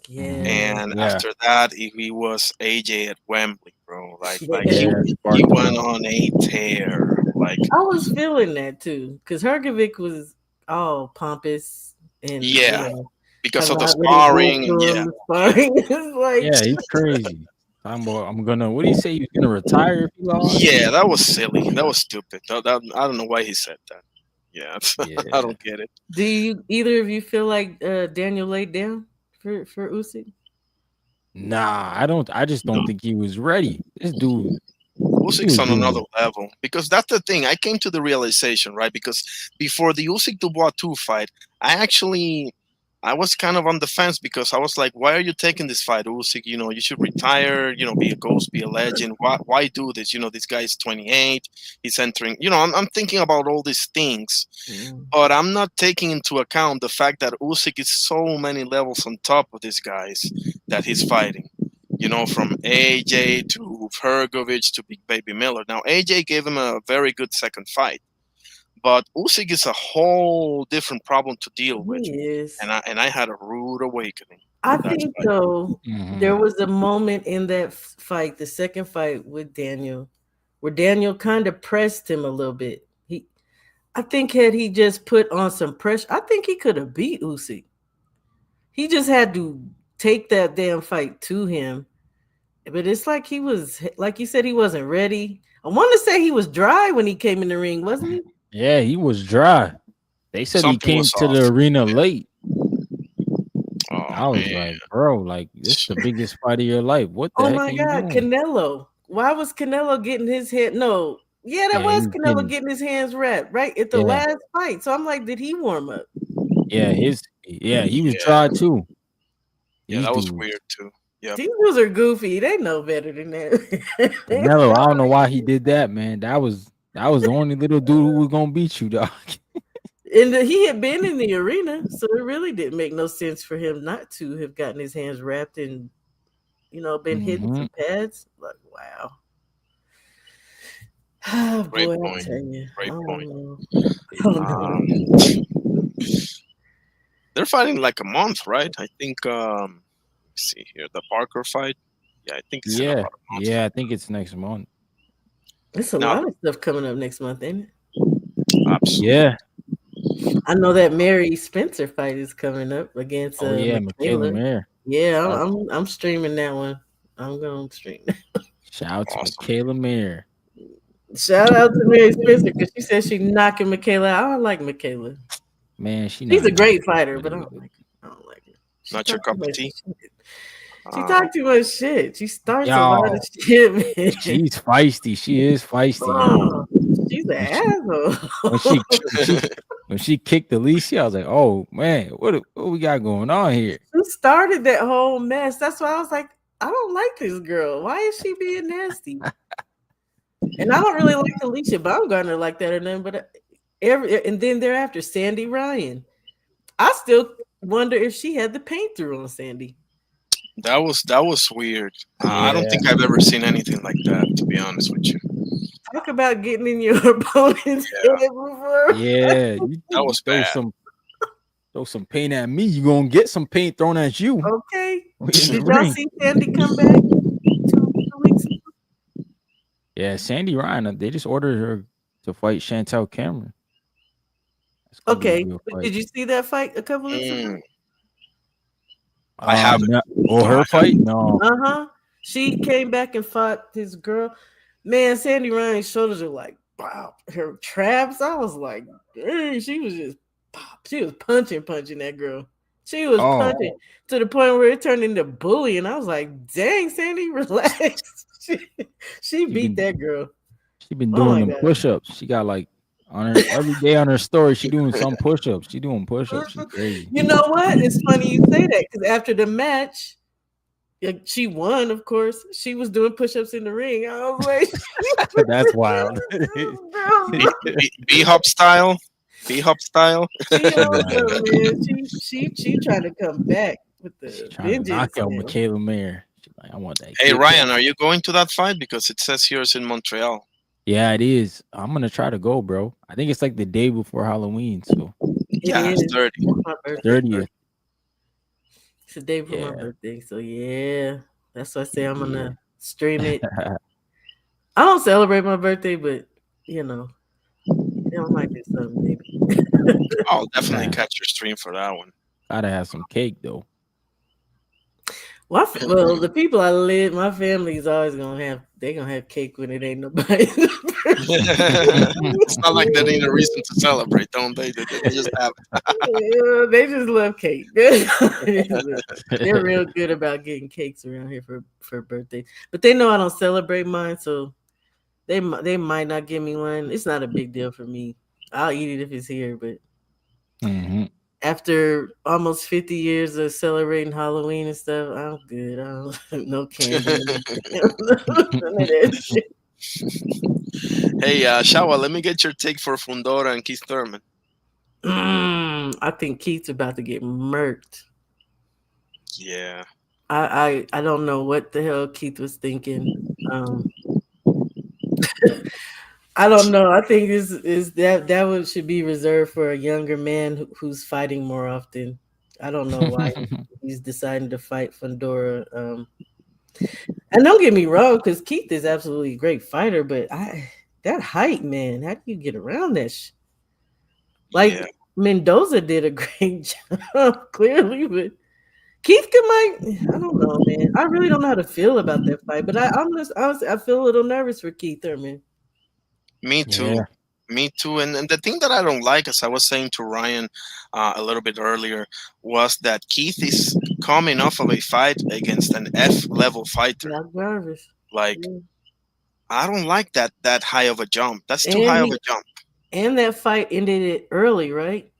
yeah, and Yeah, after that he was AJ at Wembley, bro. Like yeah. yeah, he sparked it went up. on a tear. Like I was feeling that too because Hergovic was all pompous and yeah, because talking of the about what he went sparring and through yeah, in the sparring. It's like, Yeah, he's crazy. I'm gonna. What do you say? He's gonna retire if he lost? yeah, that was silly. That was stupid. I don't know why he said that. Yeah, I Yeah. don't get it. do you either of you feel like Daniel laid down for Usyk? Nah, I don't. I just don't think he was ready. This dude, he Usyk's was on another doing. level because that's the thing. I came to the realization, right? Because before the Usyk Dubois 2 fight, I was kind of on the fence because I was like, why are you taking this fight, Usyk? You know, you should retire. You know, be a ghost, be a legend. Why do this? You know, this guy's 28. He's entering. You know, I'm thinking about all these things, but I'm not taking into account the fact that Usyk is so many levels on top of these guys that he's fighting. You know, from AJ to Hergovich to Big Baby Miller. Now, AJ gave him a very good second fight, but Usyk is a whole different problem to deal with, He is. and I had a rude awakening I with that think fight. though Mhm. there was a moment in that fight, the second fight with Daniel, where Daniel kind of pressed him a little bit. I think had he just put on some pressure, I think he could have beat Usyk. He just had to take that damn fight to him. But it's like he was, like you said, he wasn't ready. I want to say he was dry when he came in the ring, wasn't he? Yeah, he was dry. They said he Something came was to off. the arena late. Oh I was man, like, bro, like this is the biggest fight of your life. What the Oh heck are my you God, doing? Canelo. Why was Canelo getting his head? No, yeah, that Yeah, he was was Canelo getting. getting his hands wrapped right at the Yeah, last fight. So I'm like, did he warm up? yeah, he was yeah, dry too. yeah, These that was dudes. weird too. Yep. These dudes are goofy. They know better than that. Canelo, I don't know why he did that, man. That was the only little dude who was gonna beat you, dog. And he had been in the arena, so it really didn't make no sense for him not to have gotten his hands wrapped and been hitting Mhm. some pads. Like, wow. Oh Great boy, I point. tell you, I Great don't point. know. I don't know. Um, They're fighting like a month, right? I think. Let's see here, the Parker fight. Yeah, I think it's in Yeah, about a month. yeah. I think it's next month. It's a Now, lot of stuff coming up next month, ain't it? absolutely. Yeah. I know that Mary Spencer fight is coming up against Oh yeah, Michaela Michaela. Mayer. Yeah, Shout, I'm streaming that one. I'm gonna stream. shout out to Awesome. Michaela Mayer. Shout out to Mary Spencer because she said she knocking Michaela out. I don't like Michaela. Man, she She's not a great knocking fighter, but I anybody don't out. like her. I don't like her. She Not your talk too cup of much tea. shit. She Uh, talk too much shit. She starts a lot of Y'all, shit, man. she's feisty. She is feisty, y'all. Oh, she's an When she when asshole. she when she when she kicked Alicia, I was like, oh man, what we got going on here? Who started that whole mess? That's why I was like, I don't like this girl. Why is she being nasty? And I don't really like Alicia Baumgartner like that or nothing, but and then thereafter, Sandy Ryan. I still wonder if she had the paint through on Sandy. that was weird. I don't Yeah, think I've ever seen anything like that, to be honest with you. Talk about getting in your opponent's Yeah, head before. yeah. You, that you was bad. throw some paint at me, you gonna get some paint thrown at you. Okay. We in the Did y'all ring. see Sandy come back 2 weeks ago? Yeah, Sandy Ryan. They just ordered her to fight Chantel Cameron. That's gonna be a Okay. real But fight. did you see that fight a couple weeks ago? Mm, I haven't. No, Her I fight? No. Uh-huh. She came back and fought this girl. Man, Sandy Ryan's shoulders are like, wow. Her traps, I was like, dang, she was just pop. She was punching that girl. She was Oh, punching to the point where it turned into bullying. I was like, dang, Sandy, relax. she she beat been that girl. she been Oh doing my them god. push-ups. She got like on her every day on her story. She doing some push-ups. She doing push-ups. She crazy. You know what? It's funny you say that because after the match, she won, of course. She was doing push-ups in the ring. I was like, That's wild. B hop style. B hop style. She knows Nah, her, man. She trying to come back with she the trying to knock vengeance, out man. Michaela Mayer. She's like, I want that. Hey kick. Ryan, are you going to that fight? Because it says here it's in Montreal. Yeah, it is. I'm gonna try to go, bro. I think it's like the day before Halloween, so Yeah, It it's is. 30. It's my birthday. 30th. It's the day before my Yeah. birthday. So yeah. That's why I say I'm gonna stream it. I don't celebrate my birthday, but you know, I might do something maybe. I'll definitely Yeah. catch your stream for that one. Gotta have some cake though. Well, the people I live, my family's always gonna have cake when it ain't nobody. It's not like they need a reason to celebrate, don't they? They just have it. Yeah, they just love cake. They're real good about getting cakes around here for birthdays, but they know I don't celebrate mine, so they might not give me one. It's not a big deal for me. I'll eat it if it's here, but Mhm. after almost 50 years of celebrating Halloween and stuff, I'm good. I don't no candy. None of that shit. Hey, Shawa, let me get your take for Fundora and Keith Thurman. I think Keith's about to get murked. Yeah. I don't know what the hell Keith was thinking. I don't know. I think this is that one should be reserved for a younger man who's fighting more often. I don't know why he's deciding to fight Fundora. And don't get me wrong, because Keith is absolutely a great fighter, but that height, man, how do you get around that? Like Yeah. Mendoza did a great job, clearly, but Keith I don't know, man. I really don't know how to feel about that fight, but I feel a little nervous for Keith Thurman. Me too. Yeah. Me too. And the thing that I don't like, as I was saying to Ryan a little bit earlier, was that Keith is coming off of a fight against an F level fighter. Not nervous. Like, Yeah. I don't like that high of a jump. That's too And high of a jump. And that fight ended it early, right?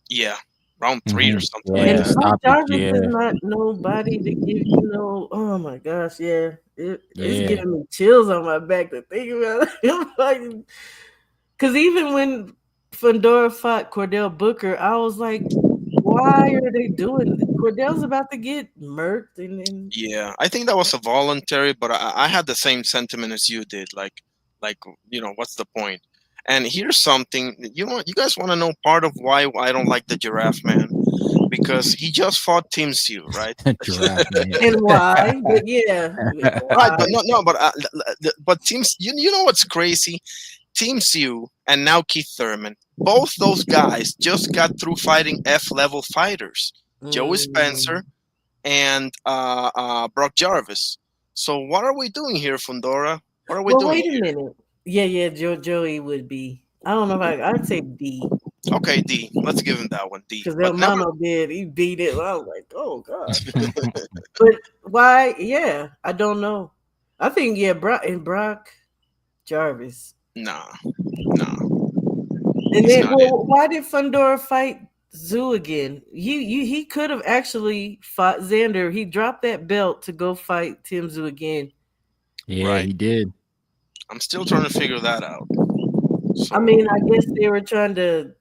Yeah. Round 3 or Mhm. something Yeah, like And that. stop it. Jarvis Yeah. is not nobody to give oh my gosh, yeah. It's Yeah. giving me chills on my back to think about it. Because even when Fundora fought Cordell Booker, I was like, why are they doing this? Cordell's about to get murked and Yeah, I think that was a voluntary, but I had the same sentiment as you did. Like, what's the point? And here's something you guys want to know part of why I don't like the Giraffe Man. because he just fought Tim Sue, right? Giraffe man. And why? But yeah, Right, why? but no, but Teams. You know what's crazy? Team Sue and now Keith Thurman. Both those guys just got through fighting F-level fighters, Joey Mm. Spencer and Brock Jarvis. So what are we doing here, Fundora? What are we Well, doing wait a here? minute. Yeah, Joey would be. I don't know if I'd say D Okay, D. Let's give him that one, D. because But El never. Mono did. He beat it. I was like, oh god. But why? Yeah, I don't know. I think Brock Jarvis. Nah, nah. And He's then, not it. well, why did Fundora fight Zoo again? He could have actually fought Xander. He dropped that belt to go fight Tim Zoo again. Yeah, Right. he did. I'm still trying to figure that out. So, I mean, I guess they were trying to.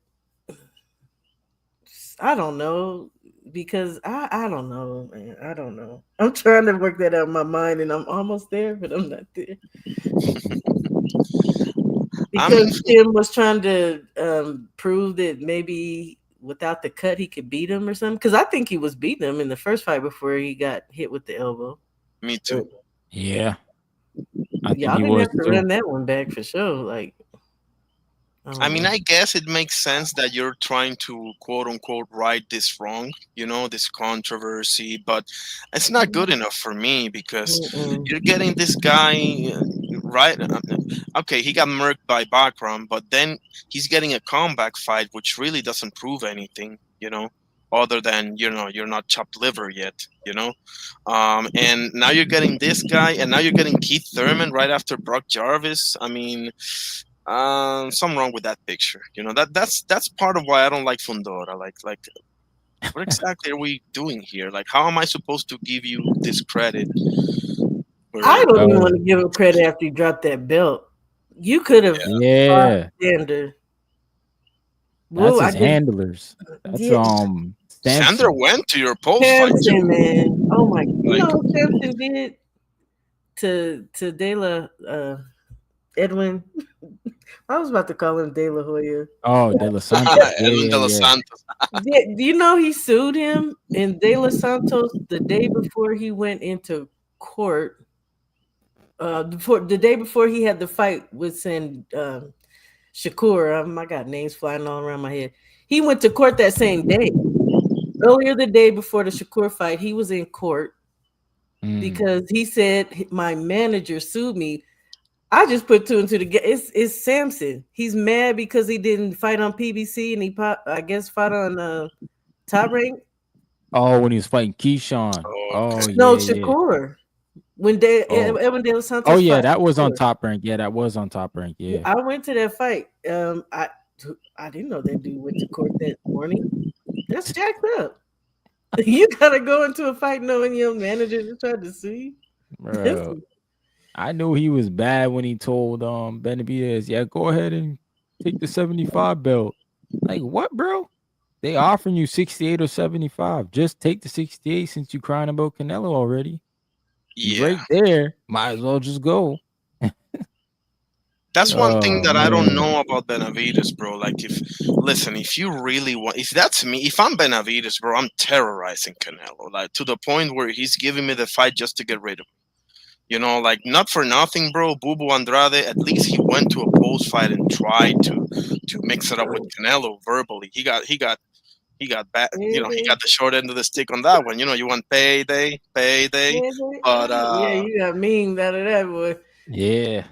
I don't know because I don't know, man. I don't know. I'm trying to work that out in my mind, and I'm almost there, but I'm not there I mean, because Tim was trying to prove that maybe without the cut he could beat him or something. Because I think he was beating him in the first fight before he got hit with the elbow. me too. Yeah, I think Y'all he didn't was have to too. run that one back for sure. Like, I mean, know. I guess it makes sense that you're trying to quote unquote right this wrong, this controversy, but it's not good enough for me because Mm-mm. you're getting this guy right. Okay, he got murked by Bakram, but then he's getting a comeback fight, which really doesn't prove anything, other than you're not chopped liver yet. And now you're getting this guy, and now you're getting Keith Thurman right after Brock Jarvis. I mean, something wrong with that picture. That's part of why I don't like Fundora. Like, what exactly are we doing here? Like, how am I supposed to give you this credit? I don't even Oh, want to give him credit after he dropped that belt. You could have fought yeah, Xander. that's Whoa, I his just handlers. That's yeah, Sander Samson. went to your post fight. Samson, man. Oh my, you Like, know what Samson did to De La Edwin. I was about to call him De La Hoya. Oh, De Los Santos. Yeah, Edwin yeah, De Los yeah. Santos. Do you know he sued him in De Los Santos the day before he went into court? Before the day before he had the fight with Shakur. I got names flying all around my head. He went to court that same day. Earlier the day before the Shakur fight, he was in court because he said my manager sued me. I just put two and two together. It's Samson. He's mad because he didn't fight on PBC and I guess fought on Top Rank. Oh, when he was fighting Keyshawn. Oh, Oh, okay. No, yeah, yeah. Shakur. When Oh. Evan De Los Santos. Oh, yeah, fought that was on Shakur. Top Rank. Yeah, that was on Top Rank. Yeah. I went to that fight. I didn't know that dude went to court that morning. That's jacked up. You gotta go into a fight knowing your manager just tried to sue you. Bro, I knew he was bad when he told Benavidez, yeah, go ahead and take the 75 belt. Like, what, bro? They offering you 68 or 75. Just take the 68 since you crying about Canelo already. You right there. Might as well just go. That's one thing that I don't man. know about Benavidez, bro. Like, if you really want, if that's me, if I'm Benavidez, bro, I'm terrorizing Canelo, like to the point where he's giving me the fight just to get rid of him. Like, not for nothing, bro. Bubu Andrade, at least he went to a post fight and tried to mix it up with Canelo verbally. He got bad. He got the short end of the stick on that one. You want payday, but yeah, you got mean out of that boy. Yeah.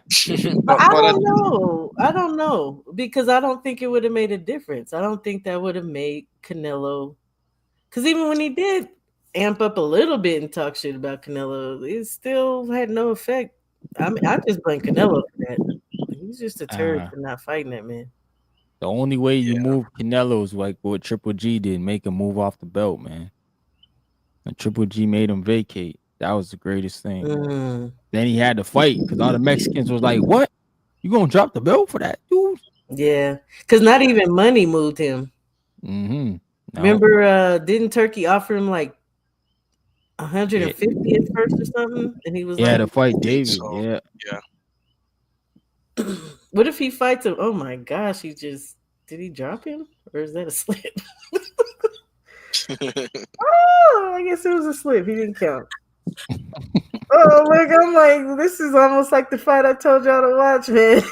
But I don't know because I don't think it would have made a difference. I don't think that would have made Canelo, because even when he did amp up a little bit and talk shit about Canelo, it still had no effect. I mean, I just blame Canelo for that. He's just a turd for not fighting that man. The only way you move Canelo is like what Triple G did, make him move off the belt, man. And Triple G made him vacate. That was the greatest thing. Then he had to fight because all the Mexicans was like, what? You gonna drop the belt for that, dude? Yeah, because not even money moved him. No. Remember, didn't Turkey offer him like 150 at first or something? And he was like, to fight David. So, yeah. What if he fights him? Oh my gosh, did he drop him? Or is that a slip? Oh, I guess it was a slip. He didn't count. Oh, look, I'm like, this is almost like the fight I told y'all to watch, man.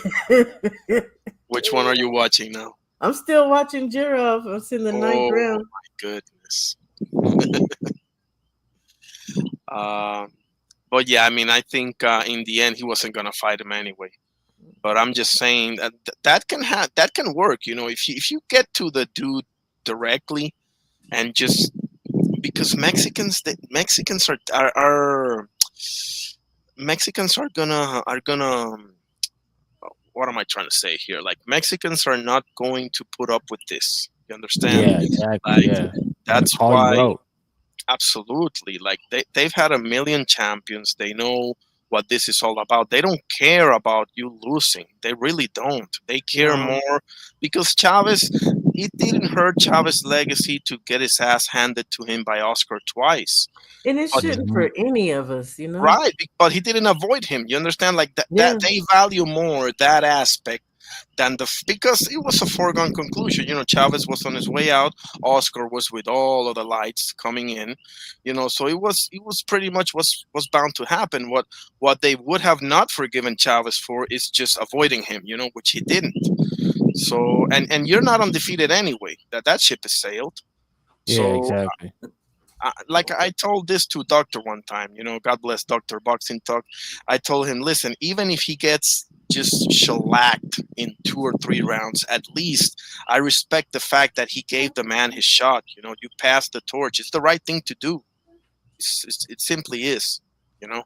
Which one are you watching now? I'm still watching Jirov. I'm in the ninth Oh round. my goodness. But yeah, I mean, I think in the end he wasn't gonna fight him anyway. But I'm just saying that that can work. You know, if you get to the dude directly and just because Mexicans are Mexicans are gonna what am I trying to say here? Like Mexicans are not going to put up with this. You understand? Yeah, exactly. Like Yeah. Gonna that's call you why out. absolutely. Like they've had a million champions. They know what this is all about. They don't care about you losing. They really don't. They care No. more because Chavez, it didn't hurt Chavez's legacy to get his ass handed to him by Oscar twice. And it But shouldn't Mhm. for any of us, you know? right, but he didn't avoid him. You understand? Like Yeah. that they value more that aspect than because it was a foregone conclusion. You know, Chavez was on his way out. Oscar was with all of the lights coming in. You know, so it was pretty much was bound to happen. What they would have not forgiven Chavez for is just avoiding him. You know, which he didn't. So and you're not undefeated anyway. That ship has sailed. Yeah, So exactly. like I told this to Doctor one time, you know, God bless Doctor Boxing Talk. I told him, listen, even if he gets just shellacked in 2 or 3 rounds, at least I respect the fact that he gave the man his shot. You know, you passed the torch. It's the right thing to do. It simply is. You know.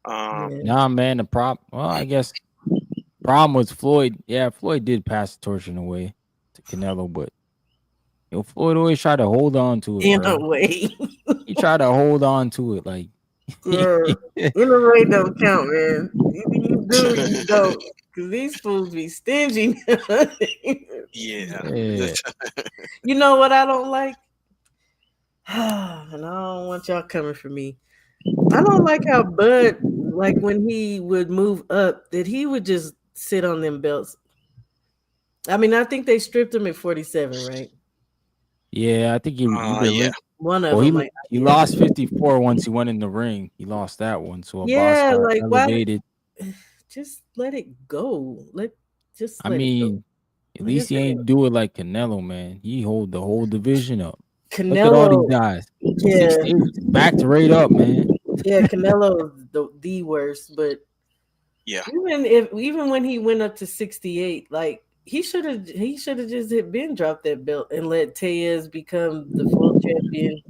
Yeah. Nah, man. The problem. Well, I guess problem was Floyd. Yeah, Floyd did pass the torch in a way to Canelo, but Floyd always tried to hold on to it, In a bro. way. He tried to hold on to it, like. Yeah. In a way don't count, man. Either you do or you don't. Because these fools be stingy. Yeah. Yeah. You know what I don't like? And I don't want y'all coming for me. I don't like how Bud, like when he would move up, that he would just sit on them belts. I mean, I think they stripped him at 47, right? Yeah, I think he either Yeah. One of well, them might he not be lost that. 54 once he went in the ring. He lost that one, so Yeah, Abasar like why? elevated. Just let it go. Just I let it go. mean, at Like I least he said, ain't do it like Canelo, man. He hold the whole division up. Look at all these Canelo, guys. yeah, 68 backed right up, man. yeah, Canelo is the worst. But Yeah. even when he went up to 68, like he should have just hit been dropped that belt and let Tellez become the full champion.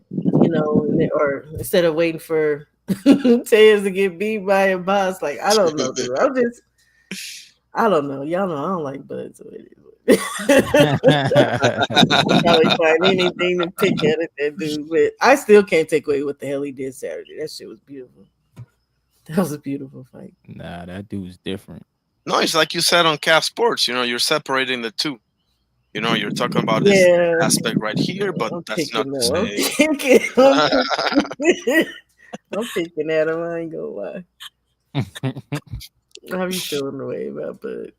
You know, or instead of waiting for Tellez to get beat by a boss. Like I don't know, dude. I don't know. Y'all know I don't like Bud, so it is. I'll probably find anything to pick at it, that dude. But I still can't take away what the hell he did Saturday. That shit was beautiful. That was a beautiful fight. Nah, that dude's different. No, it's like you said on CAF Sports. You know, you're separating the two. You know, you're talking about this Yeah, aspect right here, but I'm that's not picking to them. say. I'm picking at him. I ain't gonna lie. I be feeling the way about Bud.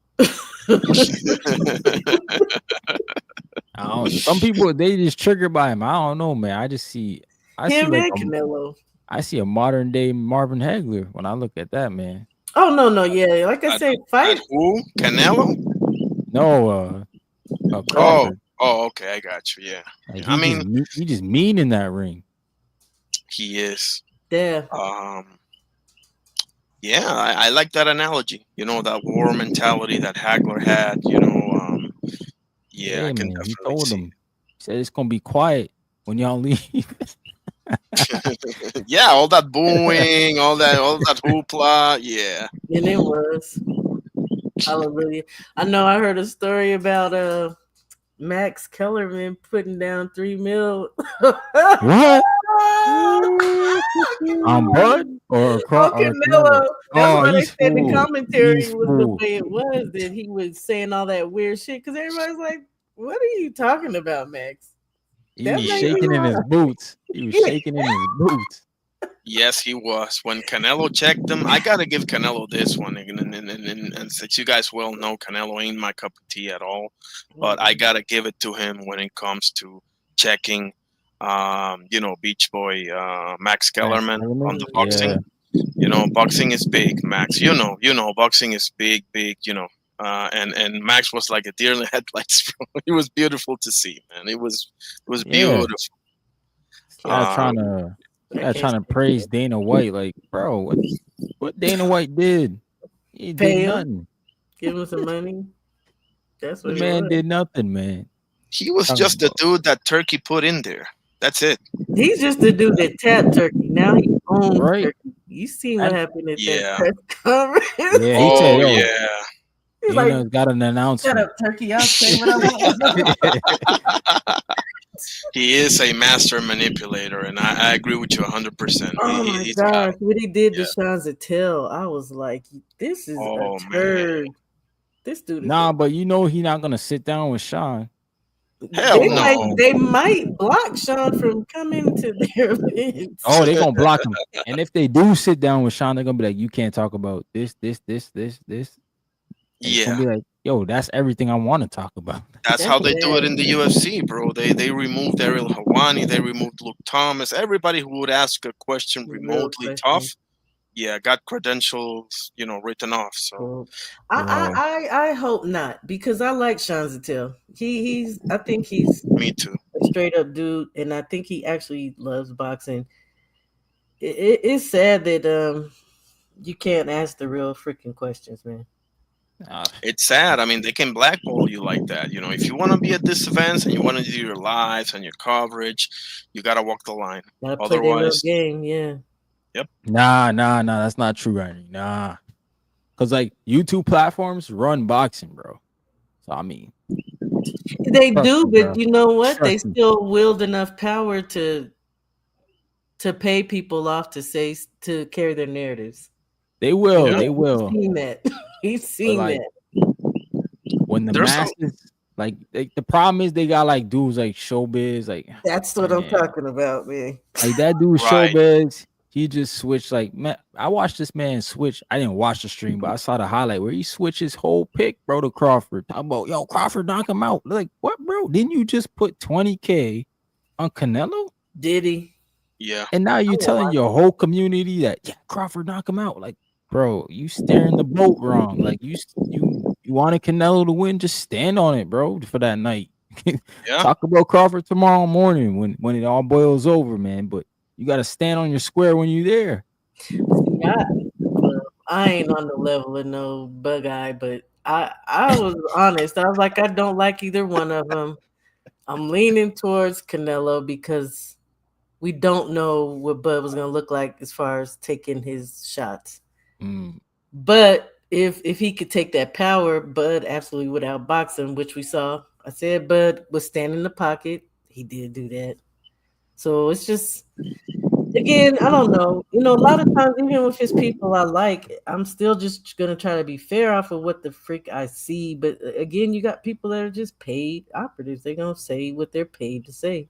I don't know. Some people they just triggered by him. I don't know, man. I see Him like and Canelo. I see a modern day Marvin Hagler when I look at that man. Oh no, yeah. Like I said, fight. At who? Canelo? No, Oh, Crawford. okay, I got you. Yeah, Like I mean, he just mean in that ring. he is. Yeah. Yeah, I like that analogy. You know, that war mentality that Hagler had. You know, yeah, I can Man. He definitely told see. him. He said it's gonna be quiet when y'all leave. Yeah, all that booing, all that hoopla. Yeah. And it was. Hallelujah. I know I heard a story about Max Kellerman putting down 3 mil. What? On Bud or Canelo. Canelo? That's Oh, why they he's said the fool. commentary He's was the fool. way it was, that he was saying all that weird shit. Because everybody's like, what are you talking about, Max? He That was made me shaking in his laugh. boots. He was shaking in his boots. Yes, he was. When Canelo checked him, I gotta give Canelo this one, and since you guys well know, Canelo ain't my cup of tea at all. But I gotta give it to him when it comes to checking, Beach Boy, Max Kellerman on the Yeah. boxing. Boxing is big, Max. Boxing is big, big. And Max was like a deer in the headlights. It was beautiful to see, man. It was Yeah. beautiful. Yeah, Um, trying to praise Dana White. Like, bro, what Dana White did? He did Pay him, nothing. give him some money. That's The what it man was. did nothing, man. he was Talking just the about dude that Turkey put in there. That's it. He's just the dude that tapped Turkey. Now he owns right. Turkey. You seen what And happened at that Yeah. press conference? yeah, he said, Oh "Yo, yeah. He's like, Dana's got an shut announcement." up, Turkey. I'll say what I want. He is a master manipulator, and I agree with you 100%. Oh my He's got gosh, him. what he did to Yeah. Sean Zattel, I was like, this is a Oh man. turd. This dude is Nah, but you know he not gonna sit down with Sean. Hell they might no. they might block Sean from coming to their events. Oh, they gonna block him. And if they do sit down with Sean, they're gonna be like, "You can't talk about this, this, this, this, this." And it's gonna Yeah. be like, "Yo, that's everything I want to talk about." That's That's how they do it bad. in the UFC, bro. They removed Ariel Hawani, they removed Luke Thomas. Everybody who would ask a question Real remotely question. tough, yeah, got credentials, written off. So Well, Bro. I hope not, because I like Sean Zattel. I think he's me too. a straight up dude, and I think he actually loves boxing. It's sad that you can't ask the real freaking questions, man. Ah, It's sad. I mean, they can blackball you like that. If you want to be at this event and you want to do your lives and your coverage, you gotta walk the line. Gotta play their little Otherwise, game, yeah. nah, that's not true, Randy. Nah, because like YouTube platforms run boxing, bro. So I mean, They trust do, me, but bro. you know what? They Trust me. still wield enough power to pay people off to carry their narratives. They will. Yeah. They He's will. seen that. He's But seen like that. when the there's some. masses, like the problem is they got like dudes like Showbiz, like That's what I'm man, talking about, man. like that dude Right. Showbiz. He just switched. Like, man, I watched this man switch. I didn't watch the stream, but I saw the highlight where he switched his whole pick, bro, to Crawford. Talking about, yo, Crawford knock him out. Like, what, bro? Didn't you just put 20K on Canelo? Did he? Yeah. And now you I telling watch your whole community that Crawford knock him out. Like, bro, you steering the boat wrong. Like you wanted Canelo to win, just stand on it, bro, for that night. Yeah. Talk about Crawford tomorrow morning when it all boils over, man. But you got to stand on your square when you're there. I ain't on the level of no bug eye, but I was honest. I was like, I don't like either one of them. I'm leaning towards Canelo because we don't know what Bud was gonna look like as far as taking his shots. Mm. But if he could take that power, Bud absolutely would outbox him, which we saw. I said Bud was standing in the pocket. He did do that. So it's just, again, I don't know. A lot of times, even with his people I like, I'm still just gonna try to be fair off of what the freak I see. But again, you got people that are just paid operatives. They're gonna say what they're paid to say.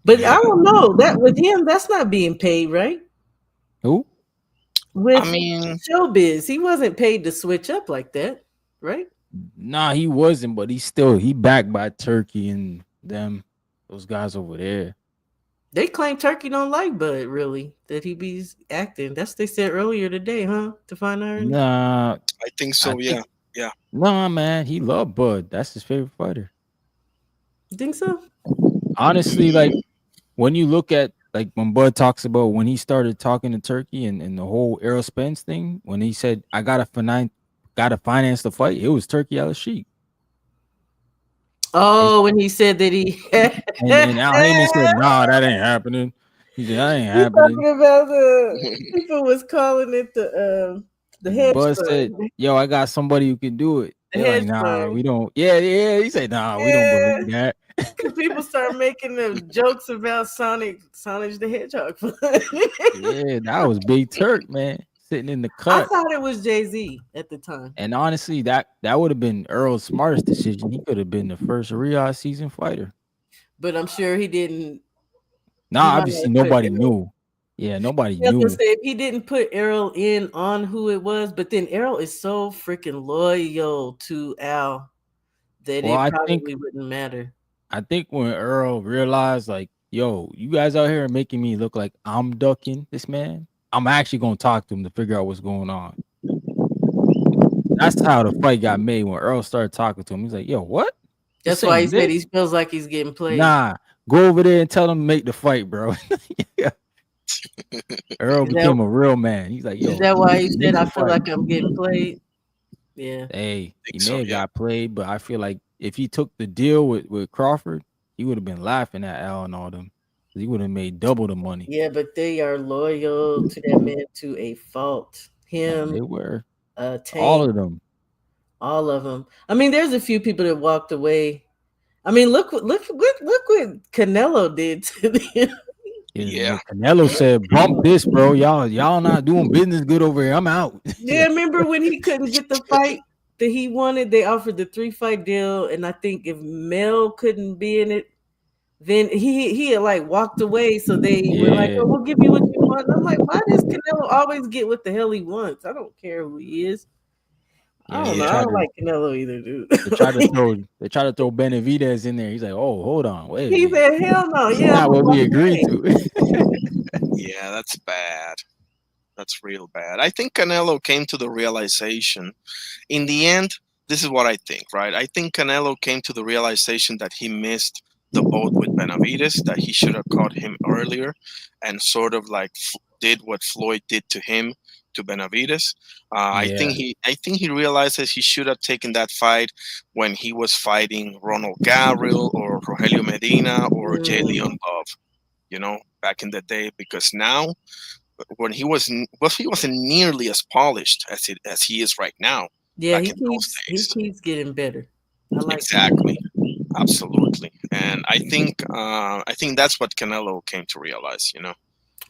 But I don't know that with him, that's not being paid, right? Who? With I mean, Showbiz, he wasn't paid to switch up like that, right? Nah, he wasn't, but he backed by Turkey and those guys over there. They claim Turkey don't like Bud, really, that he be acting. That's what they said earlier today, huh? To find iron. Nah, I think so. Yeah. nah, man, he loved Bud. That's his favorite fighter. You think so? Honestly, like when you look at like when Bud talks about when he started talking to Turkey and the whole Errol Spence thing, when he said I gotta finance the fight, it was Turkey Al-Sheikh. Oh, when he said that he And Al Heyman said, "Nah, that ain't happening." He said, "That ain't you happening." talking about the people was calling it the hedge Bud fund. said, "Yo, I got somebody who can do it." The They're like, hedge "Nah, fund. we don't." Yeah. He said, "Nah, we don't Yeah. believe that." People start making the jokes about Sonic the Hedgehog fund. Yeah, that was Big Turk, man, sitting in the I cut. thought it was Jay-Z at the time. And honestly, that would have been Earl's smartest decision. He could have been the first Riyadh season fighter. But I'm sure he didn't. Nah, might obviously not have put nobody Errol. knew. Yeah, nobody I was knew. gonna say if he didn't put Errol in on who it was, but then Errol is so freaking loyal to Al that Well, it I probably think wouldn't matter. I think when Earl realized, like, yo, you guys out here making me look like I'm ducking this man, I'm actually gonna talk to him to figure out what's going on. That's how the fight got made when Earl started talking to him. He's like, yo, what? That's why he said he feels like he's getting played. Nah, go over there and tell him to make the fight, bro. Yeah. Earl became a real man. He's like, yo. Is that why he said, I feel like I'm getting played? Yeah. Hey, he may have got played, but I feel like if he took the deal with Crawford, he would have been laughing at Al and all them. He would have made double the money. Yeah, but they are loyal to that man to a fault. Him, they were. Tank, all of them. All of them. I mean, there's a few people that walked away. I mean, look what Canelo did to them. Yeah, Canelo said, "Bump this, bro. Y'all not doing business good over here. I'm out." Yeah, remember when he couldn't get the fight that he wanted? They offered the 3-fight deal, and I think if Mel couldn't be in it, then he had like walked away. So they were like, "Oh, we'll give you what you want." And I'm like, why does Canelo always get what the hell he wants? I don't care who he is. I don't know. I don't like Canelo either, dude. They try to throw Benavidez in there. He's like, "Oh, hold on, wait." He said, "Hell no, yeah, not what we agreed to." Yeah, that's bad. That's real bad. I think Canelo came to the realization, in the end, this is what I think, right? I think Canelo came to the realization that he missed the boat with Benavidez, that he should have caught him earlier, and sort of like did what Floyd did to him to Benavidez. I think he realizes he should have taken that fight when he was fighting Ronald Garrel or Rogelio Medina or J. Leon Love, you know, back in the day, because now when he wasn't nearly as polished as he is right now. Yeah, he keeps getting better. Exactly. Absolutely. And I think that's what Canelo came to realize, you know.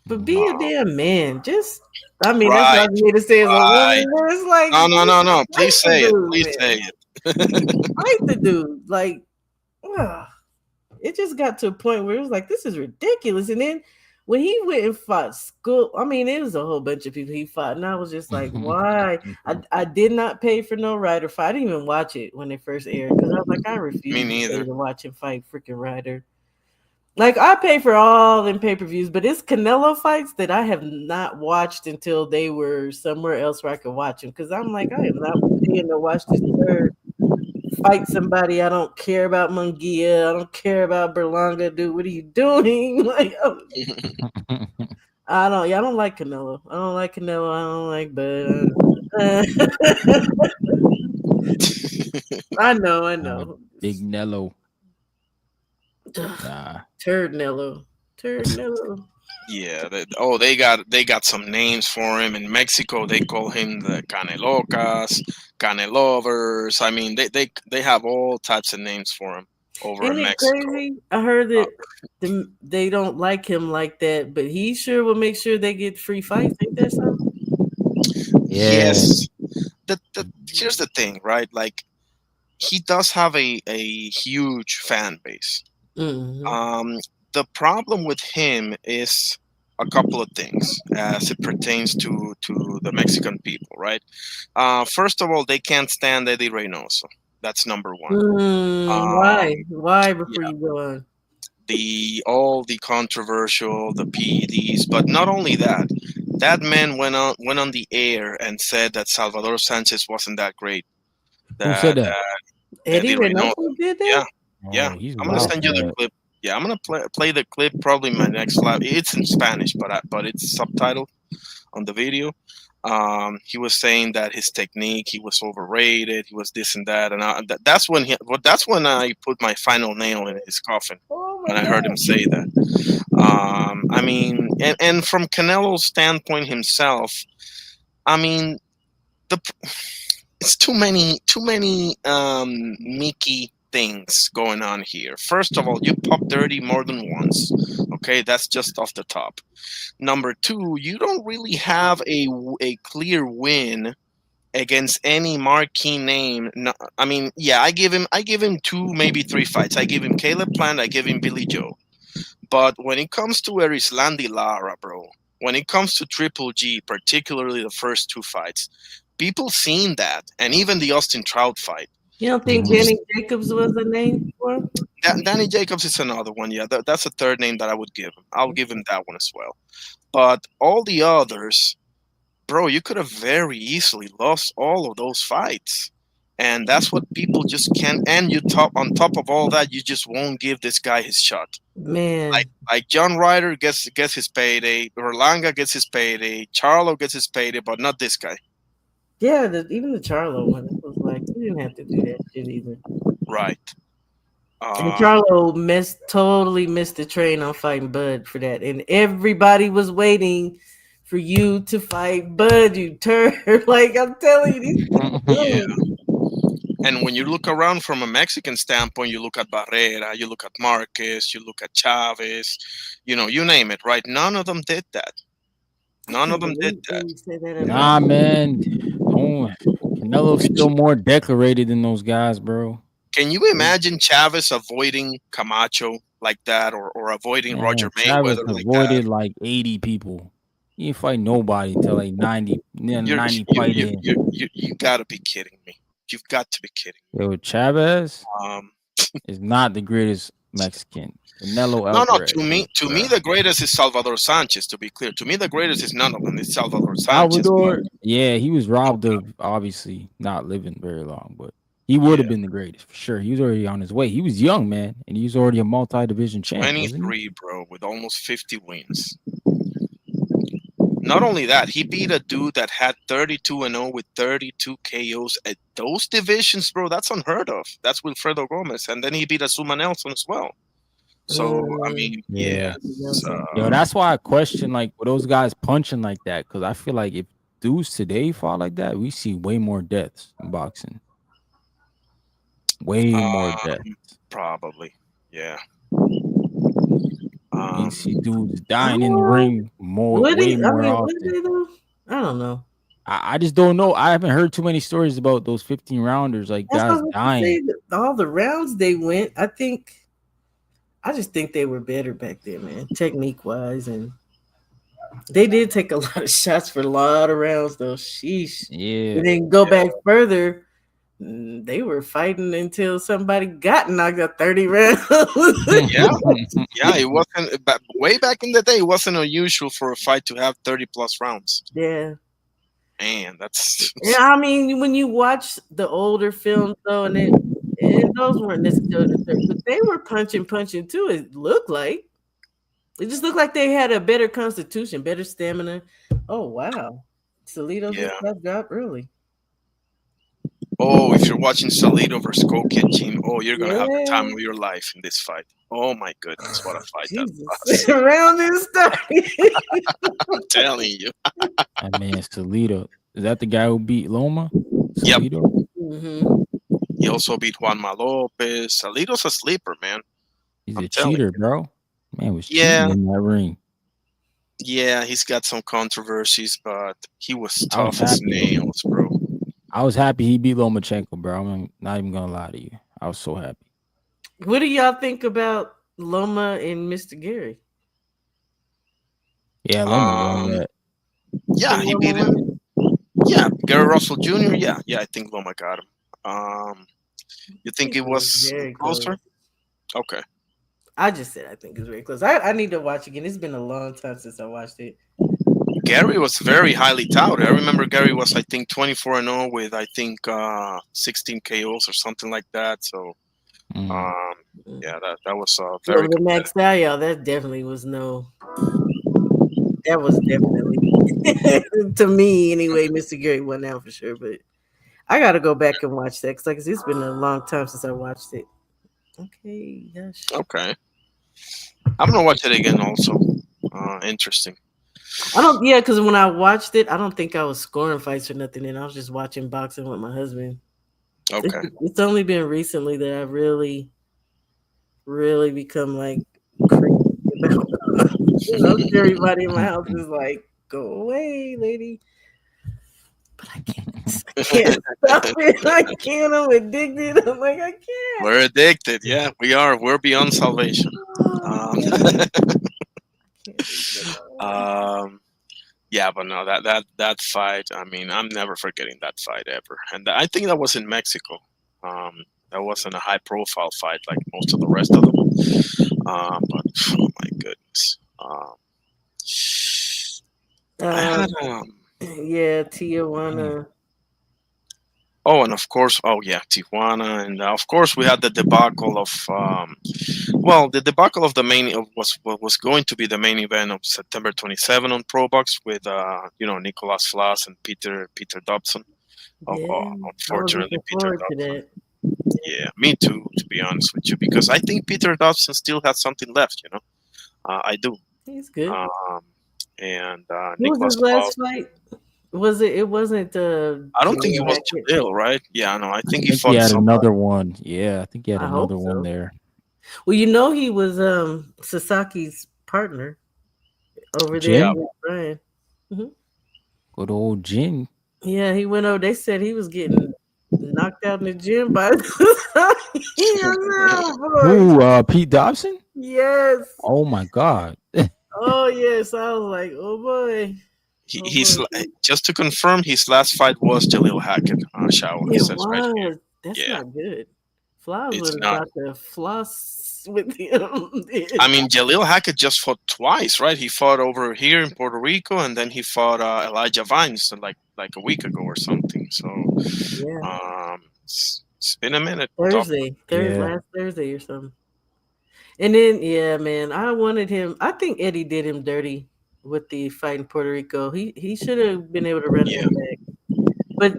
But be a damn man. Just, I mean, that's what I need to say as a woman. It's like, no. Please say it. Please say it. Fight the dude. Like, it just got to a point where it was like, this is ridiculous. And then when he went and fought School, I mean, it was a whole bunch of people he fought, and I was just like, why? I did not pay for no Ryder fight. I didn't even watch it when it first aired because I was like, I refuse to watch him fight freaking Ryder. Like, I pay for all them pay-per-views, but it's Canelo fights that I have not watched until they were somewhere else where I could watch them. Because I'm like, I am not paying to watch this bird fight somebody. I don't care about Munguia. I don't care about Berlanga. Dude, what are you doing? Like, I don't like Canelo. I don't like Canelo. I don't like Bud. I know. Big Nello. Turd Nello. Yeah. They got some names for him in Mexico. They call him the Canelocas, Canelovers. I mean, they have all types of names for him over in Mexico. Crazy? I heard that they don't like him like that, but he sure will make sure they get free fights. Ain't that something? Yes. Here's the thing, right? Like, he does have a huge fan base. Mm-hmm. The problem with him is a couple of things as it pertains to the Mexican people, right? First of all, they can't stand Eddie Reynoso. That's number one. Why before you go on? All the controversial, the PEDs, but not only that. That man went on the air and said that Salvador Sanchez wasn't that great. Who said that? Eddie Reynoso did that? Yeah. I'm gonna send you the clip. Yeah, I'm gonna play the clip probably in my next live. It's in Spanish, but it's subtitled on the video. He was saying that his technique, he was overrated, he was this and that, and that's when I put my final nail in his coffin when I heard him say that. I mean, and from Canelo's standpoint himself, I mean, it's too many Mickey things going on here. First of all, you pop dirty more than once. Okay, that's just off the top. Number two, you don't really have a clear win against any marquee name. No, I mean, yeah, I give him 2, maybe 3 fights. I give him Caleb Plant, I give him Billy Joe. But when it comes to Erislandy Lara, bro, when it comes to Triple G, particularly the first 2 fights, people seen that, and even the Austin Trout fight. You don't think Danny Jacobs was the name for him? Danny Jacobs is another one. Yeah, that's a third name that I would give him. I'll give him that one as well. But all the others, bro, you could have very easily lost all of those fights. And that's what people just can't. And on top of all that, you just won't give this guy his shot. Man, Like John Ryder gets his payday, Berlanga gets his payday, Charlo gets his payday, but not this guy. yeah, even the Charlo one, it was like you didn't have to do that shit either. Right. And Charlo totally missed the train on fighting Bud for that, and everybody was waiting for you to fight Bud. You turn like I'm telling you, these Yeah. And when you look around from a Mexican standpoint, you look at Barrera, you look at Marquez, you look at Chavez, you name it, right? None of them did that. None of them did that. Nah, man. Canelo's still more decorated than those guys, bro. Can you imagine Chavez avoiding Camacho like that, or avoiding Roger Chavez Mayweather like avoided that? like 80 people. He didn't fight nobody until like 90 fight in. You gotta be kidding me. You've got to be kidding me. Yo, Chavez Um, is not the greatest Mexican. Canelo No, Alvarez. to me, the greatest is Salvador Sanchez. To be clear, to me, the greatest is none of them. It's Salvador Sanchez. Yeah, he was robbed of obviously not living very long, but he would have been the greatest for sure. He was already on his way. He was young, man, and he was already a multi-division champ. 23, bro, with almost 50 wins. Not only that, he beat a dude that had 32-0 with 32 KOs at those divisions, bro. That's unheard of. That's Wilfredo Gomez, and then he beat Azuma Nelson as well. So I mean, yo, that's why I question like with those guys punching like that, because I feel like if dudes today fought like that, we see way more deaths in boxing. Way more deaths. Probably, yeah. You see dudes dying in the ring way more often. I don't know. I just don't know. I haven't heard too many stories about those 15 rounders, like guys dying. All the rounds they went, I just think they were better back then, man, technique wise, and they did take a lot of shots for a lot of rounds, though. Sheesh. Yeah. And then go back further, they were fighting until somebody got knocked out 30 rounds. Yeah, it wasn't way back in the day. It wasn't unusual for a fight to have 30 plus rounds. Yeah. Man, that's. Yeah, I mean, when you watch the older films, though, and those weren't necessarily, but they were punching too. It looked like it just looked like they had a better constitution, better stamina. Oh wow, Salido just got dropped early. Oh, if you're watching Salido versus Kokichin, you're gonna have the time of your life in this fight. Oh my goodness, what a fight that was! Around this time, I'm telling you. I mean, Salido, is that the guy who beat Loma? Yep. Mm-hmm. He also beat Juanma Lopez. Salido's a sleeper, man. He's a cheater, bro. Man was cheating in that ring. Yeah, he's got some controversies, but he was tough as nails, bro. I was happy he beat Lomachenko, bro. I'm not even gonna lie to you. I was so happy. What do y'all think about Loma and Mr. Gary? Yeah, Loma won that. Yeah, he beat him. Yeah, Gary Russell Jr. Yeah, I think Loma got him. You think it was closer? Okay. I just said I think it's very close. I need to watch again. It's been a long time since I watched it. Gary was very highly touted. I remember Gary was, I think, 24-0 with, I think, 16 KOs or something like that. So, yeah, that was very good. Max Stallion, that definitely was that was definitely, to me anyway, Mr. Gary won out for sure. But I got to go back and watch that because, like, it's been a long time since I watched it. Okay, gosh. Okay. I'm going to watch it again also. Interesting. Because when I watched it, I don't think I was scoring fights or nothing, and I was just watching boxing with my husband. Okay. It's only been recently that I've really, really become like crazy about everybody in my house is like, go away, lady. But I can't stop it. I can't. I'm addicted. I'm like, I can't. We're addicted. Yeah, we are. We're beyond salvation. Yeah, but no, that fight. I mean, I'm never forgetting that fight ever. And I think that was in Mexico. That wasn't a high profile fight like most of the rest of them. But oh my goodness. I had Yeah, Tijuana. oh, and of course, oh yeah, Tijuana, and of course we had the debacle of well, the debacle of the main was what was going to be the main event of September 27 on ProBox with Nicolas Flas and Peter Dobson. Yeah, I was Unfortunately, looking Peter forward to Dobson. that. Yeah, me too, to be honest with you, because I think Peter Dobson still has something left. I do. He's good. And What was Nicolas his Flas. last fight? Was it? It wasn't. I don't think it Jaleel was Hackett? Jalil, right? Yeah, no, I think I he think he fought had somebody. another one. Yeah, I think he had I hope another one so. there. Well, he was Sasaki's partner over there Jin? with Brian. Good old Jin. Yeah, he went over. They said he was getting knocked out in the gym by Sasaki. Oh, boy. Who? Pete Dobson? Yes. Oh my God. Oh yes. I was like, oh boy. He's just to confirm, his last fight was Jalil Hackett. Shawa It says right here. was. That's Yeah. not good. Flies It's was not. about to floss with him. I mean, Jalil Hackett just fought twice, right? He fought over here in Puerto Rico, and then he fought Elijah Vines like a week ago or something. So, Yeah. it's been a minute. Thursday. Yeah. Last Thursday or something. And then yeah, man, I wanted him. I think Eddie did him dirty with the fight in Puerto Rico. He should have been able to run Yeah. that back. But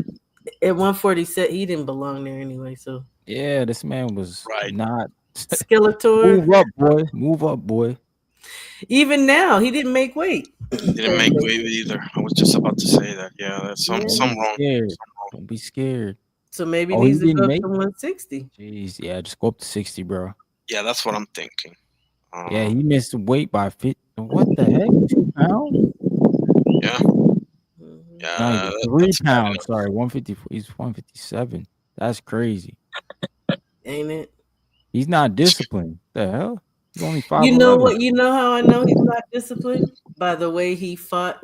at 140 he didn't belong there anyway. So Yeah, this man was Right. not. Skeletor. Move up, boy. Move up, boy. Even now, he didn't make weight. Didn't make weight either. I was just about to say that. Yeah, that's some wrong. Scared. Don't be scared. So maybe Oh, he he needs to didn't go up make to 160. Jeez, yeah, just go up to 60, bro. Yeah, that's what I'm thinking. Yeah, he missed weight by 50. What the heck? 2 pounds? Yeah. Mhm. Yeah. 3 that's bad pounds. enough. Sorry, 154. He's 157. That's crazy. Ain't it? He's not disciplined. The hell? He's only 5'11". You know what? You know how I know he's not disciplined? By the way he fought.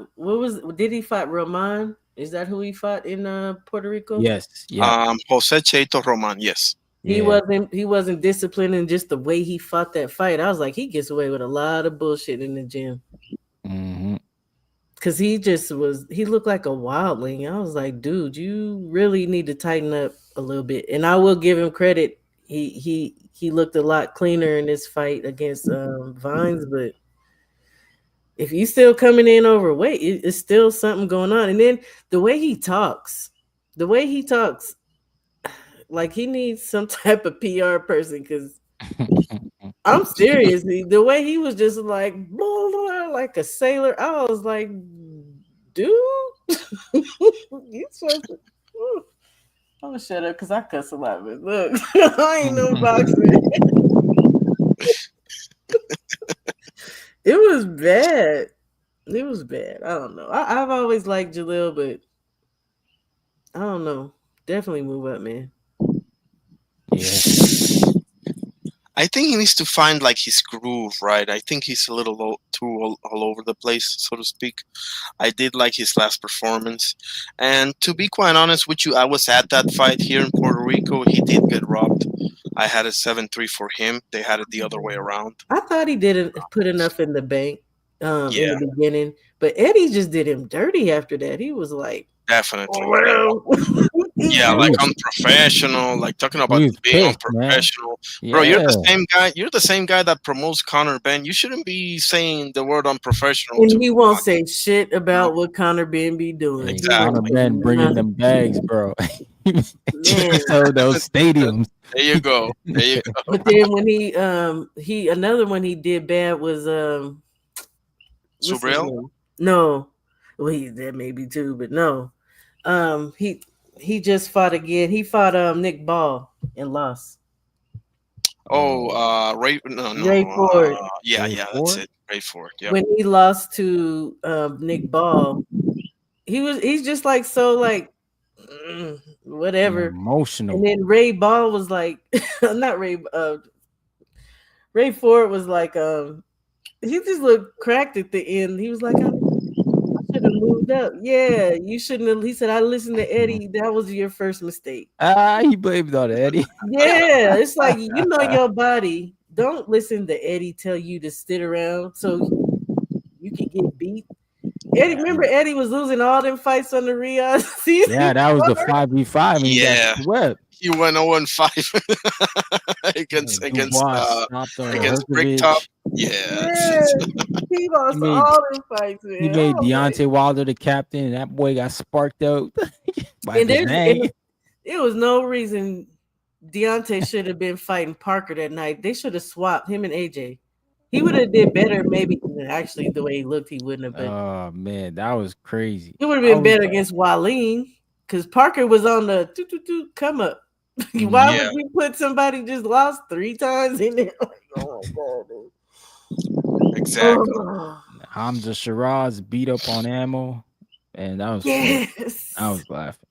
Did he fight Roman? Is that who he fought in Puerto Rico? Yes. Yeah. Jose Cheito Roman. Yes. He wasn't disciplined in just the way he fought that fight. I was like, he gets away with a lot of bullshit in the gym. Mm-hmm. Cause he looked like a wildling. I was like, dude, you really need to tighten up a little bit. And I will give him credit. He looked a lot cleaner in this fight against Vines, but if you still coming in overweight, it's still something going on. And then the way he talks, like he needs some type of PR person. Because I'm serious, the way he was just like blah, blah, like a sailor. I was like, dude, you supposed to. I'm gonna shut up because I cuss a lot. But look, I ain't no boxer. It was bad. It was bad. I don't know. I've always liked Jalil, but I don't know. Definitely move up, man. Yeah. I think he needs to find like his groove, right? I think he's a little too all over the place, so to speak. I did like his last performance, and to be quite honest with you, I was at that fight here in Puerto Rico. He did get robbed. I had a 7-3 for him. They had it the other way around. I thought he didn't put enough in the bank in Yeah. the beginning, but Eddie just did him dirty after that. He was like, Definitely. well, Yeah, like unprofessional, like talking about He was being pissed, man. unprofessional. Yeah. Bro, you're the same guy. You're the same guy that promotes Conor Ben. You shouldn't be saying the word unprofessional. And to he won't say shit about what Conor Ben be doing. Hey, Exactly. Conor Ben bringing them bags, bro. Man. So those stadiums. There you go. There you go. But then when he another one he did bad was what's his Subriel? name? No, well that may be too, but no, he just fought again. He fought Nick Ball and lost. Oh, Ray. No. Ray Ford. Yeah, Ray that's Ford? it. Ray Ford. Yeah. When he lost to Nick Ball, he's just like so like whatever. Emotional. And then Ray Ball was like, not Ray. Ray Ford was like, he just looked cracked at the end. He was like, I should have moved up. Yeah, you shouldn't have. He said, I listened to Eddie. That was your first mistake. He blamed on Eddie. Yeah, it's like you know your body. Don't listen to Eddie tell you to sit around so you can get beat. Eddie, remember Eddie was losing all them fights on the Riyadh season. Yeah, that was the 5v5 and he Yeah. got swept. He went 0-5 against Dubois stopped Bricktop. Hergovich. Yeah. He lost He made- all them fights, man. He made Oh, Deontay Wilder the captain, and that boy got sparked out by And Kazan. there was no reason Deontay should have been fighting Parker that night. They should have swapped him and AJ. He would have did better, maybe. Actually, the way he looked, he wouldn't have. But Oh man, that was crazy. he would have been better against Waleem because Parker was on the come up. Why would you put somebody just lost 3 times in there? Like, oh my god, dude. Exactly. Oh. Hamza Shiraz beat up on Ammo, and that was funny. I was laughing.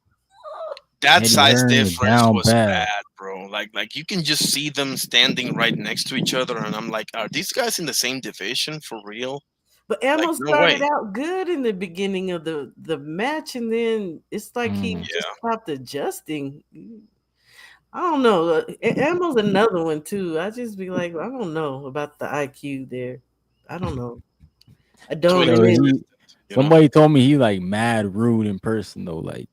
That Eddie size Hearn difference down was bad. bad, bro. Like you can just see them standing right next to each other, and I'm like, are these guys in the same division for real? But Ammo no started way. out good in the beginning of the match, and then it's like he just stopped adjusting. I don't know. Ammo's another one too. I just be like, I don't know about the IQ there. I don't know. I don't. Somebody told me he like mad rude in person though. Like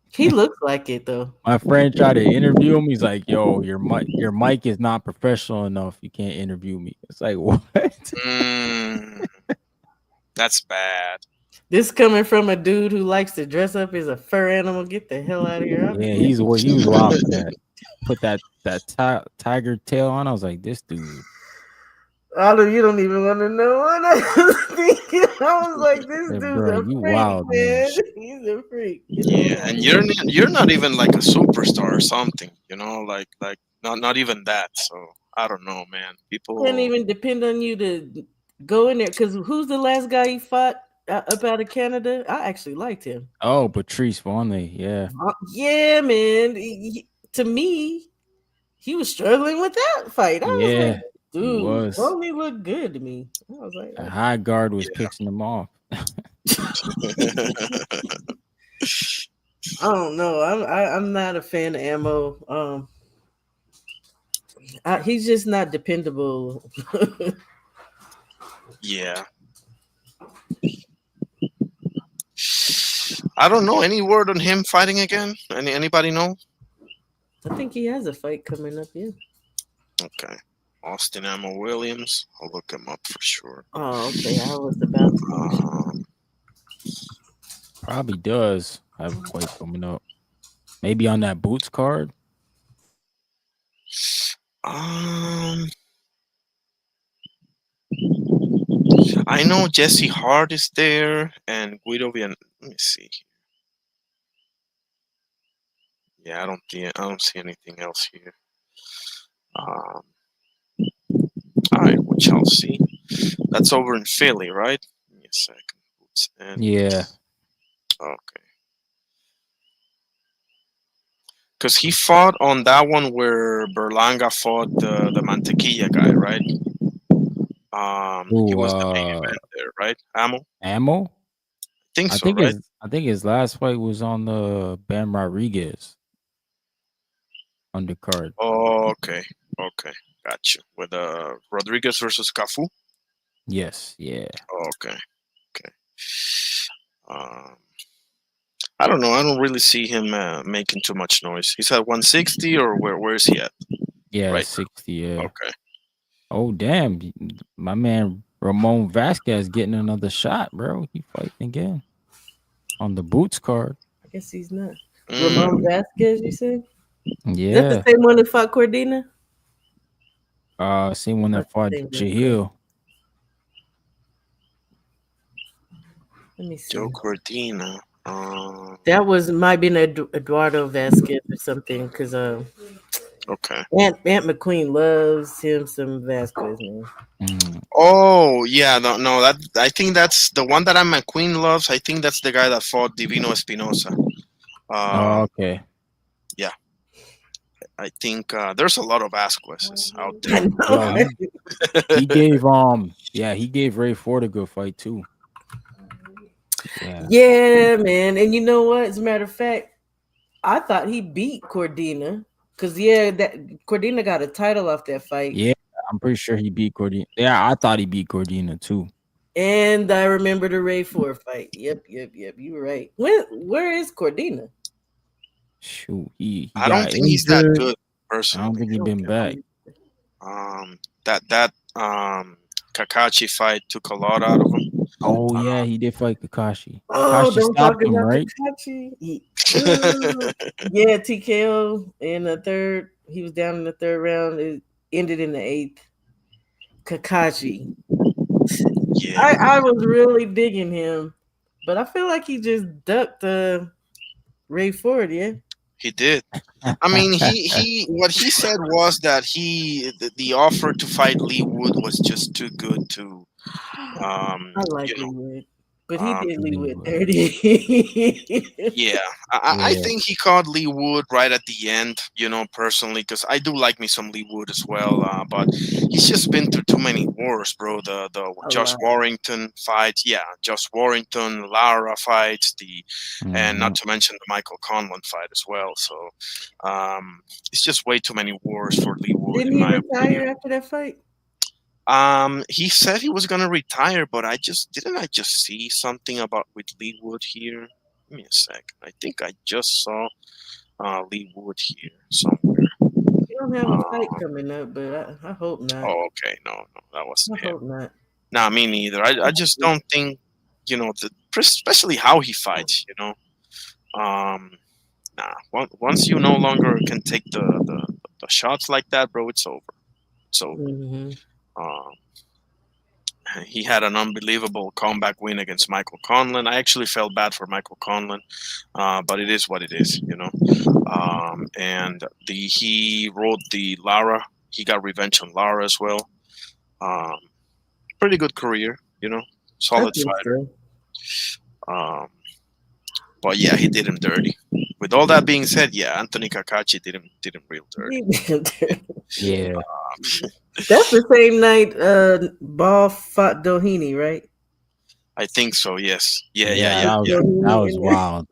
he looks like it though. My friend tried to interview him. He's like, "Yo, your mic is not professional enough. You can't interview me." It's like, what? That's bad. This coming from a dude who likes to dress up as a fur animal. Get the hell out of here! Yeah, he was wild for that. Put that tiger tail on. I was like, this dude. You don't even want to know what I was thinking. I was like, this dude's a freak, wild, man. He's a freak. Yeah, and you're not even like a superstar or something, you know, like not even that. So I don't know, man. People can't even depend on you to go in there because who's the last guy he fought up out of Canada? I actually liked him. Oh, Patrice Vonleh, yeah. Yeah, man. To me, he was struggling with that fight. I was like, dude, Vonleh looked good to me. I was like, the high guard was pissing him off. I don't know. I'm not a fan of Ammo. He's just not dependable. Yeah. I don't know. Any word on him fighting again? Anybody know? I think he has a fight coming up. Yeah. Okay. Austin Ammo Williams. I'll look him up for sure. Oh, okay. I was about to. Probably does have a fight coming up. Maybe on that Boots card. I know Jesse Hart is there and Guido Let me see. Yeah, I don't see anything else here. All right, which I'll see. That's over in Philly, right? Give me a second. Yeah. Okay. Because he fought on that one where Berlanga fought the Mantequilla guy, right? He was the main event there, right? Ammo? I think right? I think his last fight was on the Bam Rodriguez undercard. Oh, okay. Got you. With Rodriguez versus Cafu? Yes, yeah. Oh, okay. I don't know. I don't really see him making too much noise. He's at 160 or where is he at? Yeah, right 60, yeah. Okay. Oh, damn. My man Ramon Vasquez getting another shot, bro. He fighting again on the Boots card. I guess he's not. Ramon Vasquez, you said? Yeah. That's the same one that fought Cordina? Same one that fought Jahil. Let me see. Joe Cordina. That might be Eduardo Vasquez or something, because okay. Aunt McQueen loves him some Vasquez, man. Oh yeah, no, that I think that's the one that Aunt McQueen loves. I think that's the guy that fought Divino Espinosa. Okay. Yeah. I think there's a lot of Vasquez's out there. He gave Ray Ford a good fight too. Yeah. Yeah, man. And you know what? As a matter of fact, I thought he beat Cordina. Cause that Cordina got a title off that fight. Yeah, I'm pretty sure he beat Cordina. Yeah, I thought he beat Cordina too. And I remember the Ray 4 fight. Yep. You were right. Where is Cordina? Shoot, he I don't got think he's that injured. good I don't personally. think he I been don't back. That Kakashi fight took a lot out of him. Oh yeah, he did fight Kakashi. Oh, Kakashi don't talk stopped him, about right? Kakashi. Yeah, TKO in the third. He was down in the third round. It ended in the eighth. Kakashi. Yeah, I was really digging him, but I feel like he just ducked Ray Ford. Yeah. he did. I mean, he what he said was that the offer to fight Lee Wood was just too good to um I you like know Leewood, but he did Leewood Leewood. 30. yeah, I Yeah. think he caught Lee Wood right at the end, personally, because I do like me some Lee Wood as well. But he's just been through too many wars, bro. The A Josh lot. Warrington fights, yeah, Josh Warrington, Lara fights, and not Mhm. to mention the Michael Conlon fight as well. So it's just way too many wars for Lee Wood, Didn't in he my retire opinion. after that fight? He said he was gonna retire, but I just see something about with Lee Wood here. Give me a sec. I think I just saw Lee Wood here somewhere. He don't have a fight Uh, coming up, but I hope not. oh, okay, no, that I wasn't him. hope not. Nah, me neither. I just don't think especially how he fights. Nah. Once you no longer can take the shots like that, bro, it's over. It's over. Mm-hmm. Um, he had an unbelievable comeback win against Michael Conlon. I actually felt bad for Michael Conlon, but it is what it is. And he rode the Lara. He got revenge on Lara as well. Um, Pretty good career, I solid think fighter. so. Um, but yeah, he did him dirty. With all that being said, yeah, Anthony Kakachi did him real dirty. Yeah. That's the same night Ball fought Doheny, right? I think so. Yes. Yeah. Yeah, Yeah. Yeah. that was wild.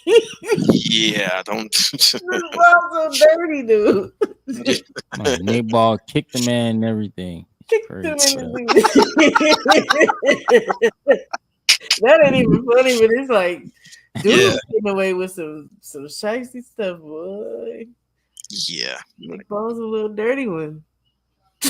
Yeah. Don't. This Ball's so dirty, dude. Like, Nick Ball kicked the man and everything. Kicked Crazy. him in the That ain't even funny, but it's like, dude, Yeah. getting away with some shicey stuff, boy. Yeah. Nick Ball's a little dirty one.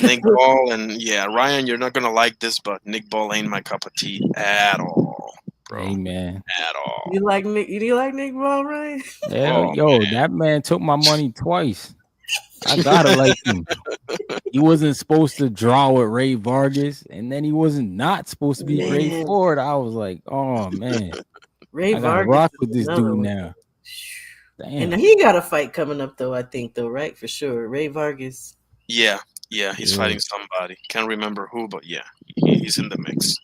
Nick Ball and Ryan, you're not gonna like this, but Nick Ball ain't my cup of tea at all, bro. Hey man. At all. You like Nick Ball, right? Hell, Oh, yo, man. that man took my money twice. I gotta like him. He wasn't supposed to draw with Ray Vargas, and then he wasn't not supposed to be Ray Man. Ford. I was like, oh man, Ray I gotta Vargas rock is with this another dude one. now. And Damn. he got a fight coming up though, I think though, right? For sure. Ray Vargas. Yeah. He's Yeah. fighting somebody. Can't remember who, but yeah, he's in the mix.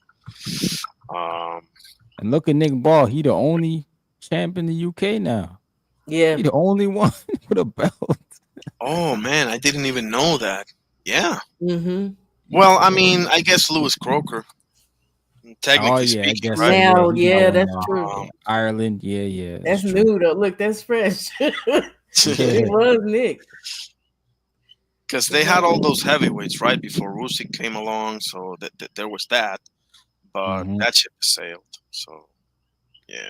And look at Nick Ball. He the only champ in the UK now. Yeah. He the only one with a belt. Oh man, I didn't even know that. Yeah. Mm-hmm. Well, I mean, I guess Lewis Croker. Technically yeah, I speaking, guess right? Now, he got yeah, one, that's true. Ireland, yeah. That's true. new though. Look, that's fresh. It was Nick. Because they had all those heavyweights right before Usyk came along, so that there was that, but Mhm. that ship sailed. So, yeah.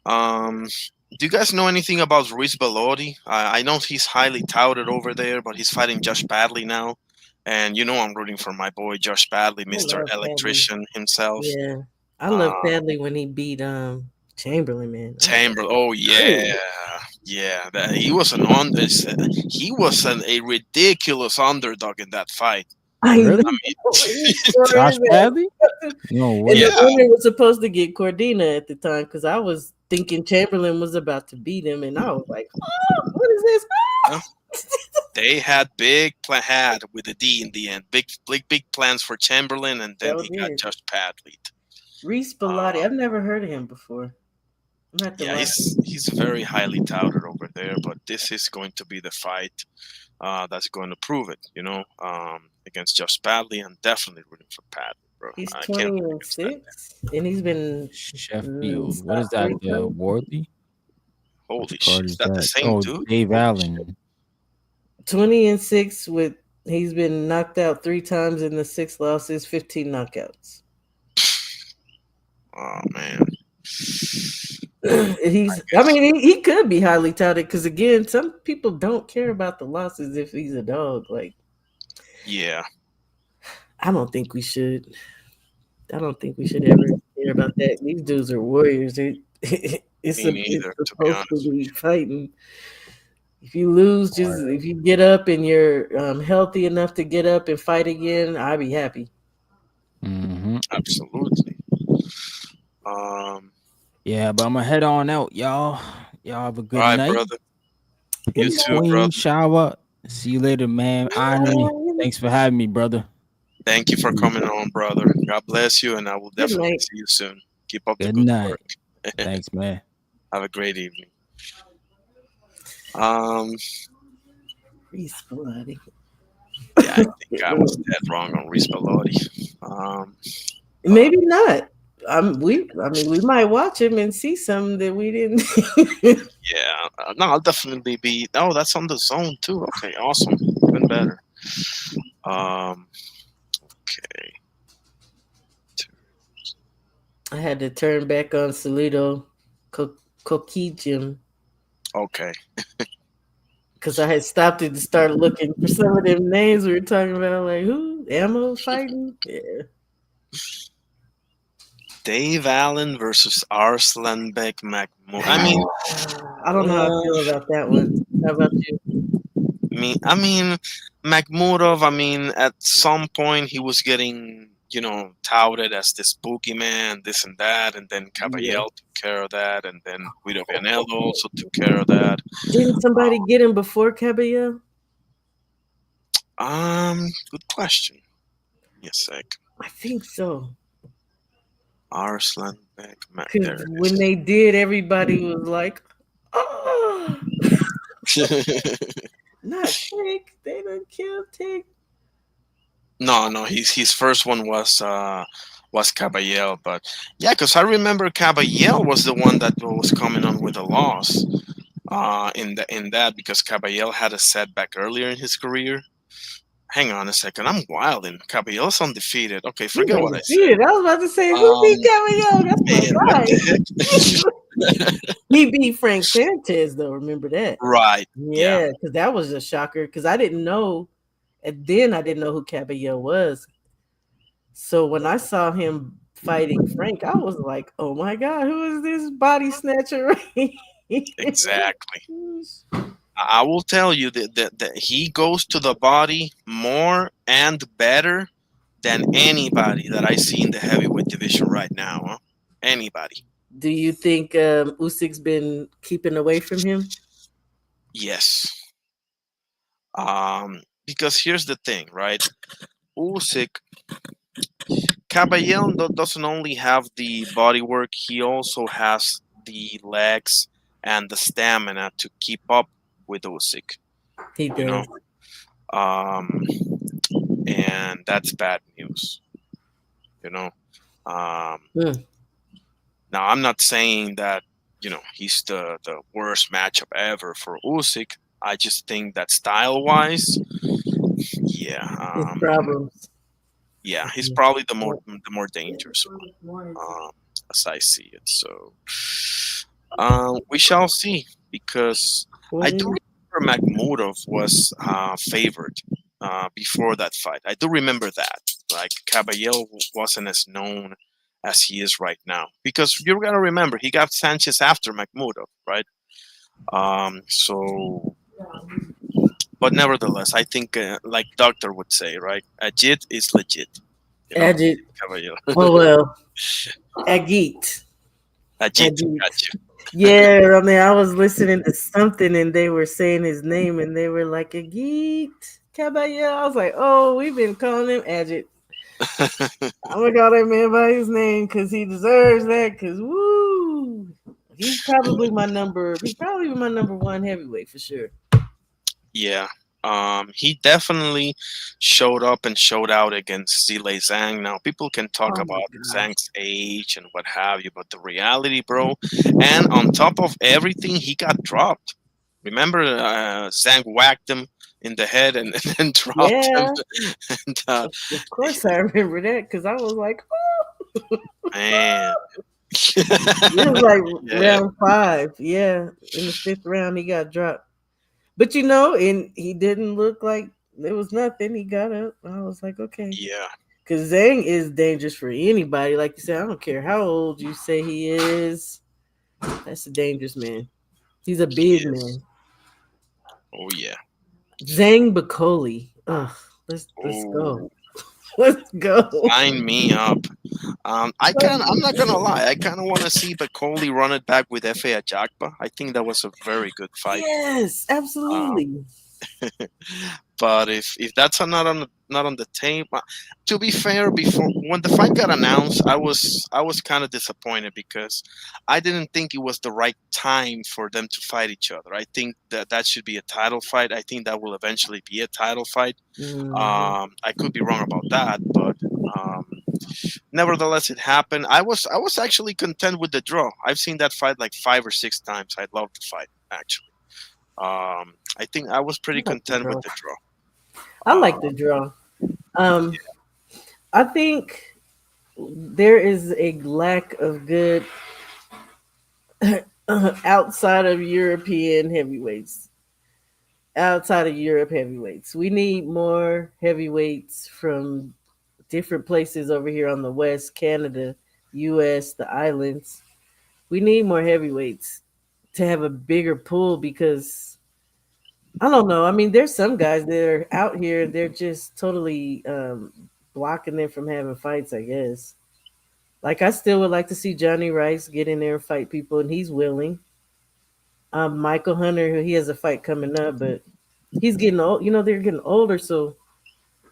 Do you guys know anything about Ruiz Bellotti? I know he's highly touted over there, but he's fighting Josh Badley now, and I'm rooting for my boy Josh Badley, Mr. love Badley. Electrician himself. Yeah. I love Badley when he beat Chamberlain, man. Chamberlain. Oh yeah. Yeah, he was he was a ridiculous underdog in that fight. I Really? know. Josh Badley? No way. And Yeah. the winner was supposed to get Cordina at the time because I was thinking Chamberlain was about to beat him, and I was like, "Oh, what is this?" They had had with a D in the end. Big plans for Chamberlain, and then he got Josh Badley. Reese Bellotti. I've never heard of him before. Yeah, he's very highly touted over there, but this is going to be the fight that's going to prove it, against Josh Badley, and definitely rooting for Badley. bro. He's I can't 20 believe and it's that. 6, and he's been Sheffield. What is stopped that? 3 The times. Wardley? Holy Which shit! card Is is that the that? same Oh, dude? Dave Holy Allen. 20 and 6 with he's been knocked out 3 times in the 6 losses, 15 knockouts. Oh man. I mean, he could be highly touted because again, some people don't care about the losses if he's a dog. Like, Yeah. I don't think we should. I don't think we should ever care about that. These dudes are warriors. It's Me neither, to be supposed to honest. be fighting. If you lose, just if you get up and you're healthy enough to get up and fight again, I'd be happy. Mm-hmm. Absolutely. Um. Yeah, but I'm gonna head on out, y'all. Y'all have a good All right, night. brother. You Peace, too, Queen brother. Shower. See you later, man. Irony. Thanks for having me, brother. Thank you for coming on, brother. God bless you, and I will Good definitely night. see you soon. Keep up the Good good night. work. Thanks, man. Have a great evening. Um. Reese Bloody. Yeah, I think I was dead wrong on Reese Bellotti. Maybe not. I mean, we might watch him and see something that we didn't. Yeah, no, I'll definitely be. Oh, that's on the zone too. Okay, awesome, even better. Okay. I had to turn back on Salido Kokijim Okay. because I had stopped it to start looking for some of them names we were talking about. Like who? Ammo fighting? Yeah. Dave Allen versus Arslanbek Mahmoud. I mean, I don't know how I feel about that one. How about you? I mean, Makhmudov. I mean, at some point he was getting, touted as this boogeyman, this and that, and then Yeah. Caballel took care of that, and then Guido Vianello also took care of that. Didn't somebody get him before Caballero? Good question. Yes, sec. I think so. Arslanbek. Because There it when they did, everybody was like, "Oh, is. not Tick. They done killed Tick." No, his first one was Caballel, but yeah, because I remember Caballel was the one that was coming on with a loss in that because Caballel had a setback earlier in his career. Hang on a second, I'm wilding. Caballel's undefeated. Okay, He's forget what I said. undefeated. I was about to say, who beat Caballero? That's my Man, what guy. the heck? He beat Frank Sanchez, though. Remember that? Right. Yeah, because that was a shocker. Because I didn't know, and then I didn't know who Caballero was. So when I saw him fighting Frank, I was like, "Oh my god, who is this body snatcher?" Exactly. I will tell you that he goes to the body more and better than anybody that I see in the heavyweight division right now. Huh? Anybody. Do you think Usyk's been keeping away from him? Yes. Because here's the thing, right? Usyk, Caballero doesn't only have the body work, he also has the legs and the stamina to keep up with Usyk. He does. Um, and that's bad news. Now I'm not saying that he's the worst matchup ever for Usyk. I just think that style wise, yeah, His problems. yeah, he's probably the more dangerous one, as I see it. So we shall see, because I do remember Makhmudov was favored before that fight. I do remember that. Like Caballero wasn't as known as he is right now, because you gotta remember he got Sanchez after Makhmudov, right? So, but nevertheless, I think like Doctor would say, right? Ajit is legit. Ajit. Caballero. Oh well, Agit. Ajit, got you. Yeah, I mean, I was listening to something and they were saying his name and they were like, Agit Caballero. I was like, oh, we've been calling him Ajit. I'm gonna call that man by his name because he deserves that. Because woo, he's probably my number one heavyweight for sure. Yeah, He definitely showed up and showed out against Zile Zhang. Now, people can talk Oh my about gosh. Zhang's age and what have you, but the reality, bro, and on top of everything, he got dropped. Remember, Zhang whacked him in the head and, and dropped him. Yeah, And of course I remember that because I was like, man, it was like yeah, round 5. Yeah, in the 5th round he got dropped. But and he didn't look like there was nothing. He got up. I was like, okay. yeah, Because Zhang is dangerous for anybody. Like you said, I don't care how old you say he is. That's a dangerous man. He's a he big is. man. Oh yeah. Zhang Bakoli. Ugh, let's go. Oh, Let's go. sign me up. I'm not gonna lie. I kind of want to see Bacoli run it back with Fa Ajakba. I think that was a very good fight. Yes, Um, absolutely. but if that's not on the tape, to be fair, before when the fight got announced, I was kind of disappointed because I didn't think it was the right time for them to fight each other. I think that should be a title fight. I think that will eventually be a title fight. Mhm. I could be wrong about that, but um, nevertheless, it happened. I was actually content with the draw. I've seen that fight like 5 or 6 times. I loved the fight actually. I think I was I pretty like the content with draw. the draw. I like the Um, draw. Um, I think there is a lack of good outside of European heavyweights. Outside of Europe heavyweights, we need more heavyweights from different places over here on the West, Canada, U.S., the islands. We need more heavyweights to have a bigger pool because I don't know. I mean, there's some guys that are out here, they're just totally blocking them from having fights, I guess. Like, I still would like to see Johnny Rice get in there and fight people, and he's willing. Michael Hunter, who he has a fight coming up, but he's getting old. They're getting older, so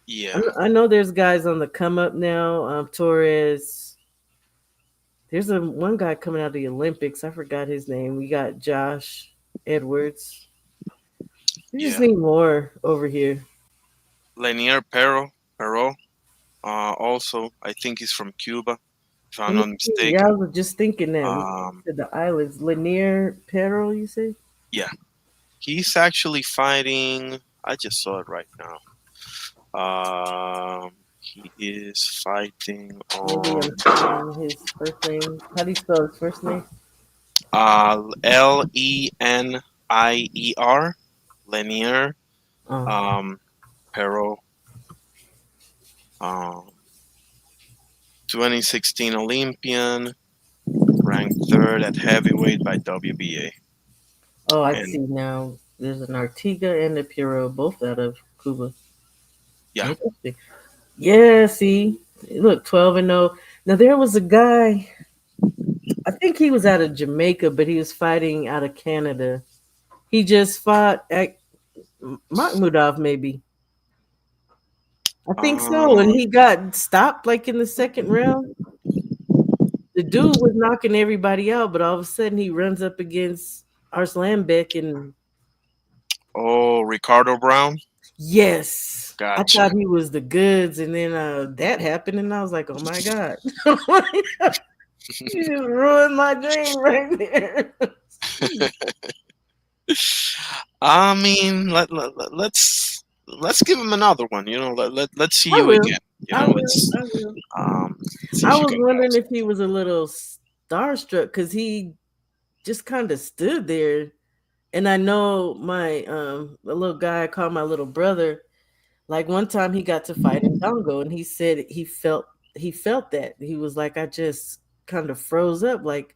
yeah, I know there's guys on the come up now. Torres. There's a one guy coming out of the Olympics. I forgot his name. We got Josh Edwards. We just yeah. need more over here. Lanier Perro. Also, I think he's from Cuba, if I'm Let me not see. Yeah, I mistaken. was just thinking that we Um, said the islands. Lanier Perro, you say? yeah, he's actually fighting. I just saw it right now. He is fighting Maybe on I'm saying his first name. How do you spell his first name? Lenier, Lanier Oh, um, Pero, um, 2016 Olympian, ranked third at heavyweight by WBA. oh, I And see now. There's an Artiga and a Perro, both out of Cuba. yeah, Interesting. Yeah, see, look, 12-0. Now there was a guy. I think he was out of Jamaica, but he was fighting out of Canada. He just fought at Makhmudov, maybe. I think so. And um, he got stopped like in the second round. The dude was knocking everybody out, but all of a sudden he runs up against Arslanbek and oh, Ricardo Brown. yes. I Gotcha. thought he was the goods, and then that happened, and I was like, "Oh my god, you just ruined my dream right there." I mean, let's give him another one. Let's see I you will, again. I will, Let's I will. um see I if you was can wondering box. if he was a little starstruck because he just kind of stood there. And I know my a little guy I call my little brother. Like one time he got to fight in Dongo, and he said he felt that he was like I just kind of froze up, like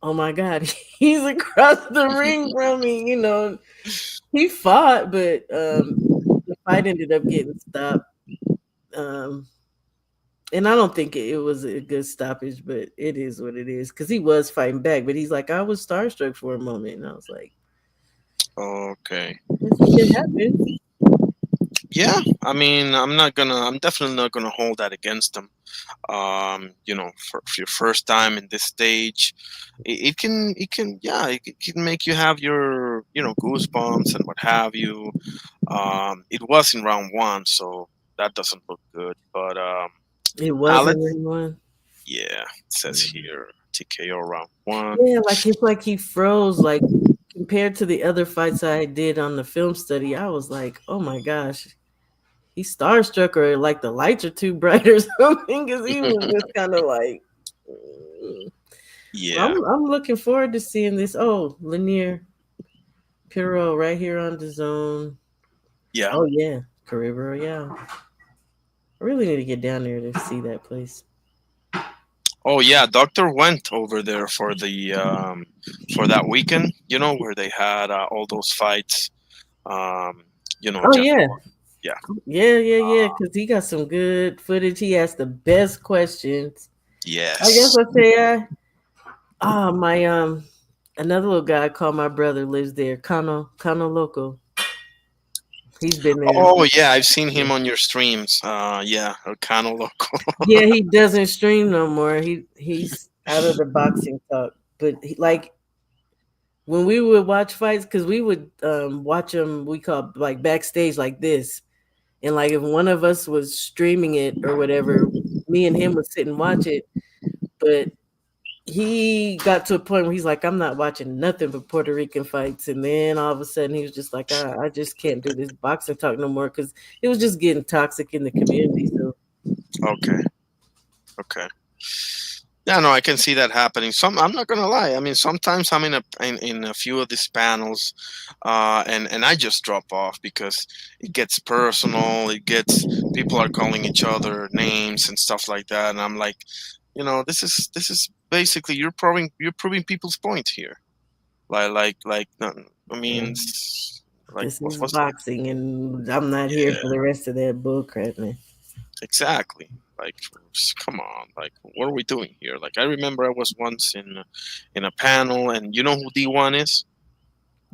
oh my god, he's across the ring from me. He fought, but the fight ended up getting stopped. Um, And I don't think it was a good stoppage, but it is what it is. Because he was fighting back, but he's like, I was starstruck for a moment, and I was like, Okay. it happens. Yeah, I mean, I'm definitely not gonna hold that against them. For your first time in this stage, yeah, it can make you have your, goosebumps and what have you. It was in round one, so that doesn't look good. But It wasn't Alex, anyone. yeah, it says here TKO round one. Yeah, like it's like he froze. Like compared to the other fights I did on the film study, I was like, oh my gosh, he's starstruck, or like the lights are too bright or something, because he was just kind of like. Yeah, I'm looking forward to seeing this. Oh, Lanier Piro right here on the zone. yeah. Oh yeah, Caribbean Royale. I really need to get down there to see that place. Oh yeah, Doctor went over there for that weekend. Where they had all those fights. Um, Oh yeah, January. Yeah. yeah. Because he got some good footage. He asked the best questions. I guess Yes. I say my another little guy called my brother lives there. Kano Loco. He's been there. Oh yeah, I've seen him on your streams. Yeah, Elcano Loco. Yeah, he doesn't stream no more. He's out of the boxing talk. But like when we would watch fights, because we would watch them, we call like backstage like this, and like if one of us was streaming it or whatever, me and him would sit and watch it. But he got to a point where he's like, I'm not watching nothing but Puerto Rican fights. And then all of a sudden he was just like, I just can't do this boxing talk no more, because it was just getting toxic in the community. So Okay. Okay. Yeah, no, I can see that happening. I'm not gonna lie. I mean, sometimes I'm in a few of these panels, and I just drop off because it gets personal. It gets people are calling each other names and stuff like that, and I'm like, this is basically you're proving people's point here. No, I mean, yeah, like this is what's boxing, and I'm not here yeah, for the rest of that bull crap, man. exactly. Like, come on, like, what are we doing here? Like, I remember I was once in a panel, and you know who D1 is?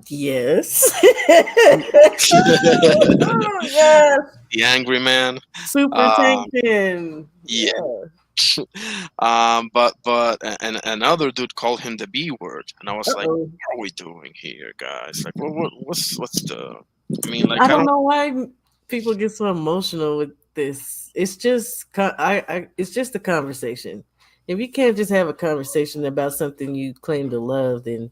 Yes. The Oh, yes. angry man. Super Um, Tankin. yeah. Yeah. But and another dude called him the B word, and I was like, Uh-oh. what are we doing here, guys? Like, what's the? I mean, I like, I don't don't. know why people get so emotional with this. It's just it's just a conversation. If you can't just have a conversation about something you claim to love, then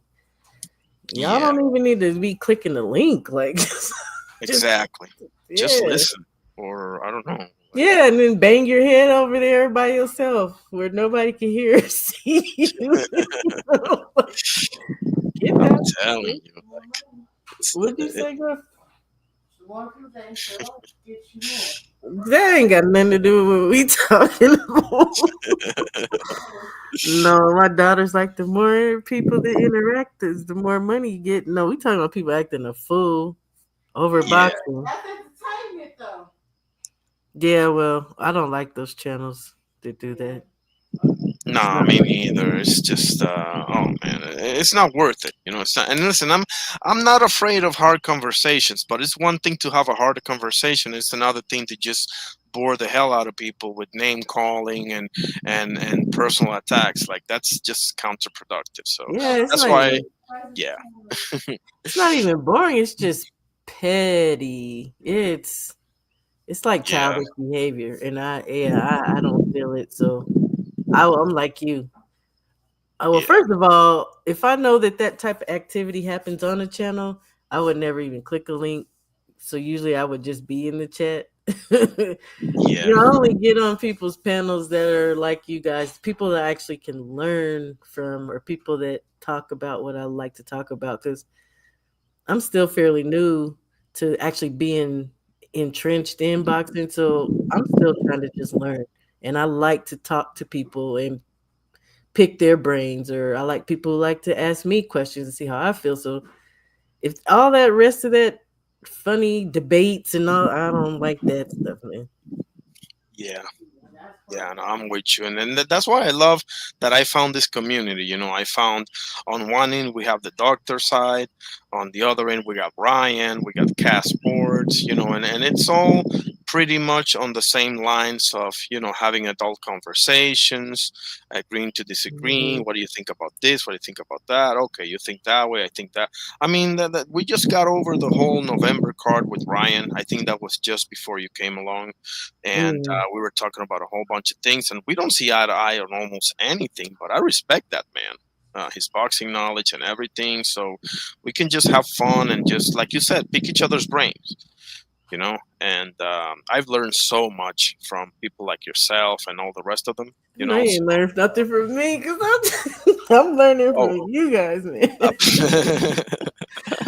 y'all Yeah, don't even need to be clicking the link. Like, just exactly. Just yeah, listen, or I don't know. Like, yeah, and then bang your head over there by yourself where nobody can hear or see you. Get I'm that. telling you, like, What'd you say, girl? That ain't got nothing to do with what we talking about. No, my daughter's like, the more people that interact is the more money you get. No, we talking about people acting a fool over yeah. boxing. That's entertainment, though. Yeah, well, I don't like those channels that do that. It's Nah, not me my neither. It's just, oh man, it's not worth it. It's not. And listen, I'm not afraid of hard conversations, but it's one thing to have a hard conversation. It's another thing to just bore the hell out of people with name calling and personal attacks. Like that's just counterproductive. So Yeah, that's why, yeah, it's not even boring. It's just petty. It's like yeah, childish behavior, and I don't feel it. So I'm like you. Well, yeah, first of all, if I know that that type of activity happens on a channel, I would never even click a link. So usually I would just be in the chat. yeah, I only get on people's panels that are like you guys, people that I actually can learn from, or people that talk about what I like to talk about. Because I'm still fairly new to actually being entrenched in boxing, so I'm still trying to just learn. And I like to talk to people and pick their brains, or I like people who like to ask me questions and see how I feel. So if all that rest of that funny debates and all, I don't like that stuff, man. yeah. Yeah, no, I'm with you, and then that's why I love that I found this community. I found on one end we have the doctor side, on the other end we got Ryan, we got Cast Sports, and it's all pretty much on the same lines of having adult conversations, agreeing to disagreeing. Mhm. What do you think about this? What do you think about that? Okay, you think that way, I think that. I mean, that we just got over the whole November card with Ryan. I think that was just before you came along, and Mm. we were talking about a whole bunch of things, and we don't see eye to eye on almost anything. But I respect that man, his boxing knowledge and everything. So we can just have fun and just, like you said, pick each other's brains. And I've learned so much from people like yourself and all the rest of them. I So, ain't learned nothing from me because I'm learning from oh, you guys, man. uh,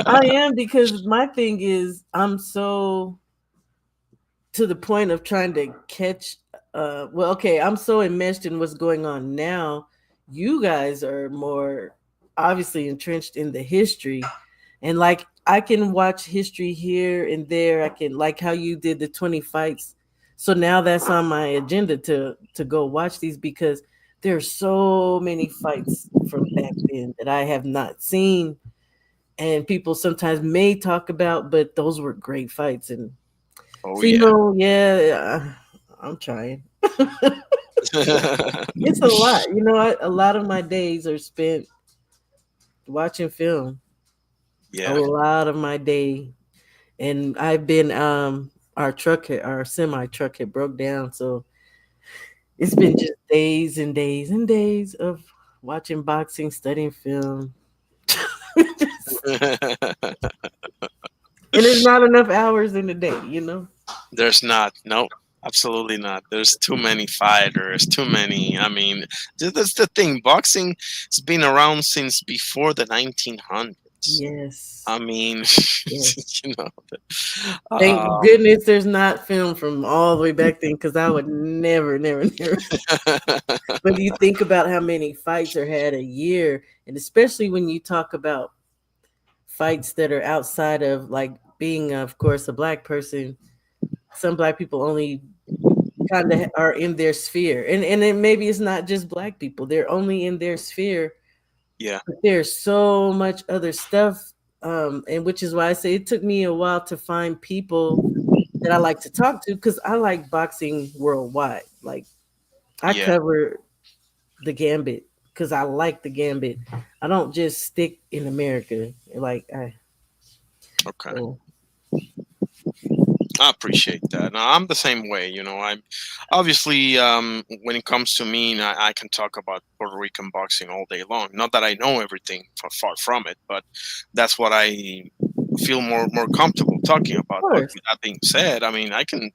I am because my thing is I'm so to the point of trying to catch well, okay, I'm so enmeshed in what's going on now. You guys are more obviously entrenched in the history, and like I can watch history here and there. I can like how you did the 20 fights. So now that's on my agenda to go watch these because there's so many fights from back then that I have not seen and people sometimes may talk about, but those were great fights. And oh so, yeah. yeah, I'm trying. It's a lot. A lot of my days are spent watching film. A Yeah. lot of my day, and I've been our semi truck had broke down, so it's been just days and days and days of watching boxing, studying film, and there's not enough hours in the day. There's not. No, absolutely not. There's too many fighters, too many. I mean, that's the thing. Boxing has been around since before the 1900s. Yes, I mean, yes. you know. Thank Um, goodness there's not film from all the way back then because I would never, never, never. But you think about how many fights are had a year, and especially when you talk about fights that are outside of like being, of course, a black person. Some black people only kind of are in their sphere, and then maybe it's not just black people; they're only in their sphere. yeah, But there's so much other stuff, and which is why I say it took me a while to find people that I like to talk to because I like boxing worldwide. Like I yeah. cover the gambit because I like the gambit. I don't just stick in America. Like I Okay. so I appreciate that. No, I'm the same way. I'm obviously, when it comes to me, I can talk about Puerto Rican boxing all day long. Not that I know everything, far from it, but that's what I feel more comfortable talking of about. But course. with that being said, I mean, I can,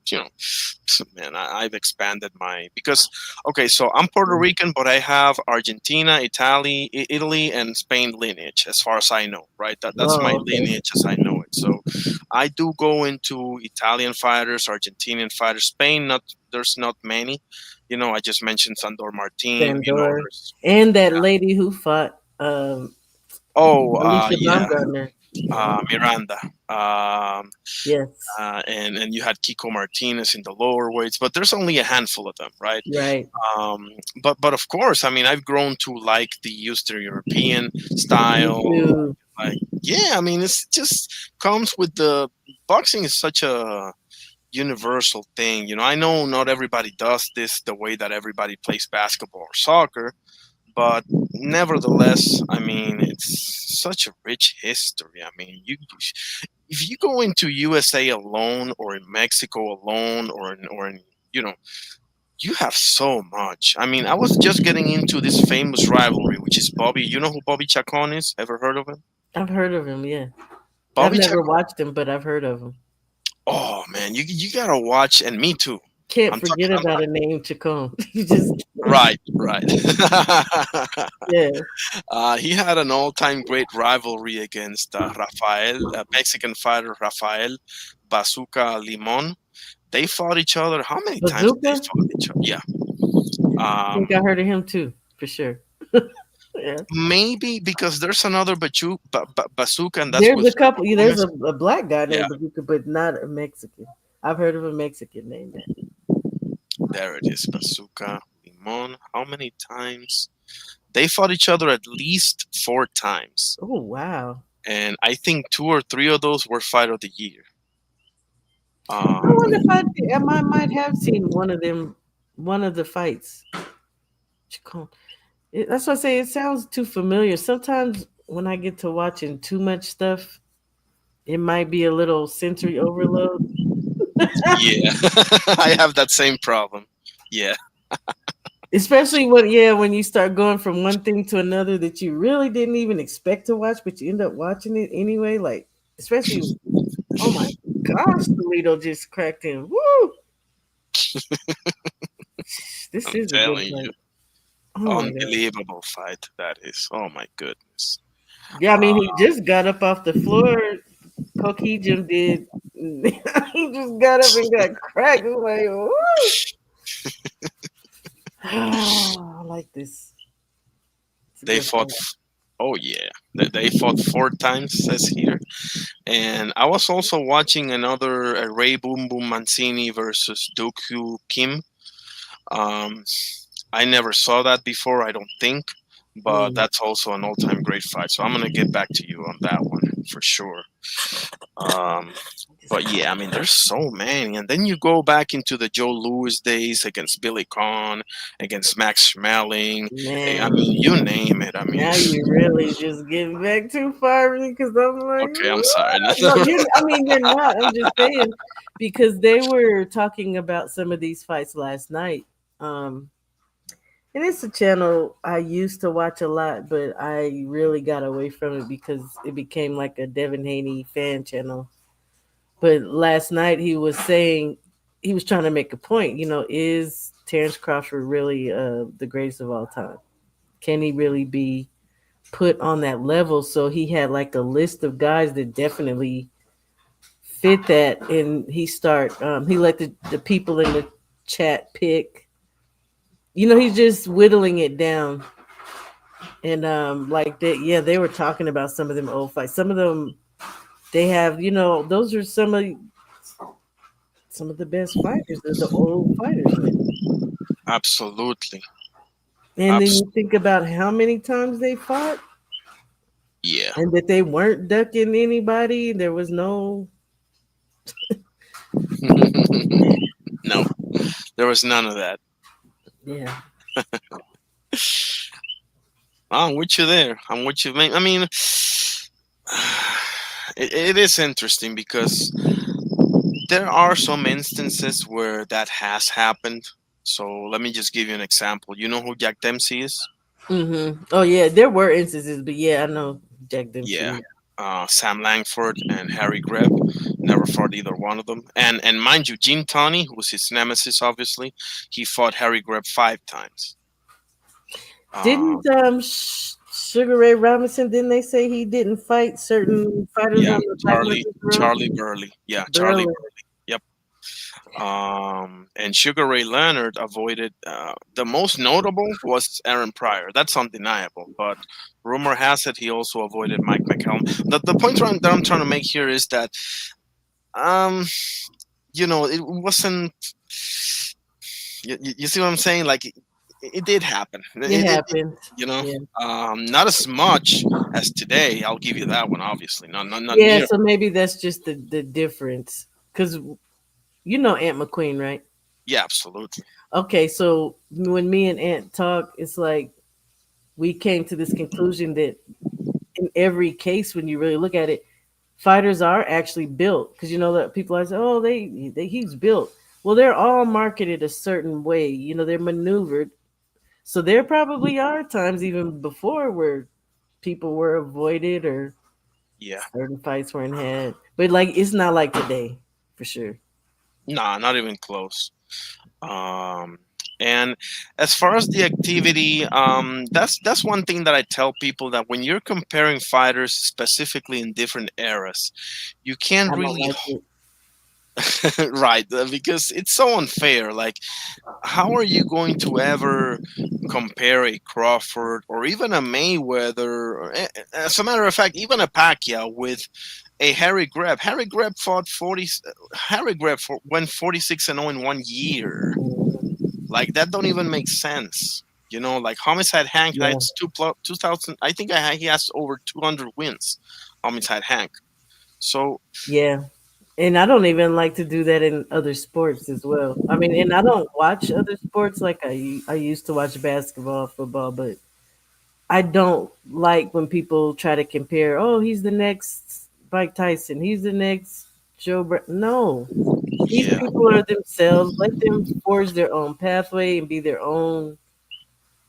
man, I've expanded my because okay, so I'm Puerto Rican, but I have Argentina, Italy, and Spain lineage, as far as I know. Right, that's my Oh, okay. lineage as I know it. So I do go into Italian fighters, Argentinian fighters, Spain. Not there's not many. I just mentioned Sandor Martin. Sandor There's and that lady who fought oh Alicia yeah, Baumgartner. Miranda. Yes, And you had Kiko Martinez in the lower weights, but there's only a handful of them, right? right. Um, but of course, I mean, I've grown to like the Eastern European Me style. too. Like, yeah, I mean, it's just comes with the boxing is such a universal thing. I know not everybody does this the way that everybody plays basketball or soccer, but nevertheless, I mean, it's such a rich history. I mean, if you go into USA alone, or in Mexico alone, or in you know, you have so much. I mean, I was just getting into this famous rivalry, which is Bobby. You know who Bobby Chacon is? Ever heard of him? I've heard of him. Yeah, I've Bobby never Chacon. watched him, but I've heard of him. Oh man, you gotta watch, and me too. Can't I'm talking. forget about a name Chacon. You just Right, right. yeah. He had an all-time great rivalry against Rafael, Mexican fighter Rafael Bazooka Limon. They fought each other. How many times did they Bazooka. fought each other? Yeah. I think I Um, heard of him too, for sure. Yeah. maybe because there's another Bazooka, and that's There's with a couple. Yeah, there's Gomez. a black guy Yeah. named Bazooka, but not a Mexican. I've heard of a Mexican named that. There it is, Bazooka, Limon. How many times? They fought each other at least 4 times, Oh wow. and I think 2 or 3 of those were Fight of the Year. I Um, wonder if I might have seen one of them, one of the fights. That's why I say it sounds too familiar. Sometimes when I get to watching too much stuff, it might be a little sensory overload. yeah, I have that same problem. Yeah, Especially when when you start going from one thing to another that you really didn't even expect to watch, but you end up watching it anyway. Like especially, oh my gosh, Toledo just cracked him. Woo! This I'm is a good telling you, fight. Oh my god. unbelievable fight that is. Oh my goodness. Yeah, I mean Uh, he just got up off the floor. Coquijum did. He just got up and got cracked. It was like, woo! I like this. It's a they good fought. fight. Oh yeah, they fought 4 times, says here. And I was also watching another Ray Boom Boom Mancini versus Dokyu Kim. Um, I never saw that before, I don't think, but Mm. that's also an all-time great fight. So I'm gonna get back to you on that one for sure. Um, but yeah, I mean, there's so many, and then you go back into the Joe Louis days against Billy Conn, against Max Schmeling. I Man, mean, you name it. I mean, now you really just getting back too far because I'm like, okay, I'm sorry. what? No, you. I mean, you're not. I'm just saying because they were talking about some of these fights last night. Um, and it's a channel I used to watch a lot, but I really got away from it because it became like a Devin Haney fan channel. But last night he was saying he was trying to make a point. You know, is Terrence Crawford really the greatest of all time? Can he really be put on that level? So he had like a list of guys that definitely fit that, and he let the people in the chat pick. You know, he's just whittling it down, and like that. Yeah, they were talking about some of them old fights. Some of them they have. You know, those are some of the best fighters. They're the old fighters, man. Absolutely. And then you think about how many times they fought Yeah. and that they weren't ducking anybody. There was no. No, there was none of that. Yeah. I'm with you there. I'm with you. I mean, it is interesting because there are some instances where that has happened. So let me just give you an example. You know who Jack Dempsey is? Oh yeah, there were instances, but yeah, I know Jack Yeah. Dempsey. Sam Langford and Harry Greb never fought either one of them. And mind you, Gene Tawney, who was his nemesis, obviously, he fought Harry Greb 5 times. Didn't Sugar Ray Robinson? Didn't they say he didn't fight certain fighters Yeah, on the Black Market Road? Charlie Burley. Yeah, Charlie Barely. Burley. Yep. And Sugar Ray Leonard avoided. The most notable was Aaron Pryor. That's undeniable. But rumor has it he also avoided Mike McCallum. The point that I'm trying to make here is that, um, it wasn't. You see what I'm saying? Like it did happen. It happened. You know, Yeah. not as much as today. I'll give you that one. Obviously, not Yeah. near. So maybe that's just the difference, because you know Aunt McQueen, right? Yeah, absolutely. Okay, so when me and Aunt talk, it's like we came to this conclusion that in every case, when you really look at it, fighters are actually built, because you know that people are saying, "Oh, they he's built." Well, they're all marketed a certain way. You know, they're maneuvered. So there probably are times even before where people were avoided or Yeah. certain fights weren't had. But like it's not like today, for sure. Nah, not even close. Um, and as far as the activity, that's one thing that I tell people, that when you're comparing fighters specifically in different eras, you can't I don't really like it. right, because it's so unfair. Like, how are you going to ever compare a Crawford or even a Mayweather, or, as a matter of fact, even a Pacquiao with a Harry Greb? Harry Greb fought 40. Harry Greb went 46-0 in one year. Like that don't even make sense. You know, like Homicide Hank Yeah, has 2,000. I think he has over 200 wins. Homicide Hank. So yeah. And I don't even like to do that in other sports as well. I mean, and I don't watch other sports like I used to watch basketball, football, but I don't like when people try to compare. Oh, he's the next Mike Tyson. He's the next Joe. No, these yeah, people are themselves. Let them forge their own pathway and be their own.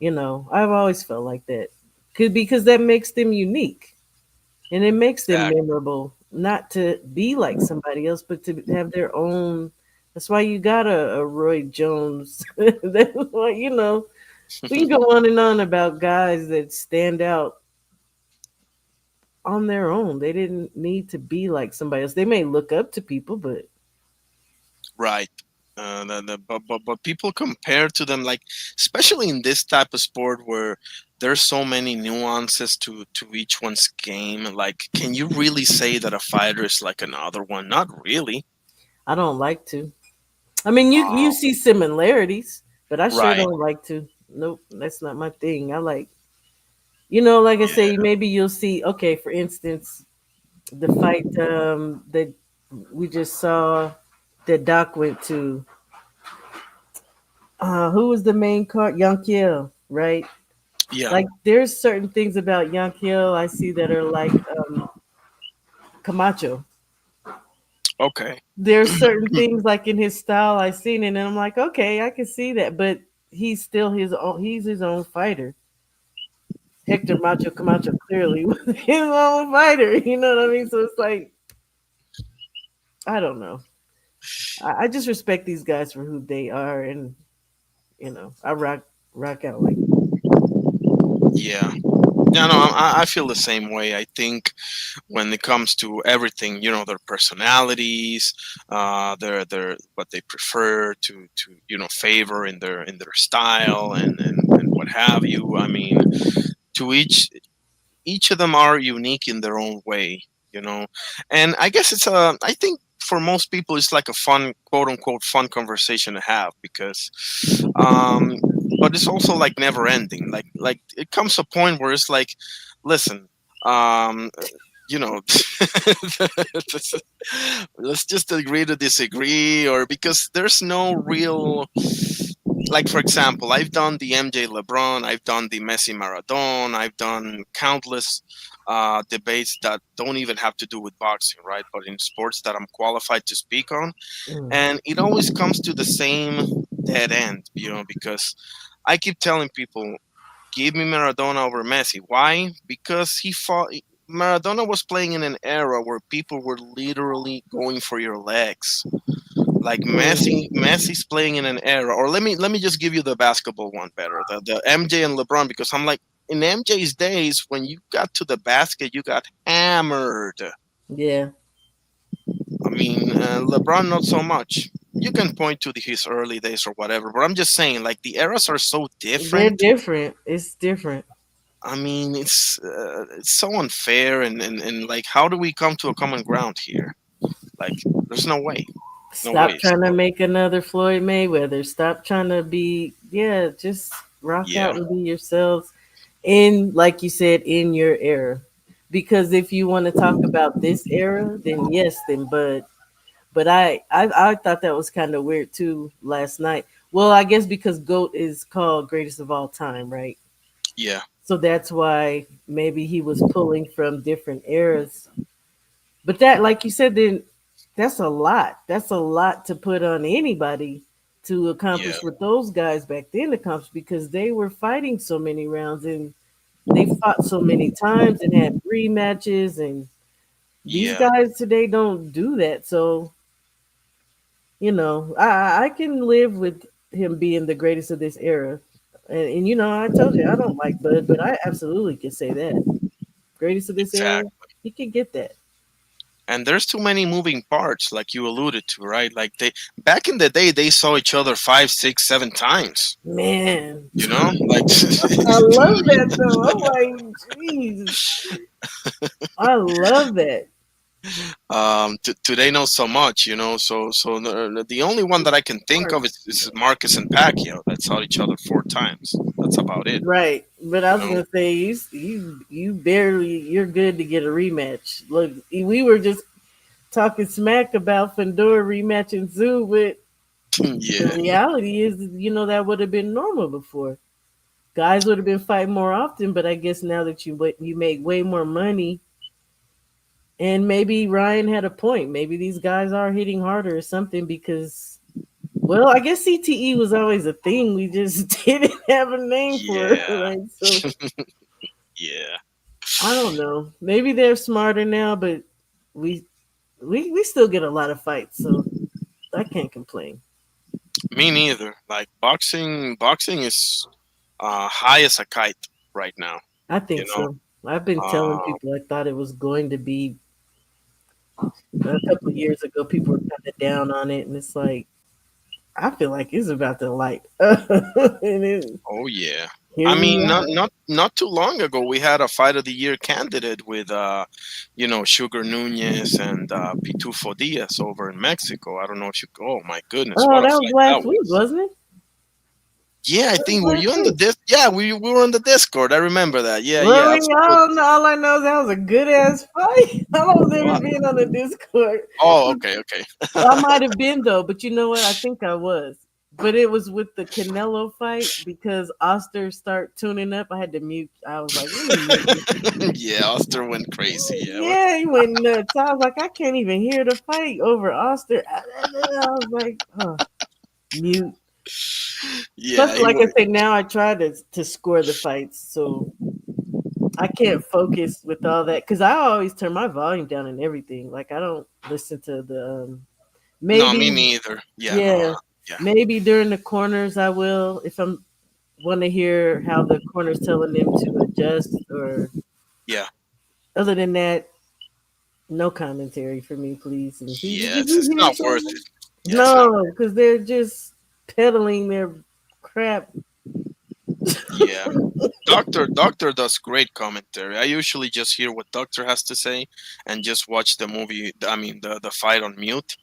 I've always felt like that. Because that makes them unique and it makes them exactly. memorable. Not to be like somebody else, but to have their own. That's why you got a Roy Jones. That's why we can go on and on about guys that stand out on their own. They didn't need to be like somebody else. They may look up to people, but Right. But people compare to them, like especially in this type of sport where there's so many nuances to each one's game. Like, can you really say that a fighter is like another one? Not really. I don't like to. I mean, you Um, see similarities, but I sure right. don't like to. Nope, that's not my thing. I like, like I Yeah. say, maybe you'll see. Okay, for instance, the fight that we just saw that Doc went to. Who was the main card? Yankiel, right? Yeah. Like, there's certain things about Yankiel I see that are like Camacho. Okay. There's certain things like in his style I seen it, and I'm like, okay, I can see that, but he's still his own. He's his own fighter. Hector Macho Camacho clearly was his own fighter. You know what I mean? So it's like, I don't know. I just respect these guys for who they are, and I rock out like Yeah. Yeah, no, I feel the same way. I think when it comes to everything, their personalities, their what they prefer to favor in their style and what have you. I mean, to each of them are unique in their own way, you know. And I guess I think for most people it's like a fun, quote unquote, fun conversation to have because um but it's also like never ending. Like it comes to a point where it's like, listen, um you know let's just agree to disagree, or because there's no real, like, for example, I've done the MJ LeBron, I've done the Messi Maradona, I've done countless debates that don't even have to do with boxing, right? But in sports that I'm qualified to speak on, mm, and it always comes to the same dead end, because I keep telling people, give me Maradona over Messi. Why? Because he fought. Maradona was playing in an era where people were literally going for your legs. Like mhm. Messi's playing in an era, or let me just give you the basketball one better, the MJ and LeBron, because I'm like, in MJ's days when you got to the basket, you got hammered. Yeah, I mean, LeBron not so much. You can point to his early days or whatever, but I'm just saying, like, the eras are so they're different. different. It's different. I mean, it's so unfair, and like, how do we come to a common ground here? Like, there's no way, no Stop way. trying to So make another Floyd Mayweather. Stop trying to be, yeah, just rock yeah, out and be yourselves in, like you said, in your era. Because if you want to talk about this era, then yes, then but I thought that was kind of weird too last night. Well, I guess because GOAT is called greatest of all time, right? yeah, So that's why maybe he was pulling from different eras. But that, like you said, then that's a lot. That's a lot to put on anybody to yeah, accomplish what those guys back then accomplished because they were fighting so many rounds and they fought so many times and had rematches. And these yeah. guys today don't do that. So, I can live with him being the greatest of this era. And I told you I don't like Bud, but I absolutely can say that. Greatest of this era, Exactly. he can get that. And there's too many moving parts, like you alluded to, right? Like, they back in the day, they saw each other 5, 6, 7 times. Man, Like, I love that though. I'm like, jeez, I love that. Today know so much, So the only one that I can think of is Marcus and Pacquiao that saw each other 4 times. That's about it, Right, but I you was know. gonna say you barely you're good to get a rematch. Look, we were just talking smack about Fedor rematching Zoo, but the Yeah, reality is, that would have been normal before. Guys would have been fighting more often, but I guess now that you make way more money, and maybe Ryan had a point. Maybe these guys are hitting harder or something because, well, I guess CTE was always a thing. We just didn't have a name for it, yeah, right? So yeah. I don't know. Maybe they're smarter now, but we we still get a lot of fights, so I can't complain. Me neither. Like boxing is high as a kite right now. I You think know. so. I've been telling Uh, people I thought it was going to be a couple of years ago. People were kind of down on it, and it's like I feel like it's about to light, and oh yeah. I here we mean, not are. not not too long ago, we had a fight of the year candidate with Sugar Nunez and Pitufo Diaz over in Mexico. I don't know if you. Oh my goodness, Oh, what a that was fight that last week, was! wasn't it? Yeah, I That was think were last you on the week. disc? Yeah, we were on the Discord. I remember that. Yeah, Were yeah, we? I don't absolutely. know. All I know is that was a good ass fight. I don't remember What? being on the Discord. Oh, okay, okay. I might have been though, but you know what? I think I was. But it was with the Canelo fight because Oster start tuning up. I had to mute. I was like, let me mute this. Yeah, Oster went crazy. Yeah, what? Yeah, he went nuts. I was like, I can't even hear the fight over Oster. I was like, oh, mute. Plus, Yeah, he like I went. said, now I try to score the fights, so I can't focus with all that because I always turn my volume down and everything. Like I don't listen to the No, me maybe neither. Yeah, no. yeah, Yeah, maybe during the corners I will if I'm want to hear how the corner's telling them to adjust or yeah, other than that, no commentary for me, please. And see, yeah. did It's you hear not worth something? it. Yeah, it's not. No, because they're just peddling their crap. Yeah. Doctor does great commentary. I usually just hear what Doctor has to say and just watch the movie. I mean, the fight on mute.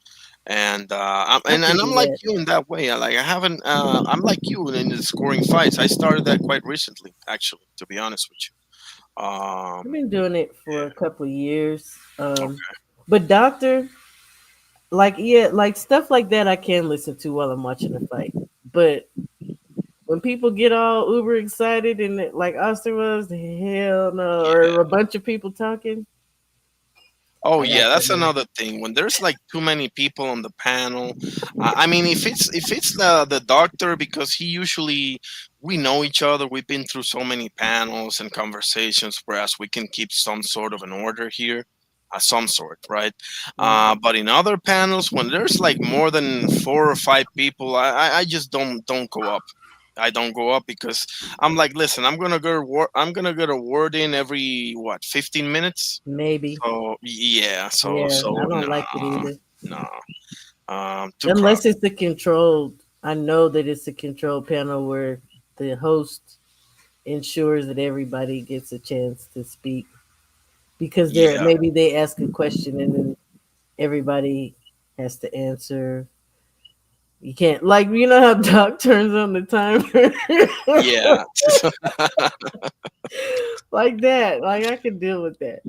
And I can I'm do like that. you in that way. I haven't. I'm like you in the scoring fights. I started that quite recently, actually. To be honest with you. I've been doing it for a Yeah. couple of years. Okay. But Doctor, like yeah, like stuff like that I can listen to while I'm watching a fight. But when people get all uber excited and like Austin was, hell no, Yeah. or a bunch of people talking, Oh I got yeah, that's something. another thing. When there's like too many people on the panel, I mean, if it's the doctor, because he usually, we know each other. We've been through so many panels and conversations, whereas we can keep some sort of an order here, some sort, right? Right. But in other panels, when there's like more than 4 or 5 people, I just don't go up. I don't go up because I'm like, listen, I'm gonna get a word in every what 15 minutes. Maybe. So yeah, so Yeah, I don't no, like it either. no, too Unless crowded. it's a controlled, I know that it's a controlled panel where the host ensures that everybody gets a chance to speak because they're Yeah. maybe they ask a question and then everybody has to answer. You can't like how Doc turns on the timer Yeah. like that. Like I can deal with that.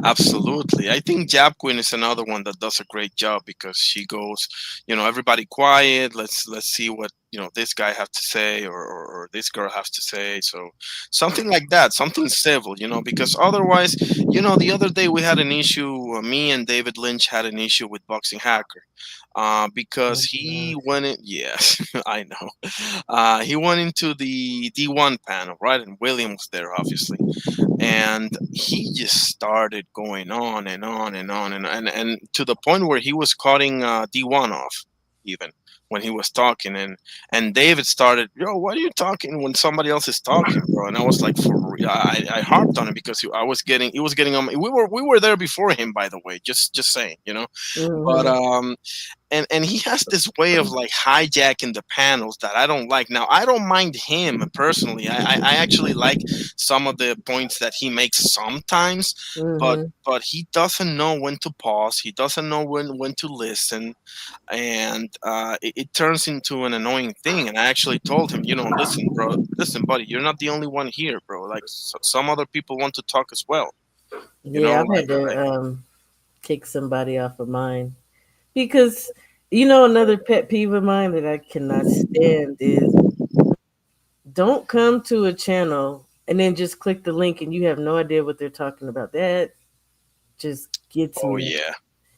Absolutely. I think Japquin is another one that does a great job because she goes, everybody quiet. Let's see what this guy have to say or this girl has to say. So something like that, something civil, because otherwise, the other day we had an issue. Me and David Lynch had an issue with Boxing Hacker, because Oh, he God. went in. Yes, I know. He went into the D1 panel, right, and William was there, obviously, and he just started going on and on and on and to the point where he was cutting D1 off even when he was talking, and David started, yo, what are you talking when somebody else is talking, bro? And I was like, for real, I harped on it because he was getting on. We were there before him, by the way, just saying, but Mhm. and he has this way of like hijacking the panels that I don't like. Now I don't mind him personally. I actually like some of the points that he makes sometimes, Mm-hmm. but he doesn't know when to pause. He doesn't know when to listen, and it turns into an annoying thing. And I actually told him, listen, bro, listen, buddy, you're not the only one here, bro. Like some other people want to talk as well. Yeah, I've had Like to kick somebody off of mine because another pet peeve of mine that I cannot stand is don't come to a channel and then just click the link and you have no idea what they're talking about. That just gets oh me. yeah,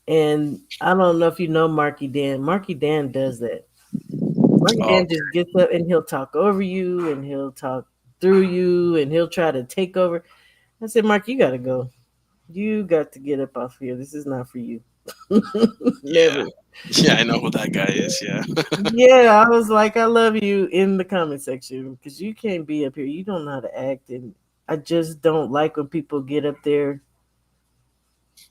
And I don't know if you know Marky Dan. Marky Dan does that. Marky oh Dan just gets up and he'll talk over you and he'll talk through you and he'll try to take over. I said, Mark, you gotta go. You got to get up off here. This is not for you. yeah, Never. yeah. I know who that guy is. Yeah. Yeah, I was like, I love you in the comment section because you can't be up here. You don't know how to act, and I just don't like when people get up there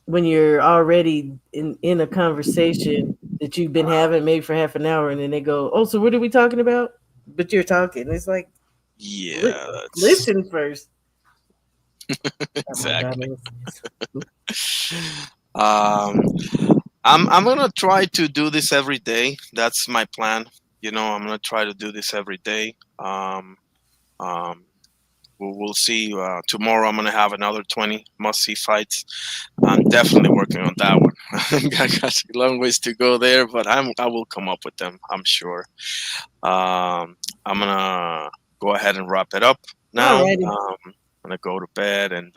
when you're already in a conversation that you've been having maybe for half an hour, and then they go, "Oh, so what are we talking about?" But you're talking. It's like, li- Yeah, that's listen first. Oh my god, exactly. it was- Um, I'm gonna try to do this every day. That's my plan. I'm gonna try to do this every day. Um, we'll see. Tomorrow I'm gonna have another 20 must-see fights. I'm definitely working on that one. I got a long ways to go there, but I will come up with them. I'm sure. I'm gonna go ahead and wrap it up now. Alrighty. I'm gonna go to bed and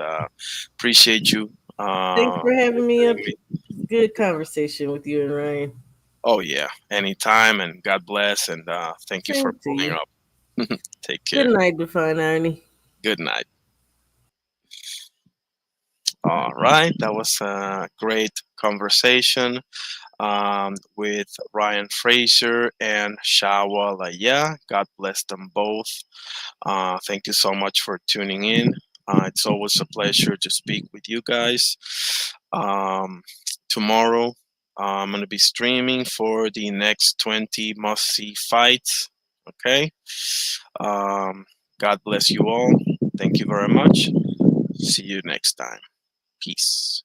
appreciate you. Thanks for having me up. Joining me. Good conversation with you and Ryan. Oh yeah, anytime, and God bless, and thank you for Same to pulling you. up. Take Good care. night, Define Irony. Good night. All right, that was a great conversation with Ryan Fraser and Shawa Laya. God bless them both. Thank you so much for tuning in. It's always a pleasure to speak with you guys. Um, Tomorrow, I'm going to be streaming for the next 20 must see fights. Okay. Um, God bless you all. Thank you very much. See you next time. Peace.